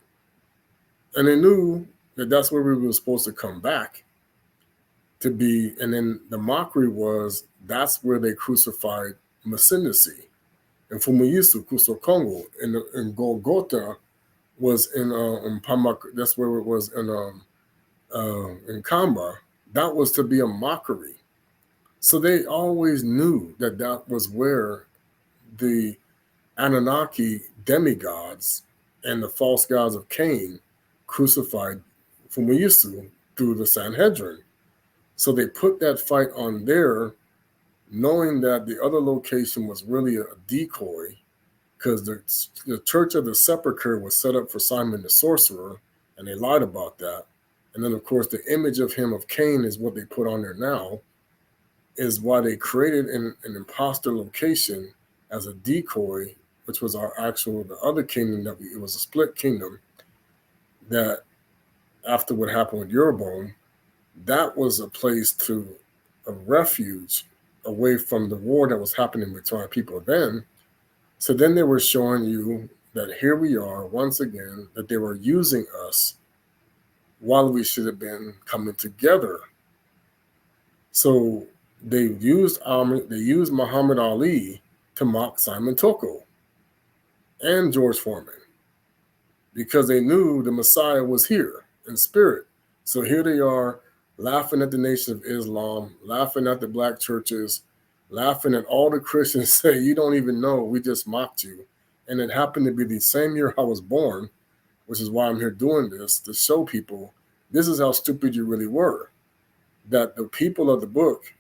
A: And they knew that that's where we were supposed to come back to be. And then the mockery was, that's where they crucified Masindisi. And Fumiyisu, Kuso Congo, in Golgotha was in Pamak. That's where it was in Kamba. That was to be a mockery. So they always knew that that was where the Anunnaki demigods and the false gods of Cain crucified Fumiyisu through the Sanhedrin. So they put that fight on there, knowing that the other location was really a decoy, because the Church of the Sepulchre was set up for Simon the Sorcerer, and they lied about that. And then, of course, the image of him of Cain is what they put on there now, is why they created an imposter location as a decoy, which was the other kingdom, it was a split kingdom, that after what happened with Jeroboam, that was a place a refuge away from the war that was happening between people then. So then they were showing you that here we are once again, that they were using us while we should have been coming together. So they used Muhammad Ali to mock Simon Toko and George Foreman, because they knew the Messiah was here in spirit. So here they are, laughing at the Nation of Islam, laughing at the black churches, laughing at all the Christians say, you don't even know, we just mocked you. And it happened to be the same year I was born, which is why I'm here doing this, to show people this is how stupid you really were. That the people of the book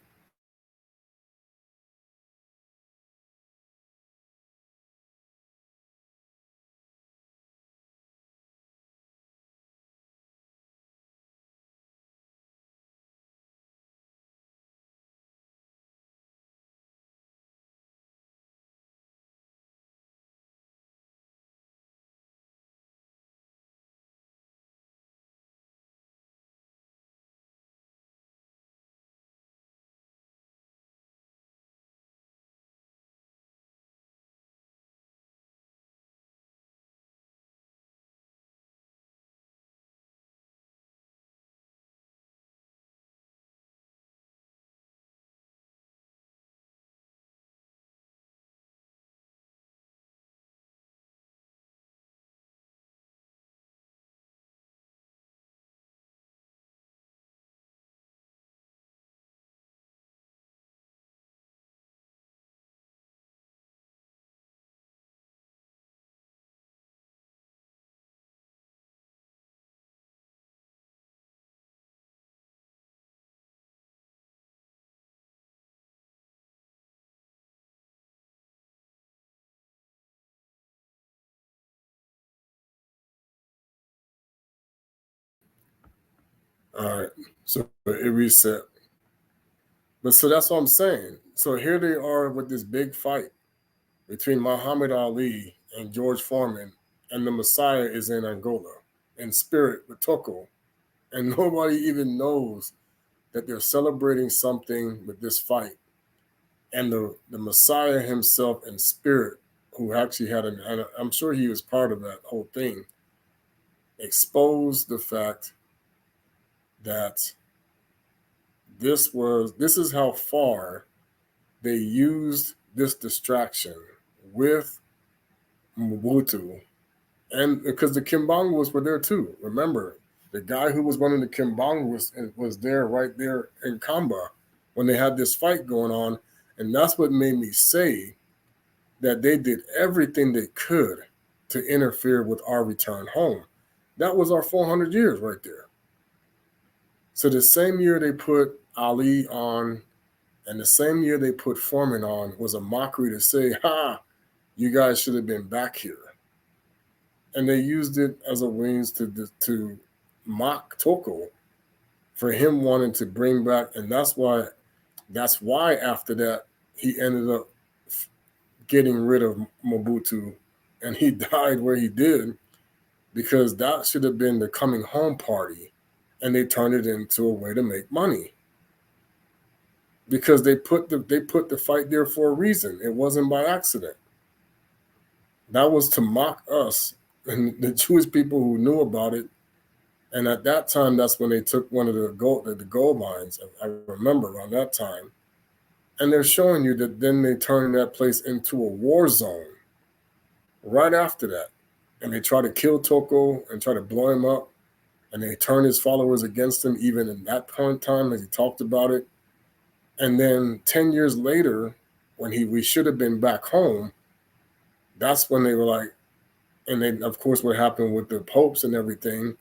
A: All right. So it reset. But so that's what I'm saying. So here they are with this big fight between Muhammad Ali and George Foreman, and the Messiah is in Angola in spirit with Toko. And nobody even knows that they're celebrating something with this fight. And the Messiah himself in spirit, who actually had and I'm sure he was part of that whole thing, exposed the fact that this is how far they used this distraction with Mobutu, and because the Kimbangos were there too. Remember, the guy who was running the Kimbangos was there right there in Kamba when they had this fight going on, and that's what made me say that they did everything they could to interfere with our return home. That was our 400 years right there. So the same year they put Ali on, and the same year they put Foreman on, was a mockery to say, "Ha, you guys should have been back here." And they used it as a means to mock Toko for him wanting to bring back, and that's why after that he ended up getting rid of Mobutu, and he died where he did, because that should have been the coming home party, and they turned it into a way to make money. Because they put the fight there for a reason. It wasn't by accident. That was to mock us and the Jewish people who knew about it. And at that time, that's when they took one of the gold mines. I remember around that time, and they're showing you that then they turned that place into a war zone right after that, and they try to kill Toko and try to blow him up, and they turn his followers against him even in that point in time as he talked about it. And then 10 years later, when we should have been back home, that's when they were like, and then of course what happened with the popes and everything,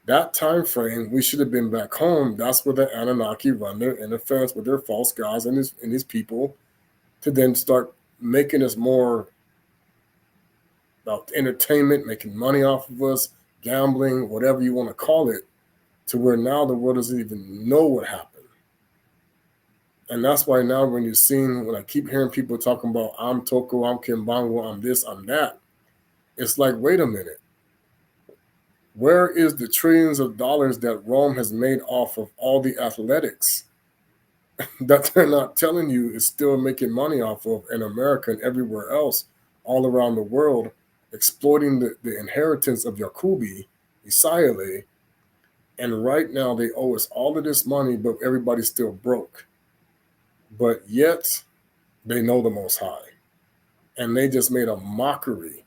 A: that time frame, we should have been back home. That's where the Anunnaki run their interference with their false gods and his people, to then start making us more about entertainment, making money off of us, gambling, whatever you want to call it, to where now the world doesn't even know what happened. And that's why now when I keep hearing people talking about I'm Toko, I'm Kimbango, I'm this, I'm that, it's like, wait a minute. Where is the trillions of dollars that Rome has made off of all the athletics that they're not telling you is still making money off of in America and everywhere else, all around the world, exploiting the inheritance of Yakubi, Isaiah, and right now they owe us all of this money, but everybody's still broke. But yet they know the Most High. And they just made a mockery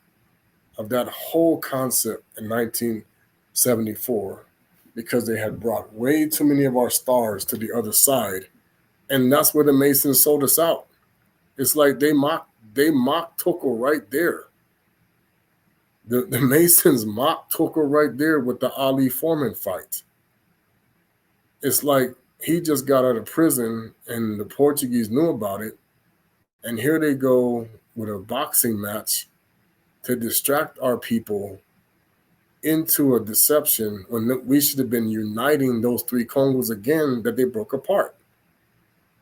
A: of that whole concept in 1974 because they had brought way too many of our stars to the other side. And that's where the Masons sold us out. It's like they mocked Toko right there. The Masons mocked Toko right there with the Ali Foreman fight. It's like he just got out of prison and the Portuguese knew about it. And here they go with a boxing match to distract our people into a deception when we should have been uniting those three Congos again that they broke apart.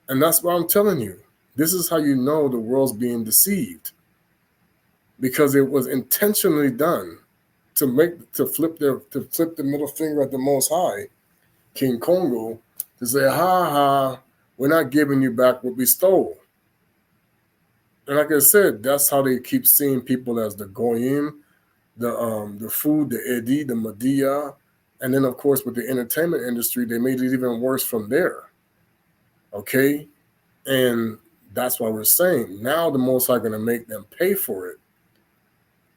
A: And that's what I'm telling you. This is how you know the world's being deceived, because it was intentionally done to flip the middle finger at the Most High, King Congo, to say, ha ha, we're not giving you back what we stole. And like I said, that's how they keep seeing people as the Goyim, the food, the Edi, the Madia, and then of course with the entertainment industry, they made it even worse from there. Okay, and that's why we're saying now the Most High going to make them pay for it,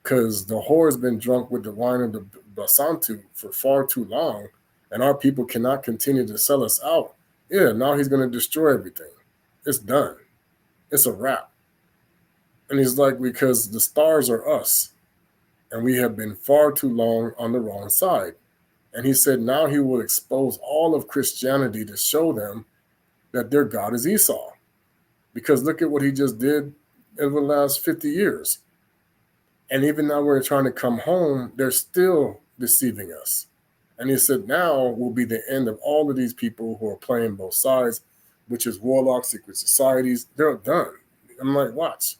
A: because the whore has been drunk with the wine of the Basantu for far too long, and our people cannot continue to sell us out. Yeah, now he's going to destroy everything. It's done. It's a wrap. And he's like, because the stars are us, and we have been far too long on the wrong side. And he said now he will expose all of Christianity to show them that their God is Esau. Because look at what he just did over the last 50 years. And even now we're trying to come home, they're still deceiving us. And he said, now will be the end of all of these people who are playing both sides, which is warlocks, secret societies. They're done. I'm like, watch,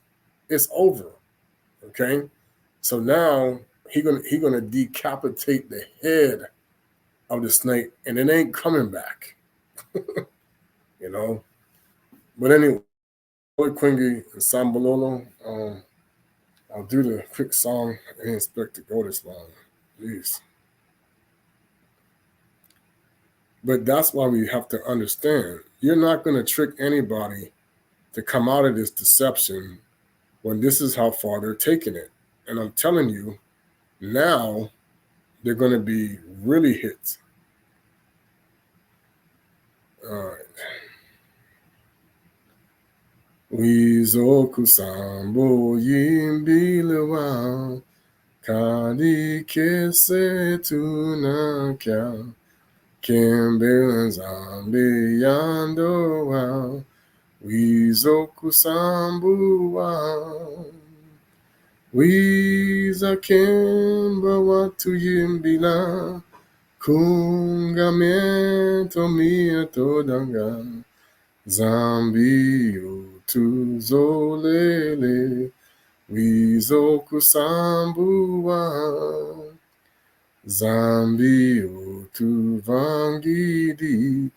A: it's over. Okay, so now he gonna decapitate the head of the snake, and it ain't coming back. you know. But anyway, boy Quingy and Sambalolo. I'll do the quick song. I didn't expect to go this long. Jeez. But that's why we have to understand you're not going to trick anybody to come out of this deception when this is how far they're taking it. And I'm telling you, now they're going to be really hit. All right. Wizo kusambo yimbile wa kadi kese tunakya kembe nZambi yando wa wizo kusambu wa wiza kemba watu yimbila kungamento mia todanga nZambi nZolele wizo kusambua nZambi utuvangidi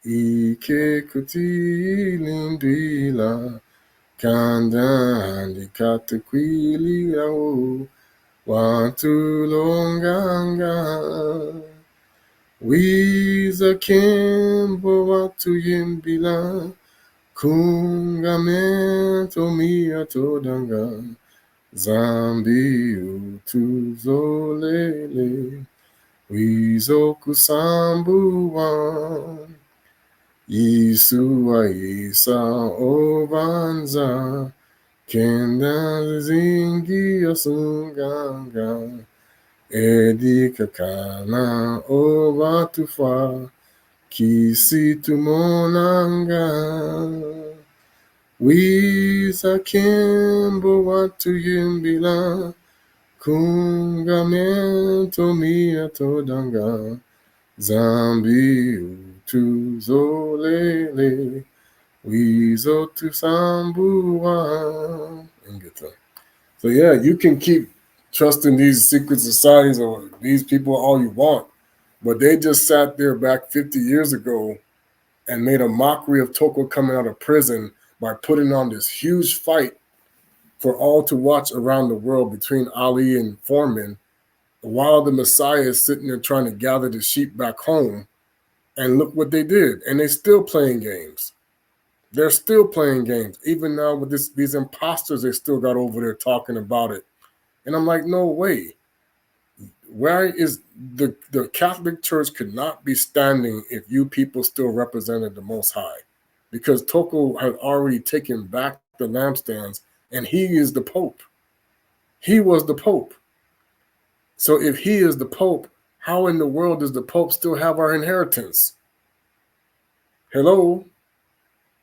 A: ike kutilindila kanda handikate kwili yao watu longanga wiza kembo watu yimbila kungamento mia todanga nZambi nZolele wizo kusambua Yisua Isa Ovanza Kenda Zingi Osunganga Edika Kana Ovatufa Kisitu Monanga Wiza Kembo Watu Yimbila Kungamento Mia Todanga nZambi nZolele wizo tusambua. So yeah, you can keep trusting these secret societies or these people all you want, but they just sat there back 50 years ago and made a mockery of Toko coming out of prison by putting on this huge fight for all to watch around the world between Ali and Foreman, while the Messiah is sitting there trying to gather the sheep back home. And look what they did. And they're still playing games. They're still playing games. Even now with these imposters, they still got over there talking about it. And I'm like, no way. Where is the Catholic Church could not be standing if you people still represented the Most High? Because Toko had already taken back the lampstands, and he is the Pope. He was the Pope. So if he is the Pope, how in the world does the Pope still have our inheritance? Hello?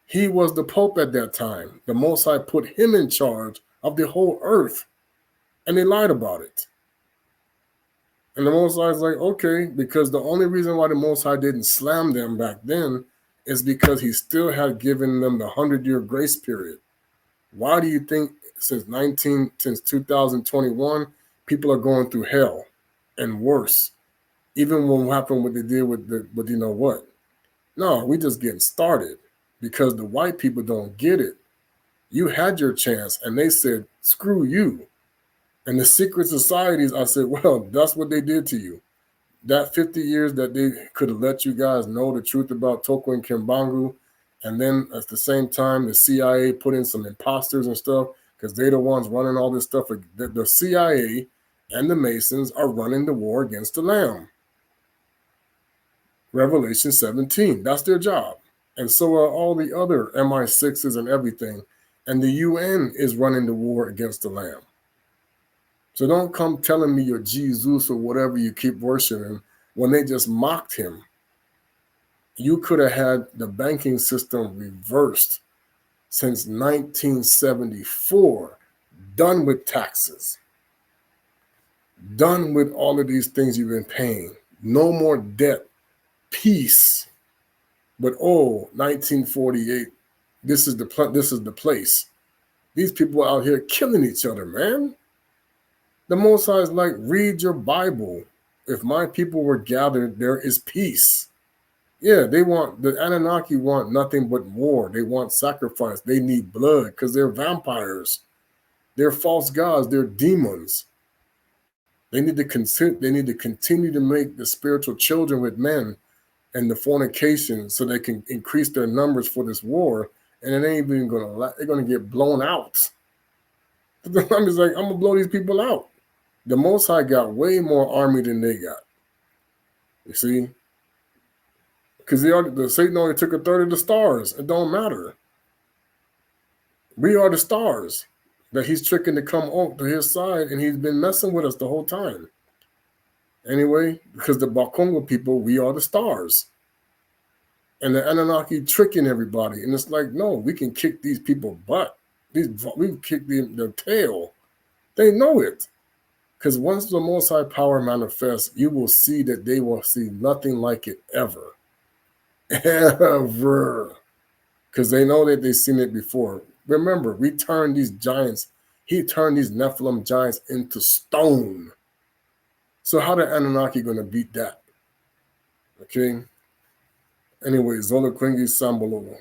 A: He was the Pope at that time. The Most High put him in charge of the whole earth. And they lied about it. And the Most High is like, okay, because the only reason why the Most High didn't slam them back then is because he still had given them the 100-year grace period. Why do you think since 2021, people are going through hell and worse? Even when what happened what they did with you know what? No, we just getting started because the white people don't get it. You had your chance and they said, screw you. And the secret societies, I said, well, that's what they did to you. That 50 years that they could have let you guys know the truth about Toko and Kimbangu. And then at the same time, the CIA put in some imposters and stuff because they're the ones running all this stuff. The CIA and the Masons are running the war against the Lamb. Revelation 17. That's their job. And so are all the other MI6s and everything. And the UN is running the war against the Lamb. So don't come telling me you're Jesus or whatever you keep worshiping when they just mocked him. You could have had the banking system reversed since 1974, done with taxes, done with all of these things you've been paying, No more debt. Peace. But 1948, this is the place. These people out here killing each other, man. The Most High is like, read your Bible. If my people were gathered, there is peace. Yeah, the Anunnaki want nothing but war. They want sacrifice. They need blood because they're vampires. They're false gods. They're demons. They need to continue to make the spiritual children with men and the fornication so they can increase their numbers for this war. And it ain't even they're gonna get blown out. I'm just like, I'm gonna blow these people out. The Most High got way more army than they got. You see? Because the Satan only took a third of the stars. It don't matter. We are the stars that he's tricking to come on to his side, and he's been messing with us the whole time. Anyway, because the Bukongo people, we are the stars. And the Anunnaki tricking everybody. And it's like, no, we can kick these people butt. We've kicked their tail. They know it. Because once the Most High power manifests, you will see that they will see nothing like it ever. Ever. Because they know that they've seen it before. Remember, he turned these Nephilim giants into stone. So how the Anunnaki going to beat that? Okay? Anyway, Zola Klingi Sambalolo.